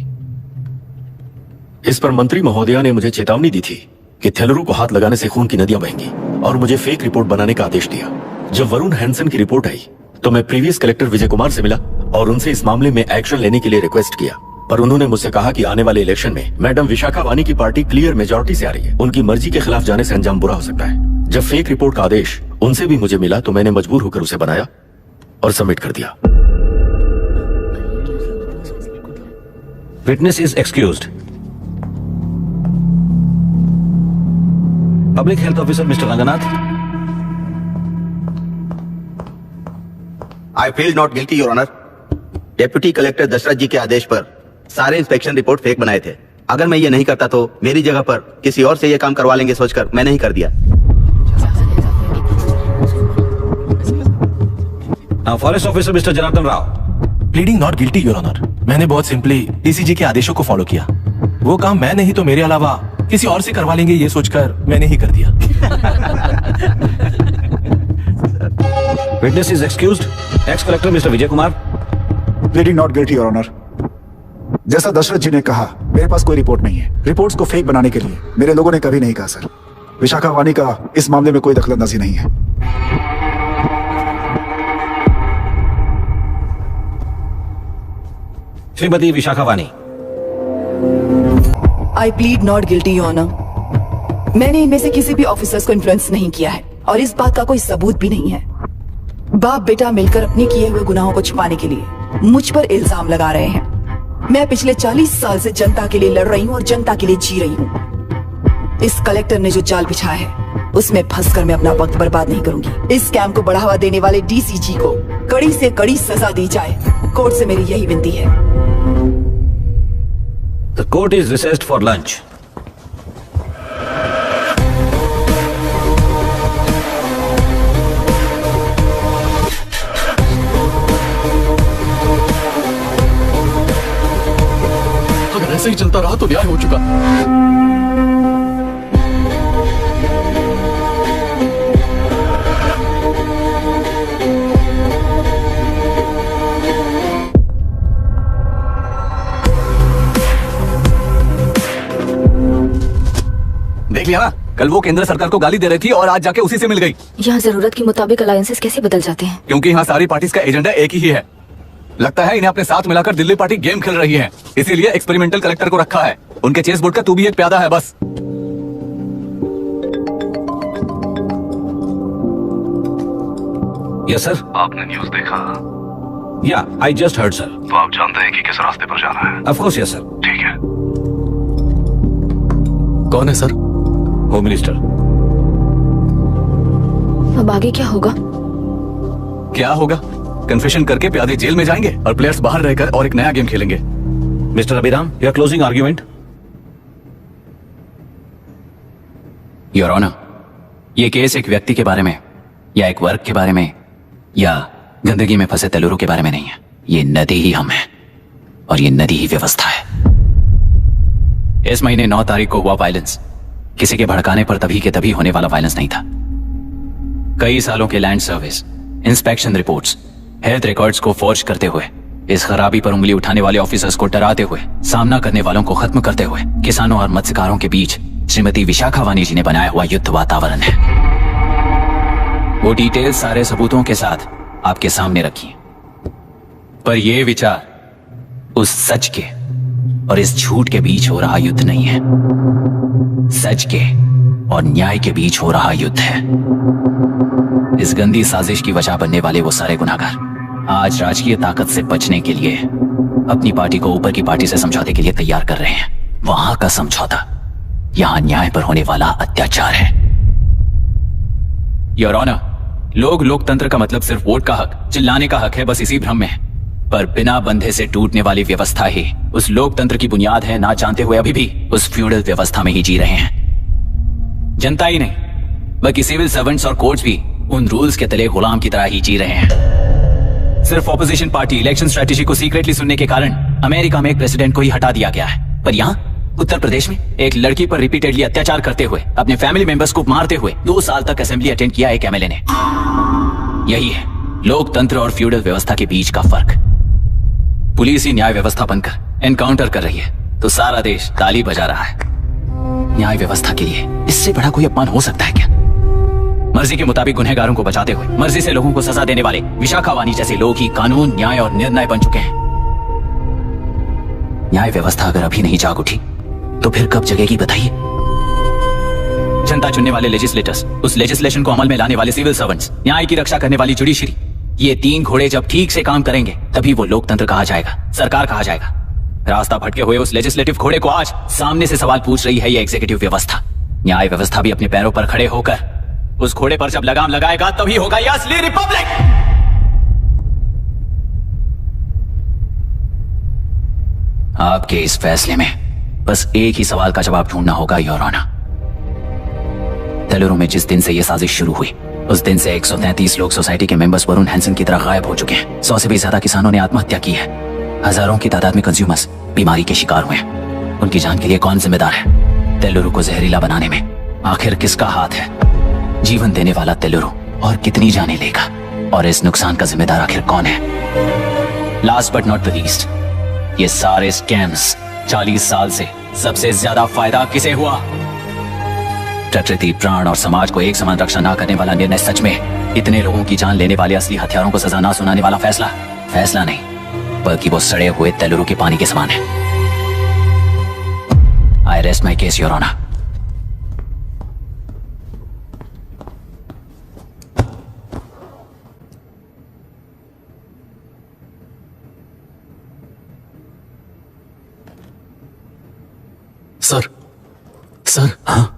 इस पर मंत्री महोदया ने मुझे चेतावनी दी थी कि थेलरू को हाथ लगाने से खून की नदियां बहेंगी और मुझे फेक रिपोर्ट बनाने का आदेश दिया। जब वरुण हैंसन की रिपोर्ट आई तो मैं प्रीवियस कलेक्टर विजय कुमार से मिला और उनसे इस मामले में एक्शन लेने के लिए रिक्वेस्ट किया, पर उन्होंने मुझसे कहा कि आने वाले इलेक्शन में मैडम विशाखा वानी की पार्टी क्लियर मेजॉरिटी से आ रही है, उनकी मर्जी के खिलाफ जाने से अंजाम बुरा हो सकता है। जब फेक रिपोर्ट का आदेश उनसे भी मुझे मिला तो मैंने मजबूर होकर उसे बनाया और सबमिट कर दिया। Witness is excused. Public health officer mister Ranganath. I feel not guilty your honour. Deputy collector Dashrath ji के आदेश पर सारे इंस्पेक्शन रिपोर्ट फेक बनाए थे। अगर मैं ये नहीं करता तो मेरी जगह पर किसी और से ये काम करवा लेंगे सोचकर मैं नहीं कर दिया। Forest officer mister Janardhan Rao. Pleading not guilty your honour. मैंने बहुत सिंपली डीसीजी के आदेशों को फॉलो किया। वो काम मैं नहीं तो मेरे अलावा किसी और से करवा लेंगे ये सोचकर मैंने ही कर दिया। Witness is excused. Ex collector mister Vijay Kumar. Pleading not guilty your honour. जैसा दशरथ जी ने कहा मेरे पास कोई रिपोर्ट नहीं है। रिपोर्ट्स को फेक बनाने के लिए मेरे लोगों ने कभी नहीं कहा सर। विशाखा वानी का इस मामले में कोई दखलंदाजी नहीं है। Shrimati Vishakha Vani. I plead not guilty your honour. मैंने इनमें से किसी भी ऑफिसर्स को इन्फ्लुएंस नहीं किया है और इस बात का कोई सबूत भी नहीं है। बाप बेटा मिलकर अपने किए हुए गुनाहों को छुपाने के लिए मुझ पर इल्जाम लगा रहे हैं। मैं पिछले 40 साल से जनता के लिए लड़ रही हूँ और जनता के लिए जी रही हूँ। इस कलेक्टर ने जो जाल बिछाया है उसमें फंसकर मैं अपना वक्त बर्बाद नहीं करूंगी। इस स्कैम को बढ़ावा देने वाले डीसीजी को कड़ी से कड़ी सजा दी जाए। कोर्ट से मेरी यही विनती है। The court is recessed for lunch. अगर ऐसे ही चलता रहा तो न्याय हो चुका। देख लिया ना, कल वो केंद्र सरकार को गाली दे रही थी और आज जाके उसी से मिल गई। यहाँ जरूरत के मुताबिक अलायंसेस कैसे बदल जाते हैं? क्योंकि यहाँ सारी पार्टीज का एजेंडा एक ही है। लगता है इन्हें अपने साथ मिलाकर दिल्ली पार्टी गेम खेल रही है, इसीलिए एक्सपेरिमेंटल कलेक्टर को रखा है। उनके चेस बोर्ड का तू भी एक प्यादा है बस। Yes sir. आपने न्यूज देखा? या आई जस्ट हर्ड सर। तो आप जानते हैं कि किस रास्ते पर जाना है? Of course yes sir. ठीक है। कौन है सर? Home minister. अब आगे क्या होगा? क्या होगा? कन्फेशन करके प्यादे जेल में जाएंगे और प्लेयर्स बाहर रहकर और एक नया गेम खेलेंगे। Mister Abhiram, your closing argument. Your honour, ये केस एक व्यक्ति के बारे में या एक वर्ग के बारे में या गंदगी में फंसे तेलुरु के बारे में नहीं है। ये नदी ही हम हैं और ये नदी ही व्यवस्था है। इस महीने 9 तारीख को हुआ वायलेंस किसी के भड़काने पर तभी के तभी होने वाला वायलेंस नहीं था। कई सालों के land service, inspection reports, health records को फॉर्ज करते हुए, इस खराबी पर उंगली उठाने वाले ऑफिसर्स को डराते हुए, सामना करने वालों को खत्म करते हुए किसानों और मत्स्यकारों के बीच श्रीमती विशाखा वानी जी ने बनाया हुआ युद्ध वातावरण है। वो डिटेल सारे सबूतों के साथ आपके सामने रखी, पर यह विचार उस सच के और इस झूठ के बीच हो रहा युद्ध नहीं है, सच के और न्याय के बीच हो रहा युद्ध है। इस गंदी साजिश की वजह बनने वाले वो सारे गुनाहगार आज राजकीय ताकत से बचने के लिए अपनी पार्टी को ऊपर की पार्टी से समझौते के लिए तैयार कर रहे हैं। वहां का समझौता यहां न्याय पर होने वाला अत्याचार है। योर ऑनर, लोग लोकतंत्र का मतलब सिर्फ वोट का हक, चिल्लाने का हक है, बस इसी भ्रम में है। पर बिना बंधे से टूटने वाली व्यवस्था ही उस लोकतंत्र की बुनियाद है, ना जानते हुए अभी भी उस फ्यूडल व्यवस्था में ही जी रहे हैं। जनता ही नहीं बल्कि सिविल सर्वेंट्स और कोर्ट्स भी उन रूल्स के तले गुलाम की तरह ही जी रहे हैं। सिर्फ ऑपोजिशन पार्टी इलेक्शन स्ट्रेटेजी को सीक्रेटली सुनने के कारण अमेरिका में एक प्रेसिडेंट को ही हटा दिया गया है, पर यहाँ उत्तर प्रदेश में एक लड़की पर रिपीटेडली अत्याचार करते हुए, अपने फैमिली मेंबर्स को मारते हुए 2 साल तक असेंबली अटेंड किया एक एमएलए ने। यही है लोकतंत्र और फ्यूडल व्यवस्था के बीच का फर्क। पुलिस ही न्याय व्यवस्था बनकर एनकाउंटर कर रही है तो सारा देश ताली बजा रहा है। न्याय व्यवस्था के लिए इससे बड़ा कोई अपमान हो सकता है क्या? मर्जी के मुताबिक गुनहगारों को बचाते हुए मर्जी से लोगों को सजा देने वाले विशाखा वानी जैसे लोग ही कानून, न्याय और निर्णय बन चुके हैं। न्याय व्यवस्था अगर अभी नहीं जाग उठी तो फिर कब जगेगी बताइए? जनता चुनने वाले लेजिस्लेटर्स, उस लेजिस्लेशन को अमल में लाने वाले सिविल सर्वेंट्स, न्याय की रक्षा करने वाली जुडिशरी, ये 3 घोड़े जब ठीक से काम करेंगे तभी वो लोकतंत्र कहा जाएगा, सरकार कहा जाएगा। रास्ता भटके हुए उस लेजिस्लेटिव घोड़े को आज सामने से सवाल पूछ रही है ये एग्जीक्यूटिव व्यवस्था। न्याय व्यवस्था भी अपने पैरों पर खड़े होकर उस घोड़े पर जब लगाम लगाएगा तभी होगा ये असली रिपब्लिक। आपके इस फैसले में बस एक ही सवाल का जवाब ढूंढना होगा योर ऑनर। तेलुरु में जिस दिन से यह साजिश शुरू हुई उस दिन से 133 लोग सोसाइटी के मेंबर्स वरुण हैंसन की तरह गायब हो चुके हैं। 100 से भी ज्यादा किसानों ने आत्महत्या की है। हजारों की तादाद में कंज्यूमर्स बीमारी के शिकार हुए हैं। उनकी जान के लिए कौन जिम्मेदार है? तेलुरु को जहरीला बनाने में आखिर किसका हाथ है? जीवन देने वाला तेलुरु और कितनी जाने लेगा? और इस नुकसान का जिम्मेदार आखिर कौन है? Last but not the least, ये सारे स्कैम्स 40 साल से सबसे ज्यादा फायदा किसे हुआ? प्रकृति, प्राण और समाज को एक समान रक्षा ना करने वाला निर्णय, सच में इतने लोगों की जान लेने वाले असली हथियारों को सजा ना सुनाने वाला फैसला नहीं बल्कि वो सड़े हुए तेलुरु के पानी के समान है। I rest my case your honour. Sir, हाँ,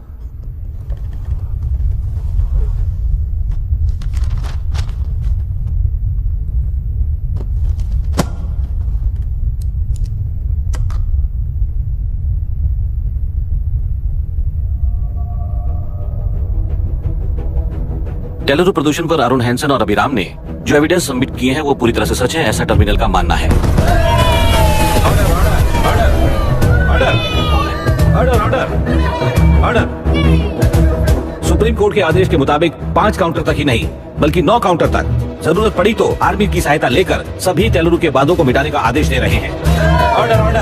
तेलुरु प्रदूषण पर अरुण हैंसन और अभिराम ने जो एविडेंस सबमिट किए हैं वो पूरी तरह से सच है, ऐसा टर्मिनल का मानना है। सुप्रीम कोर्ट के आदेश के मुताबिक 5 काउंटर तक ही नहीं बल्कि 9 काउंटर तक जरूरत पड़ी तो आर्मी की सहायता लेकर सभी तेलुरु के बांधों को मिटाने का आदेश दे रहे हैं। Order order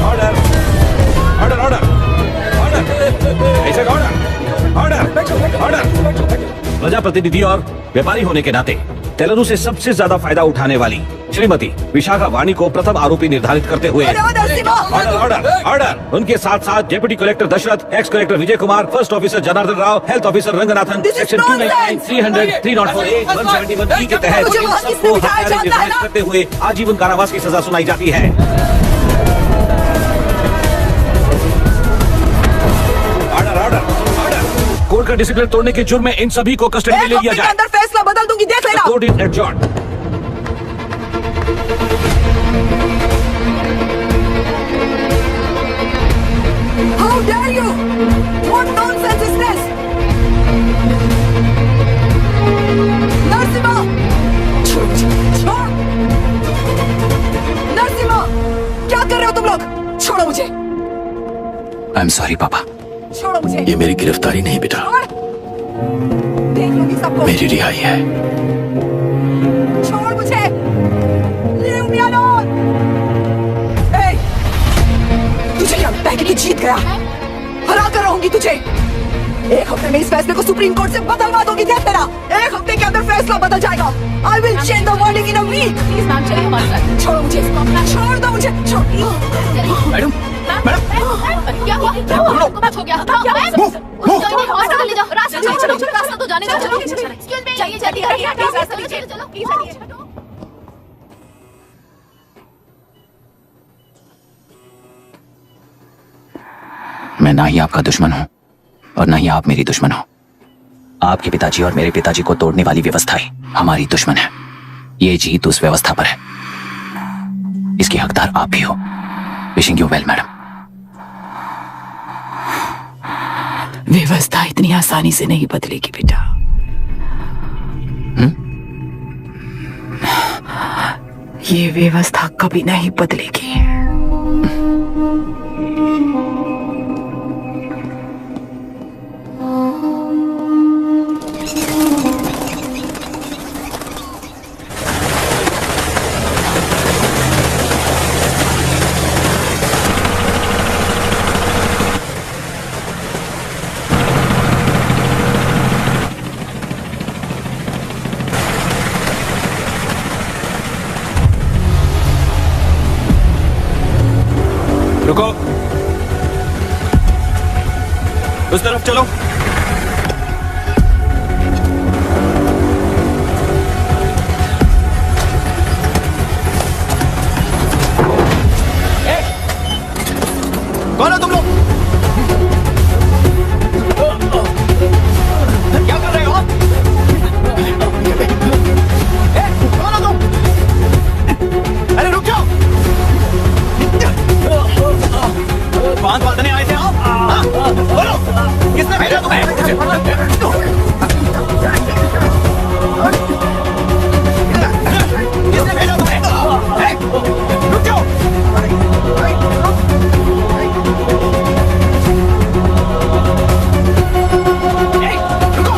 order order order order order. प्रजाप्रतिनिधि और व्यापारी होने के नाते तेलुरु से सबसे ज्यादा फायदा उठाने वाली श्रीमती विशाखा वानी को प्रथम आरोपी निर्धारित करते हुए ऑर्डर ऑर्डर ऑर्डर। उनके साथ साथ deputy collector Dashrath, ex collector Vijay Kumar, first officer Janardhan Rao, health officer Ranganathan, section 299, 300, 304A, 171B के तहत सबको हत्यारे निर्धारित करते हुए आजीवन कारावास की सजा सुनाई जाती है। Order order order. कोर्ट का डिसिप्लिन तोड़ने के जुर्म में इन सभी को कस्टडी में ले लिया जाए। अंदर फैसला बदल दूंगी, देख लेना। Court is adjourned. How dare you? What nonsense is this? Narasimha! छोड़! नरसिम्हा! क्या कर रहे हो तुम लोग? छोड़ो मुझे! आई एम सॉरी पापा। छोड़ो मुझे! ये मेरी गिरफ्तारी नहीं बेटा, देख लोगी सबको। मेरी रिहाई है। छोड़ मुझे! Leave me alone! Hey! तुझे क्या लगता है कि तू जीत गया? हरा कर रहूंगी तुझे। 1 हफ्ते में इस फैसले को सुप्रीम कोर्ट से बदलवा दोगी, देख लेना। 1 हफ्ते के अंदर फैसला बदल जाएगा। I will change the verdict in a week. Please ma'am, चलिए हमारे साथ। छोड़ो मुझे, छोड़ दो मुझे, छोड़। मैडम क्या हुआ? कुछ हो गया? हॉस्पिटल ले जाओ। रास्ता तो जाने दो। चलो एक्सक्यूज मी, चाहिए जल्दी रास्ता लीजिए। चलो प्लीज। मैं ना ही आपका दुश्मन हूं और ना ही आप मेरी दुश्मन हो। आपके पिताजी और मेरे पिताजी को तोड़ने वाली व्यवस्थाएं हमारी दुश्मन है। ये जीत उस व्यवस्था पर है, इसकी हकदार आप भी हो। Wishing you well madam. व्यवस्था इतनी आसानी से नहीं बदलेगी बेटा। ये व्यवस्था कभी नहीं बदलेगी। रुको, उस तरफ चलो। कौन हो तुम लोग? क्या कर रहे हो? कौन हो तुम? अरे रुक जाओ। बांध बांधने आए थे आप? बोलो, किसने भेजा तुम्हें? किसने भेजा तुम्हें? रुक जाओ। रुको।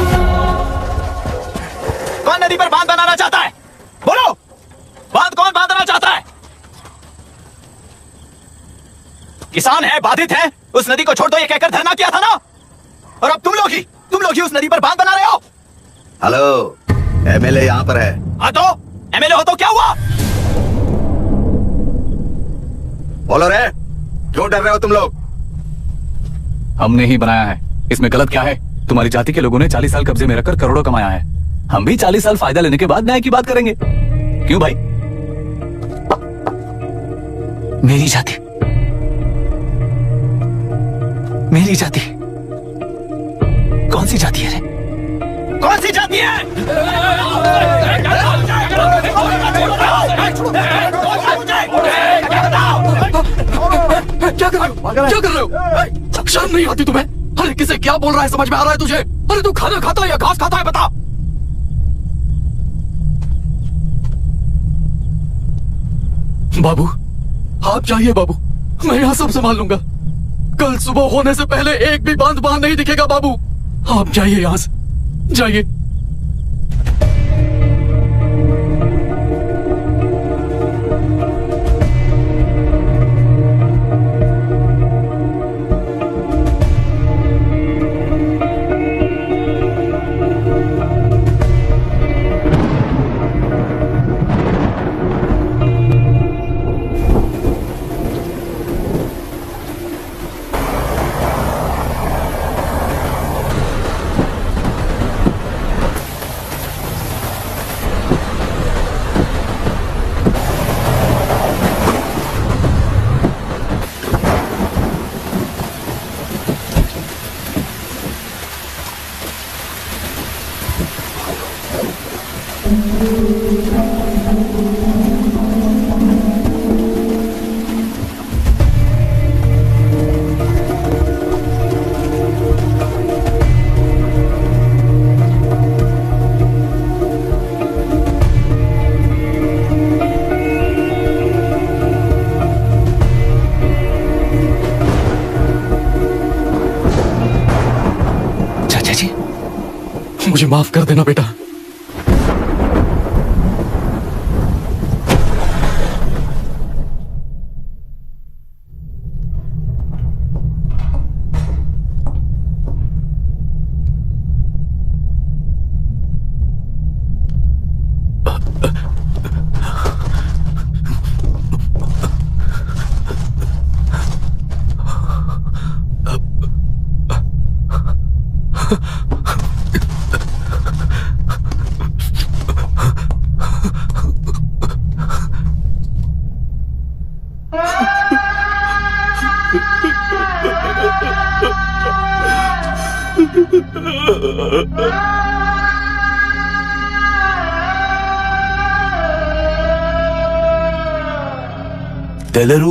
कौन नदी पर बांध बनाना चाहता है? बोलो, बांध कौन बांधना चाहता है? किसान है, बाधित है, उस नदी को छोड़ दो ये कहकर धरना किया था ना। और अब तुम लोग ही उस नदी पर बांध बना रहे हो। हेलो, एमएलए यहाँ पर है। हाँ तो एमएलए हो तो क्या हुआ? बोलो रे, क्यों डर रहे हो तुम लोग? हमने ही बनाया है, इसमें गलत क्या है? तुम्हारी जाति के लोगों ने 40 साल कब्जे में रखकर करोड़ों कमाया है। हम भी 40 साल फायदा लेने के बाद न्याय की बात करेंगे। क्यों भाई? मेरी जाति, मेरी जाति कौन सी जाति है रे? कौन सी जाति है? क्या कर रहे हो? क्या कर रहे हो? शर्म नहीं आती तुम्हें? अरे किसे क्या बोल रहा है, समझ में आ रहा है तुझे? अरे तू खाना खाता है या घास खाता है, बता। बाबू आप जाइए बाबू, मैं यहाँ सब संभाल लूंगा। कल सुबह होने से पहले एक भी बांध बाहर नहीं दिखेगा बाबू। आप जाइए यहाँ से, जाइए। मुझे माफ कर देना बेटा। तेलुरु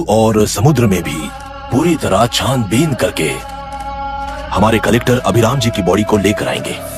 और समुद्र में भी पूरी तरह छानबीन करके हमारे कलेक्टर अभिराम जी की बॉडी को लेकर आएंगे।